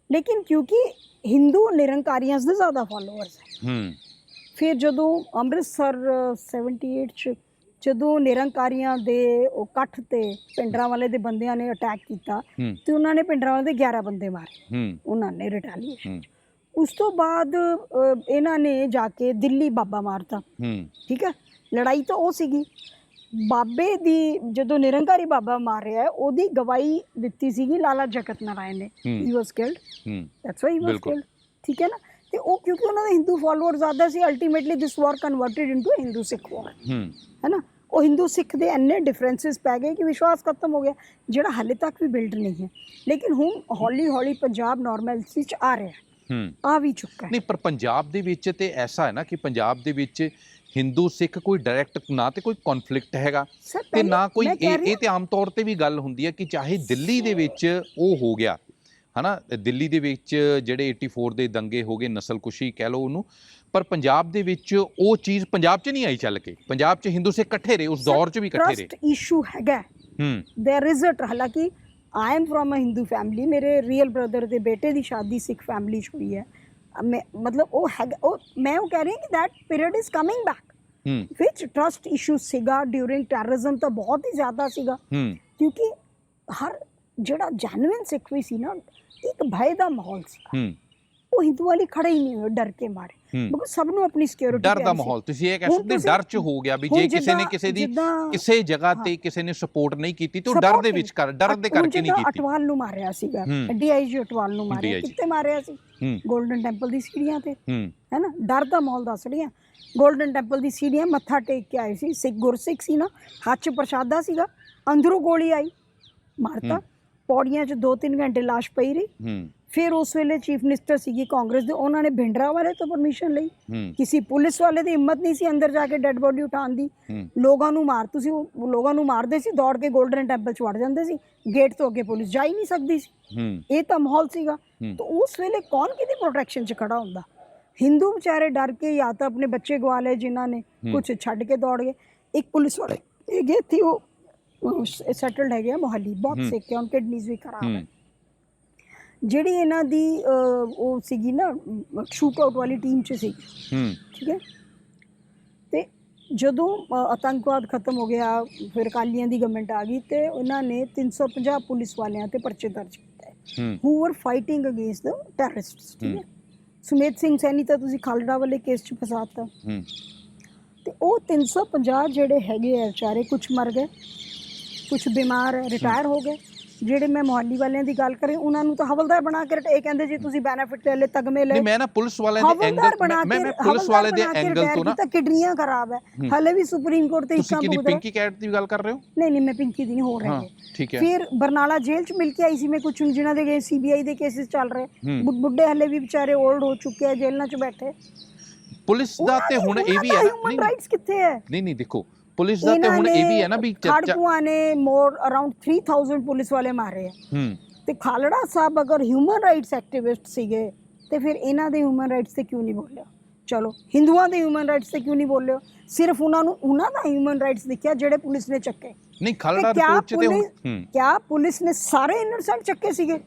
S2: ਲੇਕਿਨ ਕਿਉਂਕਿ ਹਿੰਦੂ ਨਿਰੰਕਾਰੀਆਂ ਦੇ ਜ਼ਿਆਦਾ ਫਾਲੋਅਰਸ ਹੈ। ਫਿਰ ਜਦੋਂ ਅੰਮ੍ਰਿਤਸਰ 78 'ਚ ਜਦੋਂ ਨਿਰੰਕਾਰੀਆਂ ਦੇ ਉਹ ਇਕੱਠ ਤੇ ਭਿੰਡਰਾਂ ਵਾਲੇ ਦੇ ਬੰਦਿਆਂ ਨੇ ਅਟੈਕ ਕੀਤਾ ਤੇ ਉਹਨਾਂ ਨੇ ਭਿੰਡਰਾਂ ਵਾਲੇ ਦੇ 11 ਬੰਦੇ ਮਾਰੇ, ਉਹਨਾਂ ਨੇ ਰਿਟੈਲੀਏਸ਼ਨ। ਉਸ ਤੋਂ ਬਾਅਦ ਇਹਨਾਂ ਨੇ ਜਾ ਕੇ ਦਿੱਲੀ ਬਾਬਾ ਮਾਰਤਾ, ਠੀਕ ਹੈ। ਲੜਾਈ ਤਾਂ ਉਹ ਸੀਗੀ ਬਾਬੇ ਦੀ। ਜਦੋਂ ਨਿਰੰਕਾਰੀ ਬਾਬਾ ਮਾਰ ਰਿਹਾ ਉਹਦੀ ਗਵਾਹੀ ਦਿੱਤੀ ਸੀਗੀ ਲਾਲਾ ਜਗਤ ਨਾਰਾਇਣ ਨੇ, he was killed, that's why he was killed, ਠੀਕ ਹੈ ਨਾ। ਤੇ ਉਹ ਕਿਉਂਕਿ ਉਹਨਾਂ ਦੇ ਹਿੰਦੂ ਫਾਲੋਅਰ ਜ਼ਿਆਦਾ ਸੀ, ਅਲਟੀਮੇਟਲੀ ਦਿਸ ਵਾਰ ਕਨਵਰਟਡ ਇਨਟੂ ਹਿੰਦੂ ਸਿੱਖ ਵਾਰ, ਹੈ ਨਾ। ਉਹ ਹਿੰਦੂ ਸਿੱਖ ਦੇ ਇੰਨੇ ਡਿਫਰੈਂਸਿਸ ਪੈ ਗਏ ਕਿ ਵਿਸ਼ਵਾਸ ਖਤਮ ਹੋ ਗਿਆ, ਜਿਹੜਾ ਹਾਲੇ ਤੱਕ ਵੀ ਬਿਲਡ ਨਹੀਂ ਹੈ। ਲੇਕਿਨ ਹੁਣ ਹੌਲੀ ਹੌਲੀ ਪੰਜਾਬ ਨੋਰਮੈਲਿਟੀ 'ਚ ਆ ਰਿਹਾ, ਆ ਵੀ ਚੁੱਕਾ ਹੈ।
S1: ਨਹੀਂ, ਪਰ ਪੰਜਾਬ ਦੇ ਵਿੱਚ ਤੇ ਐਸਾ ਹੈ ਨਾ ਕਿ ਪੰਜਾਬ ਦੇ ਵਿੱਚ ਹਿੰਦੂ ਸਿੱਖ ਕੋਈ ਡਾਇਰੈਕਟ ਨਾ ਤੇ ਕੋਈ ਕੌਨਫਲਿਕਟ ਹੈਗਾ ਤੇ ਨਾ ਕੋਈ ਇਹ ਤੇ ਆਮ ਤੌਰ ਤੇ ਵੀ ਗੱਲ ਹੁੰਦੀ ਹੈ ਕਿ ਚਾਹੇ ਦਿੱਲੀ ਦੇ ਵਿੱਚ ਉਹ ਹੋ ਗਿਆ, ਹੈ ਨਾ, ਦਿੱਲੀ ਦੇ ਵਿੱਚ ਜਿਹੜੇ 84 ਦੇ ਦੰਗੇ ਹੋ ਗਏ, ਨਸਲਕੁਸ਼ੀ ਕਹਿ ਲਓ ਉਹਨੂੰ, ਪਰ ਪੰਜਾਬ ਦੇ ਵਿੱਚ ਉਹ ਚੀਜ਼ ਪੰਜਾਬ 'ਚ ਨਹੀਂ ਆਈ ਚੱਲ ਕੇ। ਪੰਜਾਬ 'ਚ ਹਿੰਦੂ ਸਿੱਖ ਇਕੱਠੇ ਰਹੇ, ਉਸ ਦੌਰ 'ਚ ਵੀ ਇਕੱਠੇ ਰਹੇ।
S2: ਟਰਸਟ ਇਸ਼ੂ ਹੈਗਾ, देयर इज अ, ਹਾਲਾਂਕਿ I am from a Hindu family, मेरे रियल ब्रदर ਦੇ ਬੇਟੇ ਦੀ ਸ਼ਾਦੀ ਸਿੱਖ ਫੈਮਿਲੀ 'ਚ ਹੋਈ ਹੈ। ਮਤਲਬ ਉਹ ਹੈਗਾ, ਉਹ ਮੈਂ ਉਹ ਕਹਿ ਰਹੀ ਕਿ that period is coming back, which trust issue ਸੀਗਾ ਡਿਊਰਿੰਗ ਟੈਰਰਿਜ਼ਮ ਤਾਂ ਬਹੁਤ ਹੀ ਜ਼ਿਆਦਾ ਸੀਗਾ, ਕਿਉਂਕਿ ਹਰ ਜਿਹੜਾ ਜੈਨੂਇਨ ਸਿੱਖ ਵੀ ਸੀ ਨਾ, ਇੱਕ ਭੈ ਦਾ ਮਾਹੌਲ ਸੀ। ਉਹ ਹਿੰਦੂ ਵਾਲੀ ਖੜੇ ਹੀ ਨਹੀਂ ਹੋਏ, ਡਰ ਕੇ ਮਾਰੇ, ਬਿਕੋਜ਼ ਸਭ ਨੂੰ ਆਪਣੀ ਸਿਕਿਉਰਿਟੀ
S1: ਡਰ ਦਾ ਮਾਹੌਲ, ਤੁਸੀਂ ਇਹ ਕਹਿ ਸਕਦੇ ਡਰ 'ਚ ਹੋ ਗਿਆ ਵੀ ਜੇ ਕਿਸੇ ਨੇ ਕਿਸੇ ਦੀ ਕਿਸੇ ਜਗ੍ਹਾ ਤੇ ਕਿਸੇ ਨੇ ਸਪੋਰਟ ਨਹੀਂ ਕੀਤੀ ਤਾਂ ਡਰ ਦੇ ਵਿੱਚ ਡਰ ਦੇ ਕਰਕੇ ਨਹੀਂ ਕੀਤੀ।
S2: ਅਟਵਾਲ ਨੂੰ ਮਾਰਿਆ ਸੀਗਾ, DIG ਅਟਵਾਲ ਨੂੰ ਮਾਰਿਆ, ਕਿੱਥੇ ਮਾਰਿਆ ਸੀ? ਗੋਲਡਨ ਟੈਂਪਲ ਦੀ ਸੀੜੀਆਂ ਤੇ, ਹੈ ਨਾ। ਡਰ ਦਾ ਮਾਹੌਲ ਦੱਸ ਰਹੀ ਹਾਂ। ਗੋਲਡਨ ਟੈਂਪਲ ਦੀ ਸੀੜੀਆਂ ਮੱਥਾ ਟੇਕ ਕੇ ਆਏ ਸੀ ਸਿੱਖ, ਗੁਰਸਿੱਖ ਸੀ ਨਾ, ਹੱਥ 'ਚ ਪ੍ਰਸ਼ਾਦਾ ਸੀਗਾ, ਅੰਦਰੋਂ ਗੋਲੀ ਆਈ, ਮਾਰਤਾ। ਪੌੜੀਆਂ 'ਚ 2-3 ਘੰਟੇ ਲਾਸ਼ ਪਈ ਰਹੀ। ਫਿਰ ਉਸ ਵੇਲੇ ਚੀਫ ਮਿਨਿਸਟਰ ਸੀਗੀ ਕਾਂਗਰਸ ਦੇ, ਉਹਨਾਂ ਨੇ ਭਿੰਡਰਾ ਵਾਲੇ ਤੋਂ ਪਰਮਿਸ਼ਨ ਲਈ। ਕਿਸੇ ਪੁਲਿਸ ਵਾਲੇ ਦੀ ਹਿੰਮਤ ਨਹੀਂ ਸੀ ਅੰਦਰ ਜਾ ਕੇ ਡੈਡ ਬੋਡੀ ਉਠਾਉਣ ਦੀ। ਲੋਕਾਂ ਨੂੰ ਤੁਸੀਂ ਲੋਕਾਂ ਨੂੰ ਮਾਰਦੇ ਸੀ, ਦੌੜ ਕੇ ਗੋਲਡਨ ਟੈਂਪਲ 'ਚ ਵੜ ਜਾਂਦੇ ਸੀ, ਗੇਟ ਤੋਂ ਅੱਗੇ ਪੁਲਿਸ ਜਾ ਹੀ ਨਹੀਂ ਸਕਦੀ ਸੀ। ਇਹ ਤਾਂ ਮਾਹੌਲ ਸੀਗਾ। ਤਾਂ ਉਸ ਵੇਲੇ ਕੌਣ ਕਿਹਦੀ ਪ੍ਰੋਟੈਕਸ਼ਨ 'ਚ ਖੜਾ ਹੁੰਦਾ? ਹਿੰਦੂ ਵਿਚਾਰੇ ਡਰ ਕੇ ਜਾਂ ਤਾਂ ਆਪਣੇ ਬੱਚੇ ਗਵਾ ਲਏ, ਜਿਨ੍ਹਾਂ ਨੇ ਕੁਛ ਛੱਡ ਕੇ ਦੌੜ ਗਏ। ਇੱਕ ਪੁਲਿਸ ਵਾਲੇ ਇਹ ਗਏ ਸੀ, ਉਹ ਸੈਟਲਡ ਹੈਗੇ ਮੋਹਾਲੀ, ਬਹੁਤ ਸਿੱਖ ਹੈ, ਉਹਨਾਂ ਕਿਡਨੀਜ਼ ਵੀ ਖਰਾਬ ਹੈ। ਜਿਹੜੀ ਇਹਨਾਂ ਦੀ ਉਹ ਸੀਗੀ ਨਾ ਸ਼ੂਟ ਆਊਟ ਵਾਲੀ ਟੀਮ 'ਚ ਸੀ, ਠੀਕ ਹੈ। ਤੇ ਜਦੋਂ ਆਤੰਕਵਾਦ ਖਤਮ ਹੋ ਗਿਆ, ਫਿਰ ਅਕਾਲੀਆਂ ਦੀ ਗਵਰਨਮੈਂਟ ਆ ਗਈ ਤੇ ਉਹਨਾਂ ਨੇ 350 ਪੁਲਿਸ ਵਾਲਿਆਂ ਤੇ ਪਰਚੇ ਦਰਜ ਕੀਤੇ ਹੂ ਵਰ ਫਾਈਟਿੰਗ ਅਗੇਂਸਟ ਦ ਟੈਰਰਿਸਟਸ, ਠੀਕ ਹੈ। ਸੁਮੇਧ ਸਿੰਘ ਸੈਣੀ ਤਾਂ ਤੁਸੀਂ ਖਾਲੜਾ ਵਾਲੇ ਕੇਸ 'ਚ ਫਸਾਤਾ। ਤੇ ਉਹ 350 ਜਿਹੜੇ ਹੈਗੇ ਆ ਵਿਚਾਰੇ, ਕੁਛ ਮਰ ਗਏ, ਕੁਛ ਬਿਮਾਰ ਰਿਟਾਇਰ ਹੋ ਗਏ। ਜਿਹੜੇ ਮੈਂ ਮੁਹੱਲੀ ਵਾਲਿਆਂ ਦੀ ਗੱਲ ਕਰੀ, ਉਹਨਾਂ ਨੂੰ ਤਾਂ ਹਵਲਦਾਰ ਬਣਾ ਕੇ ਇਹ ਕਹਿੰਦੇ ਜੀ ਤੁਸੀਂ ਬੈਨੀਫਿਟ ਲੈ ਲੈ, ਤਗਮੇ ਲੈ।
S1: ਮੈਂ ਨਾ ਪੁਲਿਸ ਵਾਲਿਆਂ ਦੇ ਐਂਗਲ, ਮੈਂ ਪੁਲਿਸ ਵਾਲੇ ਦੇ ਐਂਗਲ ਤੋਂ ਨਾ,
S2: ਤਾਂ ਕਿਡਨੀਆਂ ਖਰਾਬ ਹੈ, ਹਲੇ ਵੀ ਸੁਪਰੀਮ ਕੋਰਟ ਤੇ
S1: ਤੁਸੀਂ ਕਿਹਦੀ ਪਿੰਕੀ ਕੈਟ ਦੀ ਗੱਲ ਕਰ ਰਹੇ ਹੋ?
S2: ਨਹੀਂ ਮੈਂ ਪਿੰਕੀ ਦੀ ਨਹੀਂ ਹੋ ਰਹੀ,
S1: ਠੀਕ ਹੈ।
S2: ਫਿਰ ਬਰਨਾਲਾ ਜੇਲ੍ਹ 'ਚ ਮਿਲ ਕੇ ਆਈ ਸੀ ਮੈਂ ਕੁਝ ਜਿਨ੍ਹਾਂ ਦੇ CBI ਦੇ ਕੇਸਿਸ ਚੱਲ ਰਹੇ, ਬੁੱਢੇ ਹਲੇ ਵੀ ਵਿਚਾਰੇ ਓਲਡ ਹੋ ਚੁੱਕੇ ਆ, ਜੇਲ੍ਹਾਂ 'ਚ ਬੈਠੇ। ਪੁਲਿਸ ਦਾ ਤੇ ਹੁਣ ਇਹ ਵੀ ਹੈ, ਹਿਊਮਨ ਰਾਈਟਸ ਕਿੱਥੇ ਹੈ?
S1: ਨਹੀਂ ਦੇਖੋ, ਪੁਲਿਸ ਦਾ ਤੇ ਹੁਣ ਇਹ ਵੀ ਹੈ ਨਾ ਵੀ
S2: ਖੜਕੂਆਂ ਨੇ ਮੋਰ ਅਰਾਊਂਡ 3000 ਪੁਲਿਸ ਵਾਲੇ ਮਾਰੇ ਆ। ਤੇ ਖਾਲੜਾ ਸਾਹਿਬ ਅਗਰ ਹਿਊਮਨ ਰਾਈਟਸ ਐਕਟਿਵਿਸਟ ਸੀਗੇ ਤੇ ਫਿਰ ਇਹਨਾਂ ਦੇ ਹਿਊਮਨ ਰਾਈਟਸ ਤੇ ਕਿਉਂ ਨਹੀਂ ਬੋਲਿਆ? ਚਲੋ ਹਿੰਦੂਆਂ ਦੇ ਹਿਊਮਨ ਰਾਈਟਸ ਤੇ ਕਿਉਂ ਨਹੀਂ ਬੋਲਿਓ? ਸਿਰਫ ਉਹਨਾਂ ਨੂੰ ਉਹਨਾਂ ਦਾ ਹਿਊਮਨ ਰਾਈਟਸ ਦਿਖਿਆ ਜਿਹੜੇ ਪੁਲਿਸ ਨੇ ਚੱਕੇ।
S1: ਨਹੀਂ, ਖਾਲੜਾ ਰਿਪੋਰਟ 'ਚ ਤੇ
S2: ਕਿਆ ਪੁਲਿਸ ਨੇ ਸਾਰੇ ਇਨੋਸੈਂਟ ਚੱਕੇ ਸੀਗੇ?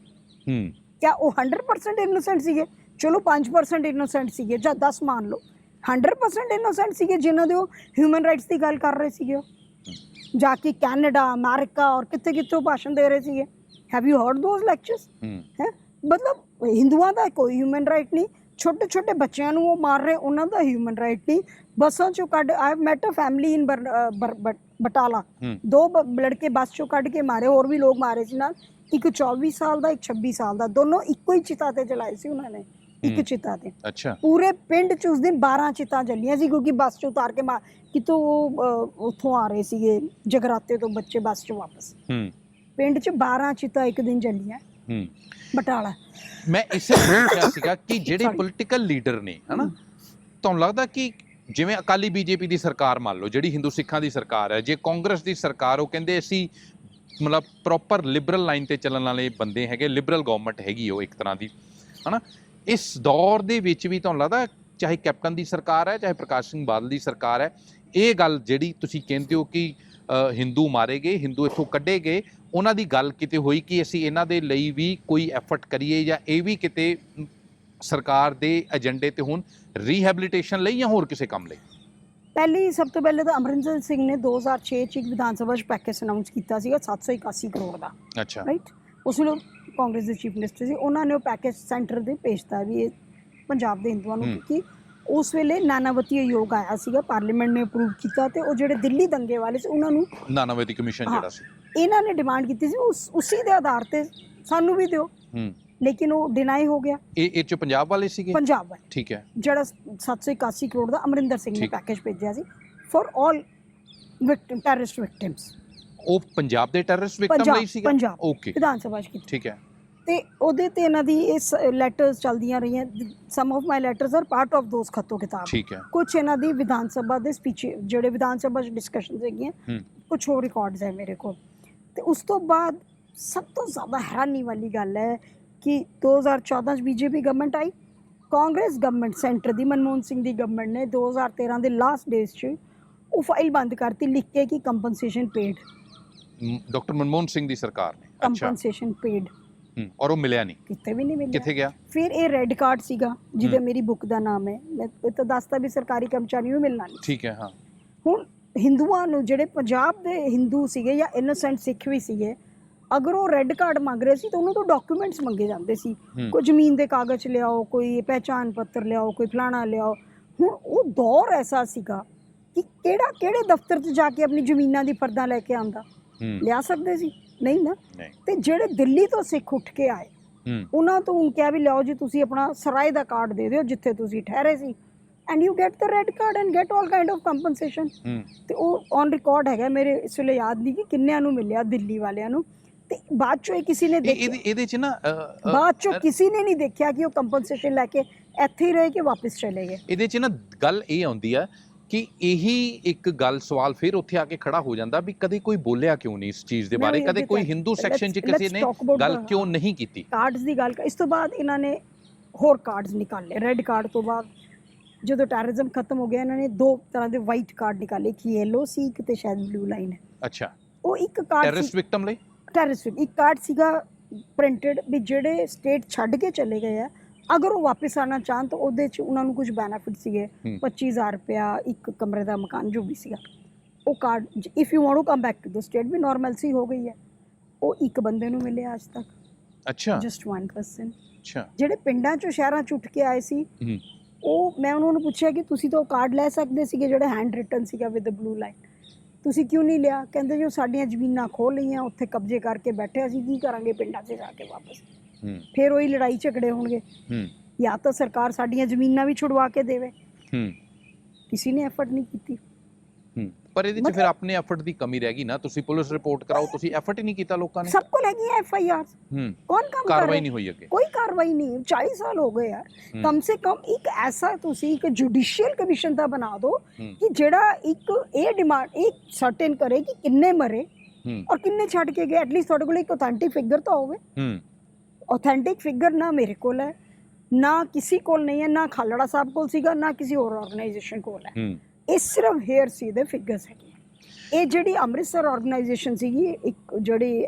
S2: ਕਿਆ ਉਹ 100% ਇਨੋਸੈਂਟ ਸੀਗੇ? ਚਲੋ 5% ਇਨੋਸੈਂਟ ਸੀਗੇ ਜਾਂ 10 ਮੰਨ ਲਓ, 100% ਇਨੋਸੈਂਟ ਸੀਗੇ ਜਿਨ੍ਹਾਂ ਦੇ ਉਹ ਹਿਊਮਨ ਰਾਈਟਸ ਦੀ ਗੱਲ ਕਰ ਰਹੇ ਸੀਗੇ। ਉਹ ਜਾ ਕੇ ਕੈਨੇਡਾ, ਅਮਰੀਕਾ ਔਰ ਕਿੱਥੇ ਕਿੱਥੇ ਭਾਸ਼ਣ ਦੇ ਰਹੇ ਸੀਗੇ। Have you heard those lectures? ਹੈ ਮਤਲਬ ਹਿੰਦੂਆਂ ਦਾ ਕੋਈ ਹਿਊਮਨ ਰਾਈਟ ਨਹੀਂ, ਛੋਟੇ ਛੋਟੇ ਬੱਚਿਆਂ ਨੂੰ ਉਹ ਮਾਰ ਰਹੇ, ਉਹਨਾਂ ਦਾ ਹਿਊਮਨ ਰਾਈਟ ਨਹੀਂ। ਬੱਸਾਂ 'ਚੋਂ ਕੱਢ, I have met a family in Batala, 2 ਲੜਕੇ ਬੱਸ 'ਚੋਂ ਕੱਢ ਕੇ ਮਾਰੇ, ਹੋਰ ਵੀ ਲੋਕ ਮਾਰੇ ਸੀ ਨਾਲ। ਇੱਕ 24 ਸਾਲ ਦਾ, ਇੱਕ 26 ਸਾਲ ਦਾ, ਦੋਨੋਂ ਇੱਕੋ ਹੀ ਚਿਤਾ ਤੇ ਜਲਾਏ ਸੀ ਉਹਨਾਂ ਨੇ। ਇੱਕ ਚਿਤਾ ਤੇ।
S1: ਅੱਛਾ।
S2: ਪੂਰੇ ਪਿੰਡ 'ਚ ਉਸ ਦਿਨ 12 ਚਿਤਾਂ ਜਲੀਆਂ ਸੀ, ਕਿਉਂਕਿ ਬੱਸ 'ਚ ਉਤਾਰ ਕੇ ਕਿਤੋਂ ਉੱਥੋਂ ਆ ਰਹੇ ਸੀਗੇ ਜਗਰਾਤੇ ਤੋਂ ਬੱਚੇ ਬੱਸ 'ਚ ਵਾਪਸ। ਪਿੰਡ 'ਚ 12 ਚਿਤਾਂ ਇੱਕ ਦਿਨ ਜਲੀਆਂ ਬਟਾਲਾ।
S1: ਮੈਂ ਇਸੇ ਪੁੱਛਿਆ ਸੀਗਾ ਕਿ ਜਿਹੜੇ ਪੋਲੀਟੀਕਲ ਲੀਡਰ ਨੇ ਹਨਾ, ਤੁਹਾਨੂੰ ਲੱਗਦਾ ਕਿ ਜਿਵੇਂ ਅਕਾਲੀ ਬੀਜੇਪੀ ਦੀ ਸਰਕਾਰ ਮੰਨ ਲਓ, ਜਿਹੜੀ ਹਿੰਦੂ ਸਿੱਖਾਂ ਦੀ ਸਰਕਾਰ ਹੈ, ਜੇ ਕਾਂਗਰਸ ਦੀ ਸਰਕਾਰ, ਉਹ ਕਹਿੰਦੇ ਅਸੀਂ ਮਤਲਬ ਪ੍ਰੋਪਰ ਲਿਬਰਲ ਲਾਈਨ ਤੇ ਚੱਲਣ ਵਾਲੇ ਬੰਦੇ ਹੈਗੇ, ਲਿਬਰਲ ਗਵਰਨਮੈਂਟ ਹੈਗੀ ਉਹ ਇੱਕ ਤਰ੍ਹਾਂ ਦੀ ਹਨਾ, ਇਸ ਦੌਰ ਦੇ ਵਿੱਚ ਵੀ ਤੁਹਾਨੂੰ ਲੱਗਦਾ ਚਾਹੇ ਕੈਪਟਨ ਦੀ ਸਰਕਾਰ ਹੈ ਚਾਹੇ ਪ੍ਰਕਾਸ਼ ਸਿੰਘ ਬਾਦਲ ਦੀ ਸਰਕਾਰ ਹੈ, ਇਹ ਗੱਲ ਜਿਹੜੀ ਤੁਸੀਂ ਕਹਿੰਦੇ ਹੋ ਕਿ ਹਿੰਦੂ ਮਾਰੇ ਗਏ, ਹਿੰਦੂ ਇੱਥੋਂ ਕੱਢੇ ਗਏ, ਉਹਨਾਂ ਦੀ ਗੱਲ ਕਿਤੇ ਹੋਈ ਕਿ ਅਸੀਂ ਇਹਨਾਂ ਦੇ ਲਈ ਵੀ ਕੋਈ ਐਫਰਟ ਕਰੀਏ, ਜਾਂ ਇਹ ਵੀ ਕਿਤੇ ਸਰਕਾਰ ਦੇ ਏਜੰਡੇ ਤੇ ਹੁਣ ਰੀਹੈਬਿਲਿਟੇਸ਼ਨ ਲਈ ਜਾਂ ਹੋਰ ਕਿਸੇ ਕੰਮ ਲਈ?
S2: ਸਭ ਤੋਂ ਪਹਿਲੇ ਤਾਂ ਅਮਰਿੰਦਰ ਸਿੰਘ ਨੇ 2006 'ਚ ਇੱਕ ਵਿਧਾਨ ਸਭਾ 'ਚ ਪੈਕੇਜ ਅਨਾਉਂਸ ਕੀਤਾ ਸੀਗਾ 781 ਕਰੋੜ ਦਾ।
S1: ਅੱਛਾ।
S2: ਰਾਈਟ, ਉਸ ਵੇਲੇ ਕਾਂਗਰਸ ਦੇ ਚੀਫ ਮਿਨਿਸਟਰ ਸੀ, ਉਹਨਾਂ ਨੇ ਉਹ ਪੈਕੇਜ ਸੈਂਟਰ ਦੇ ਭੇਜਤਾ ਵੀ ਇਹ ਪੰਜਾਬ ਦੇ ਹਿੰਦੂਆਂ ਨੂੰ, ਕਿਉਂਕਿ ਉਸ ਵੇਲੇ ਨਾਨਾਵਤੀ ਆਯੋਗ ਆਇਆ ਸੀਗਾ, ਪਾਰਲੀਮੈਂਟ ਨੇ ਅਪਰੂਵ ਕੀਤਾ, ਤੇ ਉਹ ਜਿਹੜੇ ਦਿੱਲੀ ਦੰਗੇ ਵਾਲੇ ਸੀ ਉਹਨਾਂ ਨੂੰ ਨਾਨਾਵਤੀ ਕਮਿਸ਼ਨ ਜਿਹੜਾ ਸੀ ਇਹਨਾਂ ਨੇ ਡਿਮਾਂਡ ਕੀਤੀ ਸੀ ਉਸੇ ਦੇ ਆਧਾਰ ਤੇ ਸਾਨੂੰ ਵੀ ਦਿਓ, ਲੇਕਿਨ ਉਹ ਡਿਨਾਈ ਹੋ ਗਿਆ। ਇਹ 'ਚ ਪੰਜਾਬ ਵਾਲੇ ਸੀਗੇ? ਪੰਜਾਬ ਵਾਲੇ, ਠੀਕ ਹੈ। ਜਿਹੜਾ 781 ਕਰੋੜ ਦਾ ਅਮਰਿੰਦਰ ਸਿੰਘ ਨੇ ਪੈਕੇਜ ਭੇਜਿਆ ਸੀ for all victim terrorist victims, ਉਹ ਪੰਜਾਬ ਦੇ ਟੈਰਰਿਸਟ ਵਿਕਟਿਮ ਲਈ ਸੀਗਾ। ਪੰਜਾਬ ਓਕੇ, ਵਿਧਾਨ ਸਭਾ 'ਚ ਕੀਤੀ, ਠੀਕ ਹੈ। ਤੇ ਉਹਦੇ ਤੇ ਇਹਨਾਂ ਦੀ ਇਸ ਲੈਟਰਸ ਚੱਲਦੀਆਂ ਰਹੀਆਂ, some of my letters are part of those ਖੱਤੋ ਕਿਤਾਬ, ਠੀਕ ਹੈ। ਕੁਝ ਇਹਨਾਂ ਦੀ ਵਿਧਾਨ ਸਭਾ ਦੇ ਸਪੀਚ, ਜਿਹੜੇ ਵਿਧਾਨ ਸਭਾ 'ਚ ਡਿਸਕਸ਼ਨਸ ਹੈਗੀਆਂ, ਕੁਝ ਹੋਰ ਰਿਕਾਰਡਸ ਹੈ ਮੇਰੇ ਕੋਲ। ਤੇ ਉਸ ਤੋਂ ਬਾਅਦ ਸਭ ਤੋਂ ਜ਼ਿਆਦਾ ਹੈਰਾਨੀ ਵਾਲੀ ਗੱਲ ਹੈ ਕਿ 2014 'ਚ ਬੀਜੇਪੀ ਗਵਰਨਮੈਂਟ ਆਈ, ਕਾਂਗਰਸ ਗਵਰਨਮੈਂਟ ਸੈਂਟਰ ਦੀ ਮਨਮੋਹਨ ਸਿੰਘ ਦੀ ਗਵਰਨਮੈਂਟ ਨੇ 2013 ਦੇ ਲਾਸਟ ਡੇਜ਼ 'ਚ ਉਹ ਫਾਈਲ ਬੰਦ ਕਰਤੀ, ਲਿਖ ਕੇ ਕਿ compensation paid. Doctor Manmohan Singh ਦੀ ਸਰਕਾਰ ਨੇ ਕੰਪਨਸੇਸ਼ਨ ਪੇਡ, ਔਰ ਉਹ ਮਿਲਿਆ ਨਹੀਂ, ਕਿਤੇ ਵੀ ਨਹੀਂ ਮਿਲਿਆ। ਕਿੱਥੇ ਗਿਆ? ਫਿਰ ਇਹ ਰੈੱਡ ਕਾਰਡ ਸੀਗਾ ਜਿਹਦੇ ਮੇਰੀ ਬੁੱਕ ਦਾ ਨਾਮ ਹੈ, ਮੈਂ ਇਹ ਤਾਂ ਦੱਸਦਾ ਵੀ ਸਰਕਾਰੀ ਕਰਮਚਾਰੀ ਨੂੰ ਮਿਲਣਾ ਨਹੀਂ, ਠੀਕ ਹੈ। ਹਾਂ, ਹੁਣ ਹਿੰਦੂਆਂ ਨੂੰ, ਜਿਹੜੇ ਪੰਜਾਬ ਦੇ ਹਿੰਦੂ ਸੀਗੇ ਜਾਂ ਇਨੋਸੈਂਟ ਸਿੱਖ ਵੀ ਸੀਗੇ, ਅਗਰ ਉਹ ਰੈੱਡ ਕਾਰਡ ਮੰਗ ਰਹੇ ਸੀ ਤਾਂ ਉਹਨਾਂ ਤੋਂ ਡਾਕੂਮੈਂਟਸ ਮੰਗੇ ਜਾਂਦੇ ਸੀ, ਕੋਈ ਜ਼ਮੀਨ ਦੇ ਕਾਗਜ਼ ਲਿਆਓ, ਕੋਈ ਪਹਿਚਾਣ ਪੱਤਰ ਲਿਆਓ, ਕੋਈ ਫਲਾਣਾ ਲਿਆਓ। ਹੁਣ ਉਹ ਦੌਰ ਐਸਾ ਸੀਗਾ ਕਿ ਕਿਹੜੇ ਦਫ਼ਤਰ 'ਚ ਜਾ ਕੇ ਆਪਣੀ ਜ਼ਮੀਨਾਂ ਦੀ ਫਰਦਾਂ ਲੈ ਕੇ ਆਉਂਦਾ, ਲਿਆ ਸਕਦੇ ਸੀ? ਨਹੀਂ ਨਾ। ਤੇ ਜਿਹੜੇ ਦਿੱਲੀ ਤੋਂ ਸਿੱਖ ਉੱਠ ਕੇ ਆਏ, ਉਹਨਾਂ ਤੋਂ ਹੁਣ ਕਿਹਾ ਵੀ ਲਿਆਓ ਜੀ, ਤੁਸੀਂ ਆਪਣਾ ਸਰਾਏ ਦਾ ਕਾਰਡ ਦੇ ਦਿਓ ਜਿੱਥੇ ਤੁਸੀਂ ਠਹਿਰੇ ਸੀ, and you get the red card and get all kind of compensation. ਤੇ ਉਹ ਔਨ ਰਿਕਾਰਡ ਹੈਗਾ, ਮੇਰੇ ਇਸ ਵੇਲੇ ਯਾਦ ਨਹੀਂ ਕਿ ਕਿੰਨਿਆਂ ਨੂੰ ਮਿਲਿਆ ਦਿੱਲੀ ਵਾਲਿਆਂ ਨੂੰ। ਤੇ ਬਾਅਦ ਚੋਂ ਕਿਸੇ ਨੇ ਇਹਦੇ 'ਚ ਨਾ ਬਾਅਦ ਚੋਂ ਕਿਸੇ ਨੇ ਨਹੀਂ ਦੇਖਿਆ ਕਿ ਉਹ ਕੰਪਨਸੇਸ਼ਨ ਲੈ ਕੇ ਇੱਥੇ ਹੀ ਰਹੇ ਕਿ ਵਾਪਸ ਚਲੇ ਗਏ। ਇਹਦੇ 'ਚ ਨਾ ਗੱਲ ਇਹ ਆਉਂਦੀ ਆ ਕਿ ਇਹੀ ਇੱਕ ਗੱਲ, ਸਵਾਲ ਫਿਰ ਉੱਥੇ ਆ ਕੇ ਖੜਾ ਹੋ ਜਾਂਦਾ ਵੀ ਕਦੇ ਕੋਈ ਬੋਲਿਆ ਕਿਉਂ ਨਹੀਂ ਇਸ ਚੀਜ਼ ਦੇ ਬਾਰੇ, ਕਦੇ ਕੋਈ ਹਿੰਦੂ ਸੈਕਸ਼ਨ 'ਚ ਕਿਸੇ ਨੇ ਗੱਲ ਕਿਉਂ ਨਹੀਂ ਕੀਤੀ? ਕਾਰਡਸ ਦੀ ਗੱਲ, ਇਸ ਤੋਂ ਬਾਅਦ ਇਹਨਾਂ ਨੇ ਹੋਰ ਕਾਰਡਸ ਨਿਕਾਲੇ। ਰੈੱਡ ਕਾਰਡ ਤੋਂ ਬਾਅਦ ਜਦੋਂ ਟੈਰਰਿਜ਼ਮ ਖਤਮ ਹੋ ਗਿਆ, ਇਹਨਾਂ ਨੇ ਦੋ ਤਰ੍ਹਾਂ ਦੇ ਵਾਈਟ ਕਾਰਡ ਨਿਕਾਲੇ, ਇੱਕ ਯੈਲੋ ਸੀ, ਇੱਕ ਤੇ ਸ਼ਾਇਦ ਬਲੂ ਲਾਈਨ ਹੈ। ਅੱਛਾ, ਉਹ ਇੱਕ ਕਾਰਡ ਟੈਰਰਿਸਟ ਵਿਕਟਮ ਲਈ, ਟੈਰਰਿਸਟ ਇੱਕ ਕਾਰਡ ਸੀਗਾ ਪ੍ਰਿੰਟਡ ਵੀ ਜਿਹੜੇ ਸਟੇਟ ਛੱਡ ਕੇ ਚਲੇ ਗਏ ਆ, ਅਗਰ ਉਹ ਵਾਪਸ ਆਉਣਾ ਚਾਹਣ ਤਾਂ ਉਹਦੇ 'ਚ ਉਹਨਾਂ ਨੂੰ ਕੁਝ ਬੈਨੀਫਿਟ ਸੀਗੇ, 25,000 ਰੁਪਇਆ, ਇੱਕ ਕਮਰੇ ਦਾ ਮਕਾਨ, ਜੋ ਵੀ ਸੀਗਾ। ਉਹ card if you want to come back to the state ਵੀ ਨੋਰਮਲਸੀ ਹੋ ਗਈ ਹੈ। ਉਹ ਇੱਕ ਬੰਦੇ ਨੂੰ ਮਿਲਿਆ ਅੱਜ ਤੱਕ। ਅੱਛਾ, ਜਸਟ ਵਨ ਪਰਸਨ। ਅੱਛਾ, ਜਿਹੜੇ ਪਿੰਡਾਂ 'ਚੋਂ ਸ਼ਹਿਰਾਂ 'ਚ ਉੱਠ ਕੇ ਆਏ ਸੀ, ਉਹ ਮੈਂ ਉਹਨਾਂ ਨੂੰ ਪੁੱਛਿਆ ਕਿ ਤੁਸੀਂ ਤਾਂ ਉਹ ਕਾਰਡ ਲੈ ਸਕਦੇ ਸੀਗੇ ਜਿਹੜਾ ਹੈਂਡ ਰਿਟਨ ਸੀਗਾ ਵਿਦ ਦ ਬਲੂ ਲਾਈਨ, ਤੁਸੀਂ ਕਿਉਂ ਨਹੀਂ ਲਿਆ? ਕਹਿੰਦੇ ਜੀ ਉਹ ਸਾਡੀਆਂ ਜ਼ਮੀਨਾਂ ਖੋਹ ਲਈਆਂ, ਉੱਥੇ ਕਬਜ਼ੇ ਕਰਕੇ ਬੈਠੇ, ਅਸੀਂ ਕੀ ਕਰਾਂਗੇ ਪਿੰਡਾਂ 'ਚ ਜਾ ਕੇ ਵਾਪਸ? ਫਿਰ ਉਹੀ ਲੜਾਈ ਝਗੜੇ ਹੋਣਗੇ, ਜਾਂ ਤਾਂ ਸਰਕਾਰ ਸਾਡੀਆਂ ਜ਼ਮੀਨਾਂ ਵੀ ਛੁਡਵਾ ਕੇ ਦੇਵੇ। ਕਿਸੇ ਨੇ ਐਫਰਟ ਨਹੀਂ ਕੀਤੀ। ਪਰ ਇਹਦੇ 'ਚ ਫਿਰ ਆਪਣੇ ਐਫਰਟ ਦੀ ਕਮੀ ਰਹਿ ਗਈ ਨਾ, ਤੁਸੀਂ ਪੁਲਿਸ ਰਿਪੋਰਟ ਕਰਾਓ, ਤੁਸੀਂ ਐਫਰਟ ਹੀ ਨਹੀਂ ਕੀਤਾ ਲੋਕਾਂ ਨੇ। ਸਭ ਕੋਲ ਹੈਗੀ ਹੈ FIR, ਕੌਣ ਕੰਮ ਕਰ ਰਿਹਾ? ਕਾਰਵਾਈ ਨਹੀਂ ਹੋਈ ਅੱਗੇ, ਕੋਈ ਕਾਰਵਾਈ ਨਹੀਂ। 40 ਸਾਲ ਹੋ ਗਏ ਯਾਰ, ਕਮ ਸੇ ਕਮ ਇੱਕ ਐਸਾ ਤੁਸੀਂ ਇੱਕ ਜੁਡੀਸ਼ੀਅਲ ਕਮਿਸ਼ਨ ਦਾ ਬਣਾ ਦਿਓ ਕਿ ਜਿਹੜਾ ਇੱਕ ਇਹ ਡਿਮਾਂਡ ਇਹ ਸਰਟੇਨ ਕਰੇ ਕਿ ਕਿੰਨੇ ਮਰੇ ਔਰ ਕਿੰਨੇ ਛੱਡ ਕੇ ਗਏ। ਐਟਲੀਸਟ ਤੁਹਾਡੇ ਕੋਲ ਇੱਕ ਆਥੈਂਟਿਕ ਫਿਗਰ ਤਾਂ ਹੋਵੇ। ਆਥੈਂਟਿਕ ਫਿਗਰ ਨਾ ਮੇਰੇ ਕੋਲ ਹੈ, ਨਾ ਕਿਸੇ ਕੋਲ ਨਹੀਂ ਹੈ, ਨਾ ਖਾਲੜਾ ਸਾਹਿਬ ਕੋਲ ਸੀਗਾ, ਨਾ ਕਿਸੇ ਹੋਰ ਆਰਗੇਨਾਈਜੇਸ਼ਨ ਕੋਲ ਹੈ। ਇਹ ਸਿਰਫ ਹੇਅਰ ਸੀ ਦੇ ਫਿਗਰਸ ਹੈਗੇ। ਇਹ ਜਿਹੜੀ ਅੰਮ੍ਰਿਤਸਰ ਆਰਗੇਨਾਈਜੇਸ਼ਨ ਸੀਗੀ, ਇੱਕ ਜਿਹੜੀ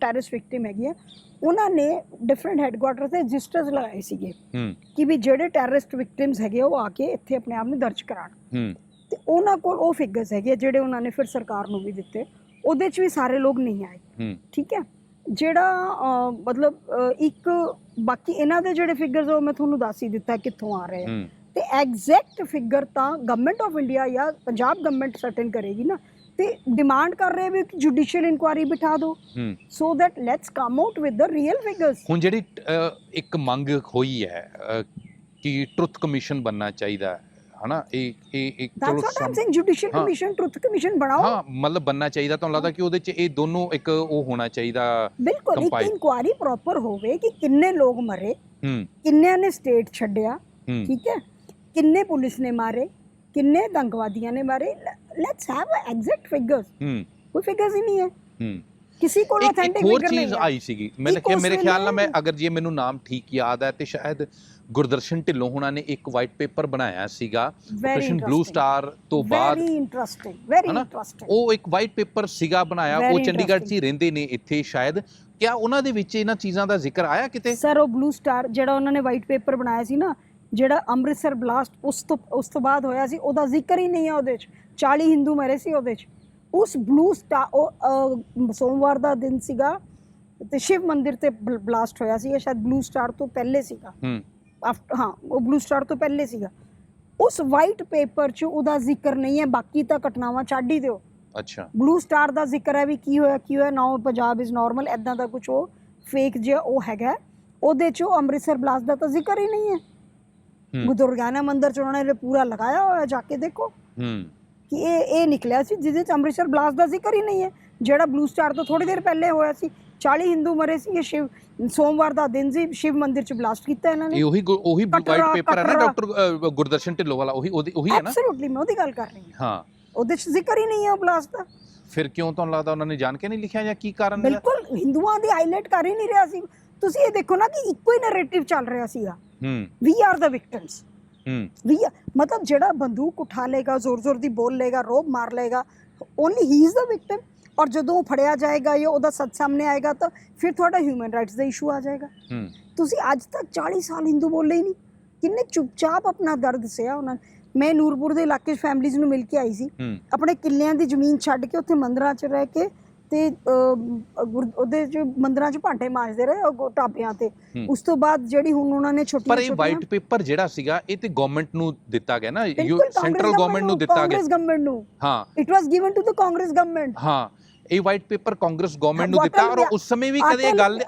S2: ਟੈਰਰਿਸਟ ਵਿਕਟਿਮ ਹੈਗੀ ਆ, ਉਹਨਾਂ ਨੇ ਡਿਫਰੈਂਟ ਹੈੱਡਕੁਆਟਰ ਤੇ ਰਜਿਸਟਰਸ ਲਗਾਏ ਸੀਗੇ ਕਿ ਵੀ ਜਿਹੜੇ ਟੈਰਰਿਸਟ ਵਿਕਟਿਮਸ ਹੈਗੇ ਉਹ ਆ ਕੇ ਇੱਥੇ ਆਪਣੇ ਆਪ ਨੂੰ ਦਰਜ ਕਰਾਉਣ। ਤੇ ਉਹਨਾਂ ਕੋਲ ਉਹ ਫਿਗਰਸ ਹੈਗੇ ਜਿਹੜੇ ਉਹਨਾਂ ਨੇ ਫਿਰ ਸਰਕਾਰ ਨੂੰ ਵੀ ਦਿੱਤੇ। ਉਹਦੇ 'ਚ ਵੀ ਸਾਰੇ ਲੋਕ ਨਹੀਂ ਆਏ, ਠੀਕ ਹੈ। ਜਿਹੜਾ ਮਤਲਬ ਇੱਕ ਬਾਕੀ ਇਹਨਾਂ ਦੇ ਜਿਹੜੇ ਫਿਗਰਸ ਉਹ ਮੈਂ ਤੁਹਾਨੂੰ ਦੱਸ ਹੀ ਦਿੱਤਾ ਕਿੱਥੋਂ ਆ ਰਹੇ ਆ। ਤੇ ਐਗਜ਼ੈਕਟ ਫਿਗਰ ਤਾਂ ਗਵਰਨਮੈਂਟ ਆਫ ਇੰਡੀਆ ਜਾਂ ਪੰਜਾਬ ਗਵਰਨਮੈਂਟ ਸਰਟਨ ਕਰੇਗੀ ਨਾ। ਤੇ ਡਿਮਾਂਡ ਕਰ ਰਹੇ ਵੀ ਜੁਡੀਸ਼ੀਅਲ ਇਨਕੁਆਇਰੀ ਬਿਠਾ ਦਿਓ so that let's come out with the real figures. ਹੁਣ ਜਿਹੜੀ ਇੱਕ ਮੰਗ ਹੋਈ ਹੈ
S1: ਕਿ ਟਰੁੱਥ ਕਮਿਸ਼ਨ ਬਣਨਾ ਚਾਹੀਦਾ ਹੈ ਹਨਾ, ਇਹ
S2: that's what I'm saying, judicial commission, truth commission ਬਣਾਓ।
S1: ਹਾਂ ਮਤਲਬ ਬਣਨਾ ਚਾਹੀਦਾ, ਤੁਹਾਨੂੰ ਲੱਗਦਾ ਕਿ ਉਹਦੇ 'ਚ ਇਹ ਦੋਨੋਂ ਇੱਕ ਉਹ ਹੋਣਾ ਚਾਹੀਦਾ?
S2: ਬਿਲਕੁਲ, ਇੱਕ ਇਨਕੁਆਇਰੀ ਪ੍ਰੋਪਰ ਹੋਵੇ ਕਿ ਕਿੰਨੇ ਲੋਕ ਮਰੇ, ਕਿੰਨਿਆਂ ਨੇ ਸਟੇਟ ਛੱਡਿਆ, ਠੀਕ ਹੈ, ਕਿੰਨੇ ਪੁਲਿਸ ਨੇ ਮਾਰੇ, ਕਿੰਨੇ ਆਤੰਕਵਾਦੀਆਂ ਨੇ ਮਾਰੇ। Let's have exact figures. ਕੋਈ ਫਿਗਰਸ ਹੀ ਨਹੀਂ ਹੈ ਕਿਸੇ ਕੋਲ, ਆਥੈਂਟਿਕ ਫਿਗਰ ਨਹੀਂ ਹੈ।
S1: ਹੋਰ ਚੀਜ਼ ਆਈ ਸੀਗੀ ਮੇਰੇ ਖਿਆਲ ਨਾਲ, ਮੈਂ ਅਗਰ ਜੇ ਮੈਨੂੰ ਨਾਮ ਠੀਕ ਯਾਦ ਹੈ ਤੇ ਸ਼ਾਇਦ ਗੁਰਦਰਸ਼ਨ ਢਿੱਲੋਂ ਹੁਣਾਂ ਨੇ ਇੱਕ ਵਾਈਟ ਪੇਪਰ ਬਣਾਇਆ ਸੀਗਾ ਆਪਰੇਸ਼ਨ ਬਲੂ ਸਟਾਰ ਤੋਂ ਬਾਅਦ।
S2: Very interesting.
S1: ਉਹ ਇੱਕ ਵਾਈਟ ਪੇਪਰ ਸੀਗਾ ਬਣਾਇਆ, ਉਹ ਚੰਡੀਗੜ੍ਹ 'ਚ ਹੀ ਰਹਿੰਦੇ ਨੇ ਇੱਥੇ ਸ਼ਾਇਦ। ਕਿਆ ਉਹਨਾਂ ਦੇ ਵਿੱਚ ਇਹਨਾਂ ਚੀਜ਼ਾਂ ਦਾ ਜ਼ਿਕਰ ਆਇਆ ਕਿਤੇ?
S2: ਸਰ ਉਹ ਬਲੂ ਸਟਾਰ ਜਿਹੜਾ ਉਹਨਾਂ ਨੇ ਵਾਈਟ ਪੇਪਰ ਬਣਾਇਆ ਸੀ ਨਾ, ਜਿਹੜਾ ਅੰਮ੍ਰਿਤਸਰ ਬਲਾਸਟ ਉਸ ਤੋਂ ਬਾਅਦ ਹੋਇਆ ਸੀ, ਉਹਦਾ ਜ਼ਿਕਰ ਹੀ ਨਹੀਂ ਹੈ ਉਹਦੇ 'ਚ। 40 ਹਿੰਦੂ ਮਰੇ ਸੀ ਉਹਦੇ 'ਚ। ਉਸ ਬਲੂ ਸਟਾਰ, ਉਹ ਸੋਮਵਾਰ ਦਾ ਦਿਨ ਸੀਗਾ ਤੇ ਸ਼ਿਵ ਮੰਦਿਰ ਤੇ ਬਲਾਸਟ ਹੋਇਆ ਸੀ, ਸ਼ਾਇਦ ਬਲੂ ਸਟਾਰ ਤੋਂ ਪਹਿਲੇ ਸੀਗਾ। ਹਾਂ, ਉਹ ਬਲੂ ਸਟਾਰ ਤੋਂ ਪਹਿਲੇ ਸੀਗਾ। ਉਸ ਵਾਈਟ ਪੇਪਰ 'ਚ ਉਹਦਾ ਜ਼ਿਕਰ ਨਹੀਂ ਹੈ, ਬਾਕੀ ਤਾਂ ਘਟਨਾਵਾਂ ਛੱਡ ਹੀ ਦਿਓ। ਅੱਛਾ, ਬਲੂ ਸਟਾਰ ਦਾ ਜ਼ਿਕਰ ਹੈ ਵੀ ਕੀ ਹੋਇਆ ਨਾਓ ਪੰਜਾਬ ਇਜ਼ ਨਾਰਮਲ, ਐਦਾਂ ਦਾ ਕੁਝ ਉਹ ਫੇਕ ਜਿਹਾ ਉਹ ਹੈਗਾ। ਉਹਦੇ 'ਚ ਅੰਮ੍ਰਿਤਸਰ ਬਲਾਸਟ ਦਾ ਤਾਂ ਜ਼ਿਕਰ ਹੀ ਨਹੀਂ ਹੈ। ਦੁਰਗਿਆਨਾ ਮੰਦਿਰ 'ਚ ਉਹਨਾਂ ਨੇ ਪੂਰਾ ਲਗਾਇਆ ਹੋਇਆ, ਜਾ ਕੇ ਦੇਖੋ ਕਿ ਇਹ ਨਿਕਲਿਆ ਸੀ ਜਿਹਦੇ 'ਚ ਅੰਮ੍ਰਿਤਸਰ ਬਲਾਸਟ ਦਾ ਜ਼ਿਕਰ ਹੀ ਨਹੀਂ ਹੈ, ਜਿਹੜਾ ਬਲੂ ਸਟਾਰ ਤੋਂ ਥੋੜੀ ਦੇਰ ਪਹਿਲੇ ਹੋਇਆ ਸੀ। 40 ਹਿੰਦੂ ਮਰੇ ਸੀ, ਇਹ ਸੋਮਵਾਰ ਦਾ ਦਿਨ ਸੀ, ਸ਼ਿਵ ਮੰਦਿਰ 'ਚ ਬਲਾਸਟ ਕੀਤਾ ਇਹਨਾਂ ਨੇ। ਉਹੀ ਵਾਈਟ ਪੇਪਰ ਹੈ ਨਾ ਡਾਕਟਰ ਗੁਰਦਰਸ਼ਨ ਢਿੱਲੋਂ ਵਾਲਾ, ਉਹੀ ਹੈ ਨਾ? ਐਬਸੋਲੂਟਲੀ, ਮੈਂ ਉਹਦੀ ਗੱਲ ਕਰ ਰਹੀ ਹਾਂ। ਹਾਂ, ਉਹਦੇ 'ਚ ਜ਼ਿਕਰ ਹੀ ਨਹੀਂ ਹੈ ਉਹ ਬਲਾਸਟ ਦਾ। ਫਿਰ ਕਿਉਂ ਤੁਹਾਨੂੰ ਲੱਗਦਾ ਉਹਨਾਂ ਨੇ ਜਾਣ ਕੇ ਨਹੀਂ ਲਿਖਿਆ ਜਾਂ ਕੀ ਕਾਰਨ? ਬਿਲਕੁਲ, ਹਿੰਦੂਆਂ ਦੀ ਹਾਈਲਾਈਟ ਕਰ ਹੀ ਨਹੀਂ ਰਿਹਾ ਸੀ। ਤੁਸੀਂ ਇਹ ਦੇਖੋ ਨਾ ਕਿ ਇੱਕੋ ਹੀ ਨੈਰੇਟਿਵ ਚੱਲ ਰਿਹਾ ਸੀਗਾ, ਵੀ ਆਰ ਦ ਵਿਕਟਿਮਸ। ਮਤਲਬ ਜਿਹੜਾ ਬੰਦੂਕ ਉਠਾ ਲੇਗਾ, ਜ਼ੋਰ ਦੀ ਬੋਲ ਲੇਗਾ, ਰੋਬ ਮਾਰ ਲੇਗਾ, only he is the victim. ਔਰ ਜਦੋਂ ਫੜਿਆ ਜਾਏਗਾ ਜਾਂ ਉਹਦਾ ਸੱਚ ਸਾਹਮਣੇ ਆਏਗਾ ਤਾਂ ਫਿਰ ਤੁਹਾਡਾ ਹਿਊਮਨ ਰਾਈਟਸ ਦਾ ਇਸ਼ੂ ਆ ਜਾਏਗਾ। ਤੁਸੀਂ ਅੱਜ ਤੱਕ 40 ਸਾਲ ਹਿੰਦੂ ਬੋਲੇ ਹੀ ਨਹੀਂ, ਕਿੰਨੇ ਚੁੱਪਚਾਪ ਆਪਣਾ ਦਰਦ ਸਹਿਆ ਉਹਨਾਂ ਨੇ। ਮੈਂ ਨੂਰਪੁਰ ਦੇ ਇਲਾਕੇ 'ਚ ਫੈਮਲੀਜ਼ ਨੂੰ ਮਿਲ ਕੇ ਆਈ ਸੀ, ਆਪਣੇ ਕਿੱਲਿਆਂ ਦੀ ਜ਼ਮੀਨ ਛੱਡ ਕੇ ਉੱਥੇ ਮੰਦਰਾਂ 'ਚ ਰਹਿ ਕੇ ਤੇ ਉਹਦੇ 'ਚ ਮੰਦਰਾਂ 'ਚ ਭਾਂਡੇ ਮਾਂਜਦੇ ਰਹੇ ਢਾਬਿਆਂ ਤੇ। ਉਸ ਤੋਂ ਬਾਅਦ ਜਿਹੜੀ ਹੁਣ ਉਹਨਾਂ ਨੇ ਛੋਟੀ
S1: ਪਰ ਇਹ ਵਾਈਟ ਪੇਪਰ ਜਿਹੜਾ ਸੀਗਾ ਇਹ ਤੇ ਗਵਰਨਮੈਂਟ ਨੂੰ ਦਿੱਤਾ ਗਿਆ ਨਾ, ਸੈਂਟਰਲ ਗਵਰਨਮੈਂਟ ਨੂੰ ਦਿੱਤਾ ਗਿਆ, ਕਾਂਗਰਸ ਗਵਰਨਮੈਂਟ ਨੂੰ। ਹਾਂ, it was given to the Congress government. ਹਾਂ, ਇਹ ਵਾਈਟ ਪੇਪਰ ਕਾਂਗਰਸ ਗਵਰਨਮੈਂਟ ਨੂੰ ਦਿੱਤਾ। ਔਰ ਉਸ ਸਮੇਂ ਵੀ ਕਦੇ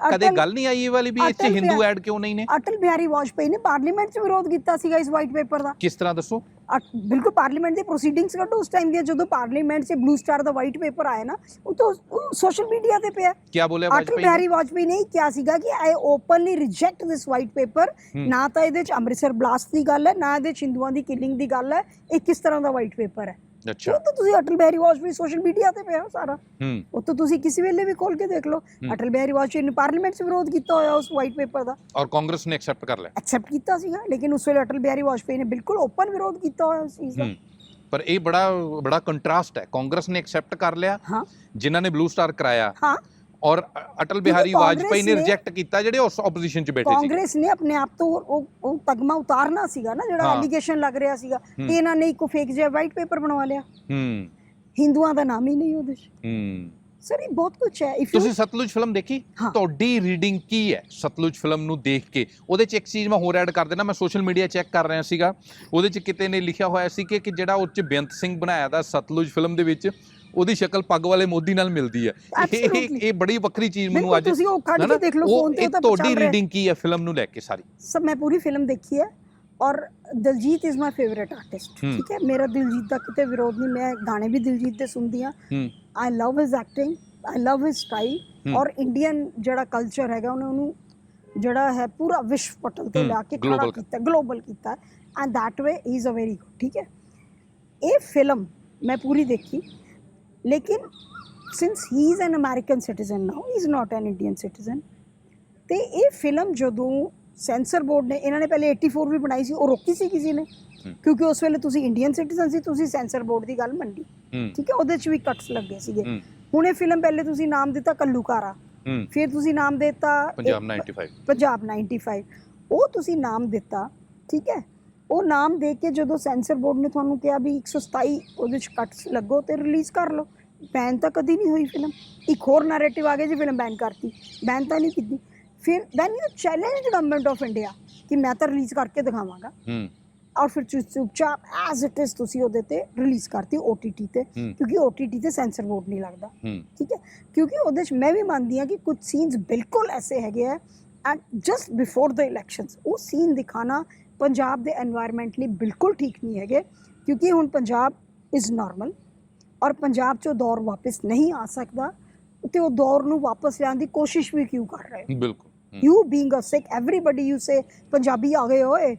S1: ਗੱਲ ਨਹੀਂ ਆਈ ਇਹ ਵਾਲੀ ਵੀ ਇੱਥੇ ਹਿੰਦੂ ਐਡ ਕਿਉਂ ਨਹੀਂ ਨੇ? ਅਟਲ ਬਿਹਾਰੀ ਵਾਜਪੇਈ ਨੇ ਪਾਰਲੀਮੈਂਟ 'ਚ ਵਿਰੋਧ ਕੀਤਾ ਸੀਗਾ ਇਸ ਵਾਈਟ ਪੇਪਰ ਦਾ। ਕਿਸ ਤਰ੍ਹਾਂ ਦੱਸੋ? ਬਿਲਕੁਲ, ਪਾਰਲੀਮੈਂਟ ਦੀ ਪ੍ਰੋਸੀਡਿੰਗਸ ਕੱਢੋ ਉਸ ਟਾਈਮ ਦੀ, ਜਦੋਂ ਪਾਰਲੀਮੈਂਟ 'ਚ ਬਲੂ ਸਟਾਰ ਦਾ ਵਾਈਟ ਪੇਪਰ ਆਇਆ ਨਾ, ਉਹ ਤਾਂ ਸੋਸ਼ਲ ਮੀਡੀਆ ਤੇ ਪਿਆ। ਕੀ ਬੋਲਿਆ ਅਟਲ ਬਿਹਾਰੀ ਵਾਜਪੇਈ ਨੇ? ਕਿਹਾ ਸੀਗਾ ਕਿ ਆਈ ਓਪਨਲੀ ਰਿਜੈਕਟ ਦਿਸ ਵਾਈਟ ਪੇਪਰ। ਨਾ ਤਾਂ ਇਹਦੇ 'ਚ ਅੰਮ੍ਰਿਤਸਰ ਬਲਾਸਟ ਦੀ ਗੱਲ ਹੈ, ਨਾ ਇਹਦੇ 'ਚ ਹਿੰਦੂਆਂ ਦੀ ਕਿਲਿੰਗ ਦੀ ਗੱਲ ਹੈ। ਇਹ ਕਿਸ ਤਰ੍ਹਾਂ ਦਾ ਵਾਈਟ ਪੇਪਰ ਹੈ? ਅੱਛਾ, ਉਹ ਤਾਂ ਤੁਸੀਂ ਅਟਲ ਬਿਹਾਰੀ ਵਾਜਪੇਈ ਸੋਸ਼ਲ ਮੀਡੀਆ ਤੇ ਪਿਆ ਸਾਰਾ, ਉਹ ਤਾਂ ਤੁਸੀਂ ਕਿਸੇ ਵੇਲੇ ਵੀ ਖੋਲ ਕੇ ਦੇਖ ਲਓ। ਅਟਲ ਬਿਹਾਰੀ ਵਾਜਪੇਈ ਨੇ ਪਾਰਲੀਮੈਂਟ 'ਚ ਵਿਰੋਧ ਕੀਤਾ ਹੋਇਆ ਉਸ ਵਾਈਟ ਪੇਪਰ ਦਾ, ਔਰ ਕਾਂਗਰਸ ਨੇ ਐਕਸੈਪਟ ਕਰ ਲਿਆ। ਐਕਸੈਪਟ ਕੀਤਾ ਸੀਗਾ, ਲੇਕਿਨ ਉਸ ਵੇਲੇ ਅਟਲ ਬਿਹਾਰੀ ਵਾਜਪੇਈ ਨੇ ਬਿਲਕੁਲ ਓਪਨ ਵਿਰੋਧ ਕੀਤਾ ਹੋਇਆ ਉਸ ਚੀਜ਼ ਦਾ। ਪਰ ਇਹ ਬੜਾ ਕੰਟਰਾਸਟ ਹੈ, ਕਾਂਗਰਸ ਨੇ ਐਕਸੈਪਟ ਕਰ ਲਿਆ ਜਿਨ੍ਹਾਂ ਨੇ ਬਲੂ ਸਟਾਰ ਕਰਾਇਆ, ਔਰ ਅਟਲ ਬਿਹਾਰੀ ਵਾਜਪੇਈ ਨੇ ਰਿਜੈਕਟ ਕੀਤਾ ਜਿਹੜੇ ਉਸ ਆਪੋਜੀਸ਼ਨ 'ਚ ਬੈਠੇ ਸੀ। ਕਾਂਗਰਸ ਨੇ ਆਪਣੇ ਆਪ ਤੋਂ ਉਹ ਤਗਮਾ ਉਤਾਰਨਾ ਸੀਗਾ ਨਾ, ਜਿਹੜਾ ਐਲੀਗੇਸ਼ਨ ਲੱਗ ਰਿਹਾ ਸੀਗਾ, ਤੇ ਇਹਨਾਂ ਨੇ ਇੱਕ ਫੇਕ ਜਿਹਾ ਵਾਈਟ ਪੇਪਰ ਬਣਵਾ ਲਿਆ। ਹਿੰਦੂਆਂ ਦਾ ਨਾਮ ਹੀ ਨਹੀਂ ਉਹਦੇ 'ਚ। ਸਰ, ਇਹ ਬਹੁਤ ਕੁਝ ਹੈ। ਤੁਸੀਂ ਸਤਲੁਜ ਫਿਲਮ ਦੇਖੀ? ਤੁਹਾਡੀ ਰੀਡਿੰਗ ਕੀ ਹੈ ਸਤਲੁਜ ਫਿਲਮ ਨੂੰ ਦੇਖ ਕੇ? ਉਹਦੇ 'ਚ ਇੱਕ ਚੀਜ਼ ਮੈਂ ਹੋਰ ਐਡ ਕਰ ਦੇਣਾ, ਮੈਂ ਸੋਸ਼ਲ ਮੀਡੀਆ ਚੈੱਕ ਕਰ ਰਿਹਾ ਸੀਗਾ, ਉਹਦੇ 'ਚ ਕਿਤੇ ਨੇ ਲਿਖਿਆ ਹੋਇਆ ਸੀ ਕਿ ਜਿਹੜਾ ਉਹ 'ਚ ਬੇਅੰਤ ਸਿੰਘ ਬਣਾਇਆ ਦਾ ਸਤਲੁਜ ਫਿਲਮ ਦੇ ਵਿੱਚ, ਉਹਦੀ ਸ਼ਕਲ ਪੱਗ ਵਾਲੇ ਮੋਦੀ ਨਾਲ ਮਿਲਦੀ ਹੈ। ਇਹ ਬੜੀ ਵੱਖਰੀ ਚੀਜ਼ ਮੈਨੂੰ ਅੱਜ
S2: ਤੁਸੀਂ ਉਹ ਕੱਢ ਕੇ ਦੇਖ ਲਓ ਫੋਨ ਤੇ। ਤਾਂ
S1: ਤੁਹਾਡੀ ਰੀਡਿੰਗ ਕੀ ਹੈ ਫਿਲਮ ਨੂੰ ਲੈ ਕੇ ਸਾਰੀ?
S2: ਸਭ ਮੈਂ ਪੂਰੀ ਫਿਲਮ ਦੇਖੀ ਹੈ, ਔਰ Diljit is my favourite artist. ਠੀਕ ਹੈ, ਮੇਰਾ ਦਿਲਜੀਤ ਦਾ ਕਿਤੇ ਵਿਰੋਧ ਨਹੀਂ, ਮੈਂ ਗਾਣੇ ਵੀ ਦਿਲਜੀਤ ਦੇ ਸੁਣਦੀ ਹਾਂ। ਆਈ ਲਵ ਹਿਜ਼ ਐਕਟਿੰਗ, ਆਈ ਲਵ ਹਿਜ਼ ਸਟਾਈਲ, ਔਰ ਇੰਡੀਅਨ ਜਿਹੜਾ ਕਲਚਰ ਹੈਗਾ ਉਹਨੂੰ ਜਿਹੜਾ ਹੈ ਪੂਰਾ ਵਿਸ਼ਵ ਪਟਲ ਤੇ ਲਾ ਕੇ ਖੜਾ ਕੀਤਾ, ਗਲੋਬਲ ਕੀਤਾ, and that way he is a very good. ਠੀਕ ਹੈ, ਇਹ ਫਿਲਮ ਮੈਂ ਪੂਰੀ ਦੇਖੀ, ਲੇਕਿਨ since he is an American citizen now, he is not an Indian citizen. ਤੇ ਇਹ ਫਿਲਮ ਜਦੋਂ ਸੈਂਸਰ ਬੋਰਡ ਨੇ, ਇਹਨਾਂ ਨੇ ਪਹਿਲੇ 84 ਵੀ ਬਣਾਈ ਸੀ, ਉਹ ਰੋਕੀ ਸੀ ਕਿਸੇ ਨੇ, ਕਿਉਂਕਿ ਉਸ ਵੇਲੇ ਤੁਸੀਂ ਇੰਡੀਅਨ ਸਿਟੀਜ਼ਨ ਸੀ, ਤੁਸੀਂ ਸੈਂਸਰ ਬੋਰਡ ਦੀ ਗੱਲ ਮੰਨੀ। ਠੀਕ ਹੈ, ਉਹਦੇ 'ਚ ਵੀ ਕੱਟਸ ਲੱਗੇ ਸੀਗੇ। ਹੁਣ ਇਹ ਫਿਲਮ ਪਹਿਲੇ ਤੁਸੀਂ ਨਾਮ ਦਿੱਤਾ ਕੱਲੂਕਾਰਾ, ਫਿਰ ਤੁਸੀਂ ਨਾਮ ਦਿੱਤਾ ਪੰਜਾਬ 95, ਉਹ ਤੁਸੀਂ ਨਾਮ ਦਿੱਤਾ। ਠੀਕ ਹੈ, ਉਹ ਨਾਮ ਦੇ ਕੇ ਜਦੋਂ ਸੈਂਸਰ ਬੋਰਡ ਨੇ ਤੁਹਾਨੂੰ ਕਿਹਾ ਵੀ 127 ਉਹਦੇ 'ਚ ਕੱਟਸ ਲੱਗੋ ਤੇ ਰਿਲੀਜ਼ ਕਰ ਲਓ, ਬੈਨ ਤਾਂ ਕਦੀ ਨਹੀਂ ਹੋਈ ਫਿਲਮ। ਇੱਕ ਹੋਰ ਨੈਰੇਟਿਵ ਆ ਗਿਆ ਜੀ, ਫਿਲਮ ਬੈਨ ਕਰਤੀ, ਬੈਨ ਤਾਂ ਨਹੀਂ ਕੀਤੀ। ਫਿਰ then you challenge government of India ਕਿ ਮੈਂ ਤਾਂ ਰਿਲੀਜ਼ ਕਰਕੇ ਦਿਖਾਵਾਂਗਾ, ਔਰ ਫਿਰ ਚੁੱਪਚਾਪ ਐਜ਼ ਇਟ ਇਜ਼ ਤੁਸੀਂ ਉਹਦੇ ਤੇ ਰਿਲੀਜ਼ ਕਰਤੀ OTT ਤੇ, ਕਿਉਂਕਿ OTT ਤੇ ਸੈਂਸਰ ਬੋਰਡ ਨਹੀਂ ਲੱਗਦਾ। ਠੀਕ ਹੈ, ਕਿਉਂਕਿ ਉਹਦੇ 'ਚ ਮੈਂ ਵੀ ਮੰਨਦੀ ਹਾਂ ਕਿ ਕੁਝ ਸੀਨਸ ਬਿਲਕੁਲ ਐਸੇ ਹੈਗੇ ਆ, and just before the elections ਉਹ ਸੀਨ ਦਿਖਾਣਾ ਪੰਜਾਬ ਦੇ এনवायरमेंट ਲਈ ਬਿਲਕੁਲ ਠੀਕ ਨਹੀਂ ਹੈਗੇ, ਕਿਉਂਕਿ ਹੁਣ ਪੰਜਾਬ ਇਜ਼ ਨਾਰਮਲ ਔਰ ਪੰਜਾਬ 'ਚੋਂ ਦੌਰ ਵਾਪਸ ਨਹੀਂ ਆ ਸਕਦਾ, ਤੇ ਉਹ ਦੌਰ ਨੂੰ ਵਾਪਸ ਲਿਆਉਣ ਦੀ ਕੋਸ਼ਿਸ਼ ਵੀ ਕਿਉਂ ਕਰ ਰਹੇ?
S1: ਬਿਲਕੁਲ।
S2: You being a Sikh everybody you say Punjabi ਆ ਗਏ ਓਏ,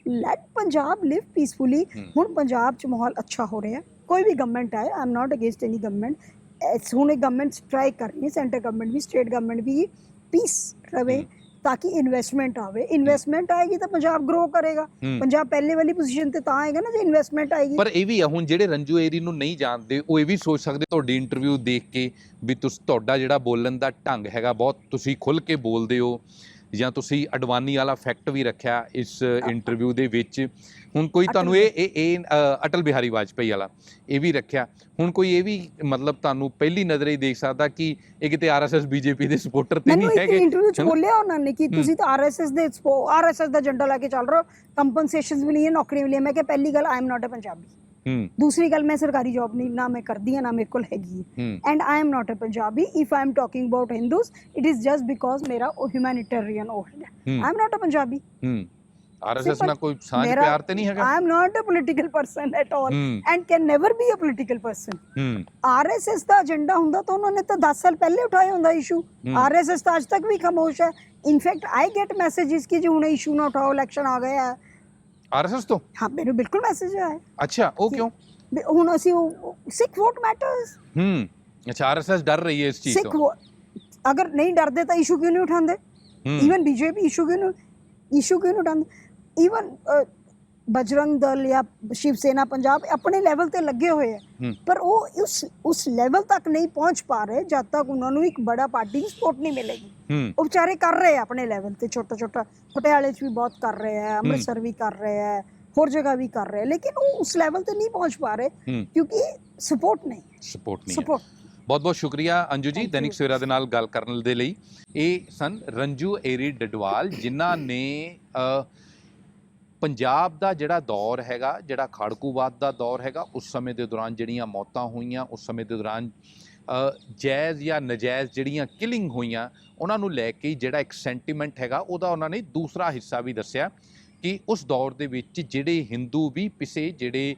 S2: ਲੈਟ ਪੰਜਾਬ ਲਿਵ ਪੀਸਫੁਲੀ। ਹੁਣ ਪੰਜਾਬ 'ਚ ਮਾਹੌਲ ਅੱਛਾ ਹੋ ਰਿਹਾ, ਕੋਈ ਵੀ ਗਵਰਨਮੈਂਟ ਆਏ, ਆਈ am not against any government, ਹੁਣ ਇਹ ਗਵਰਨਮੈਂਟ ਟਰਾਈ ਕਰ ਰਹੀ ਹੈ, ਸੈਂਟਰ ਗਵਰਨਮੈਂਟ ਵੀ ਸਟੇਟ ਗਵਰਨਮੈਂਟ ਵੀ, ਪੀਸ ਰਵੇ ताकि इन्वेस्टमेंट आवे, इन्वेस्टमेंट आएगी तो पंजाब ग्रो करेगा। पंजाब पहले वाली पोजीशन ते तां आएगा ना जे इन्वेस्टमेंट आएगी।
S1: पर ਇਹ ਵੀ ਆ ਹੁਣ ਜਿਹੜੇ ਰੰਜੂ ਏਰੀ ਨੂੰ ਨਹੀਂ ਜਾਣਦੇ ਉਹ ਇਹ ਵੀ ਸੋਚ ਸਕਦੇ ਤੁਹਾਡੀ ਇੰਟਰਵਿਊ ਦੇਖ ਕੇ ਵੀ ਤੁਹਾਡਾ ਜਿਹੜਾ ਬੋਲਣ ਦਾ ਢੰਗ ਹੈਗਾ ਬਹੁਤ ਤੁਸੀਂ ਖੁੱਲ ਕੇ ਬੋਲਦੇ ਹੋ, ਜਾਂ ਤੁਸੀਂ ਅਡਵਾਨੀ ਵਾਲਾ ਫੈਕਟ ਵੀ ਰੱਖਿਆ ਇਸ ਇੰਟਰਵਿਊ ਦੇ ਵਿੱਚ। ਹੁਣ ਕੋਈ ਤੁਹਾਨੂੰ ਇਹ ਅਟਲ ਬਿਹਾਰੀ ਵਾਜਪੇਈ ਵਾਲਾ ਇਹ ਵੀ ਰੱਖਿਆ, ਹੁਣ ਕੋਈ ਇਹ ਵੀ ਮਤਲਬ ਤੁਹਾਨੂੰ ਪਹਿਲੀ ਨਜ਼ਰੇ ਹੀ ਦੇਖ ਸਕਦਾ ਕਿ ਇਹ ਕਿਤੇ ਆਰਐਸਐਸ ਬੀਜੇਪੀ ਦੇ ਸਪੋਰਟਰ ਤੇ ਨਹੀਂ ਹੈਗੇ।
S2: ਇੰਟਰਵਿਊ ਚ ਬੋਲਿਆ ਉਹਨਾਂ ਨੇ ਕਿ ਤੁਸੀਂ ਤਾਂ ਆਰਐਸਐਸ ਦਾ ਝੰਡਾ ਲੈ ਕੇ ਚੱਲ ਰਹੇ ਹੋ, ਕੰਪਨਸੇਸ਼ਨਸ ਮਿਲੀਆਂ, ਨੌਕਰੀਆਂ ਮਿਲੀਆਂ। ਮੈਂ ਕਿਹਾ ਪਹਿਲੀ ਗੱਲ ਆਈ ਐਮ ਨਾਟ ਅ ਪੰਜਾਬੀ, दूसरी गल मैं सरकारी जॉब नहीं ना मैं करती है ना मेरे को हैगी, and I am not a Punjabi. If I am talking about Hindus it is just because मेरा ह्यूमैनिटेरियन ओ है, I am not a Punjabi.
S1: RSS में कोई सांझ प्यार ते नहीं हैगा।
S2: I am not a political person at all and can never be a political person. RSS का एजेंडा हुंदा तो उन्होंने तो 10 साल पहले उठाया हुंदा इशू। आरएसएस तो आज तक भी खामोश है। इनफैक्ट आई गेट मैसेजेस कि जो हुणे इशू ना उठाओ, इलेक्शन आ गया है।
S1: आरएसएस तो
S2: हाँ मेरे बिल्कुल मैसेज आया।
S1: अच्छा वो क्यों?
S2: ਹੁਣ ਅਸੀਂ ਸਿੱਖ ਵੋਟ ਮੈਟਰਸ।
S1: अच्छा आरएसएस डर रही है इस चीज
S2: से। अगर नहीं डरते तो इशू क्यों नहीं उठाते? इवन बीजेपी इशू क्यों नहीं उठाते? इवन बजरंग दल या शिवसेना पंजाब अपने लेवल ते लगे हुए हैं, पर वो उस लेवल तक नहीं पहुंच पा रहे जब तक उन्होंने एक बड़ा पार्टी की सपोर्ट नहीं मिलेगी। वो बेचारे कर रहे हैं अपने लेवल ते, छोटा छोटा पटियाले च भी बहुत कर रहे हैं, अमृतसर भी कर रहे हैं, ਹੋਰ ਜਗ੍ਹਾ ਵੀ ਕਰ ਰਹੇ, ਲੇਕਿਨ ਉਹ ਉਸ ਲੈਵਲ ਤੇ ਨਹੀਂ ਪਹੁੰਚ ਪਾ ਰਹੇ ਕਿਉਂਕਿ ਸਪੋਰਟ ਨਹੀਂ ਹੈ।
S1: ਬਹੁਤ ਬਹੁਤ ਸ਼ੁਕਰੀਆ ਅੰਜੂ ਜੀ ਦੈਨਿਕ ਸਵੇਰਾ ਦੇ ਨਾਲ ਗੱਲ ਕਰਨ ਦੇ ਲਈ। ਇਹ ਸਨ ਰੰਜੂ ਏਰੀ ਡਡਵਾਲ, ਜਿਨ੍ਹਾਂ ਨੇ ਪੰਜਾਬ ਦਾ ਜਿਹੜਾ ਦੌਰ ਹੈਗਾ, ਜਿਹੜਾ ਖਾੜਕੂਵਾਦ ਦਾ ਦੌਰ ਹੈਗਾ, ਉਸ ਸਮੇਂ ਦੇ ਦੌਰਾਨ ਜਿਹੜੀਆਂ ਮੌਤਾਂ ਹੋਈਆਂ, ਉਸ ਸਮੇਂ ਦੇ ਦੌਰਾਨ ਜਾਇਜ਼ ਜਾਂ ਨਜਾਇਜ਼ ਜਿਹੜੀਆਂ ਕਿਲਿੰਗ ਹੋਈਆਂ, ਉਹਨਾਂ ਨੂੰ ਲੈ ਕੇ ਜਿਹੜਾ ਇੱਕ ਸੈਂਟੀਮੈਂਟ ਹੈਗਾ ਉਹਦਾ ਉਹਨਾਂ ਨੇ ਦੂਸਰਾ ਹਿੱਸਾ ਵੀ ਦੱਸਿਆ ਕਿ ਉਸ ਦੌਰ ਦੇ ਵਿੱਚ ਜਿਹੜੇ ਹਿੰਦੂ ਵੀ ਪਿਸੇ, ਜਿਹੜੇ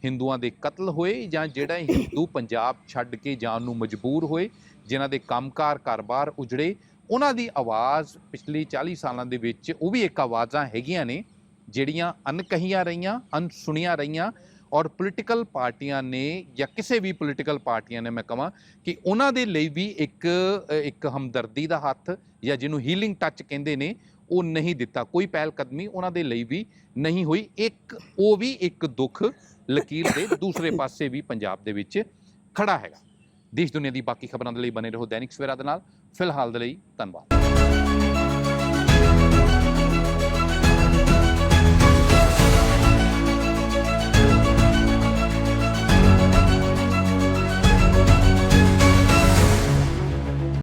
S1: ਹਿੰਦੂਆਂ ਦੇ ਕਤਲ ਹੋਏ ਜਾਂ ਜਿਹੜਾ ਹਿੰਦੂ ਪੰਜਾਬ ਛੱਡ ਕੇ ਜਾਣ ਨੂੰ ਮਜਬੂਰ ਹੋਏ, ਜਿਨ੍ਹਾਂ ਦੇ ਕੰਮਕਾਰ ਕਾਰੋਬਾਰ ਉਜੜੇ, ਉਹਨਾਂ ਦੀ ਆਵਾਜ਼ ਪਿਛਲੇ 40 ਸਾਲਾਂ ਦੇ ਵਿੱਚ ਉਹ ਵੀ ਇੱਕ ਆਵਾਜ਼ਾਂ ਹੈਗੀਆਂ ਨੇ ਜਿਹੜੀਆਂ ਅਣਕਹੀਆਂ ਰਹੀਆਂ, ਅਣਸੁਣੀਆਂ ਰਹੀਆਂ। ਔਰ ਪੋਲੀਟੀਕਲ ਪਾਰਟੀਆਂ ਨੇ ਜਾਂ ਕਿਸੇ ਵੀ ਪੋਲੀਟੀਕਲ ਪਾਰਟੀਆਂ ਨੇ, ਮੈਂ ਕਹਾਂ ਕਿ ਉਹਨਾਂ ਦੇ ਲਈ ਵੀ ਇੱਕ ਹਮਦਰਦੀ ਦਾ ਹੱਥ ਜਾਂ ਜਿਹਨੂੰ ਹੀਲਿੰਗ ਟੱਚ ਕਹਿੰਦੇ ਨੇ ਉਹ ਨਹੀਂ ਦਿੱਤਾ। ਕੋਈ ਪਹਿਲ ਕਦਮੀ ਉਹਨਾਂ ਦੇ ਲਈ ਵੀ ਨਹੀਂ ਹੋਈ। ਉਹ ਵੀ ਇੱਕ ਦੁੱਖ ਲਕੀਰ ਦੇ ਦੂਸਰੇ ਪਾਸੇ ਵੀ ਪੰਜਾਬ ਦੇ ਵਿੱਚ ਖੜਾ ਹੈਗਾ। ਦੇਸ਼ ਦੁਨੀਆ ਦੀ ਬਾਕੀ ਖਬਰਾਂ ਦੇ ਲਈ ਬਣੇ ਰਹੋ ਦੈਨਿਕ ਸਵੇਰਾ ਦੇ ਨਾਲ। ਫਿਲਹਾਲ ਦੇ ਲਈ ਧੰਨਵਾਦ।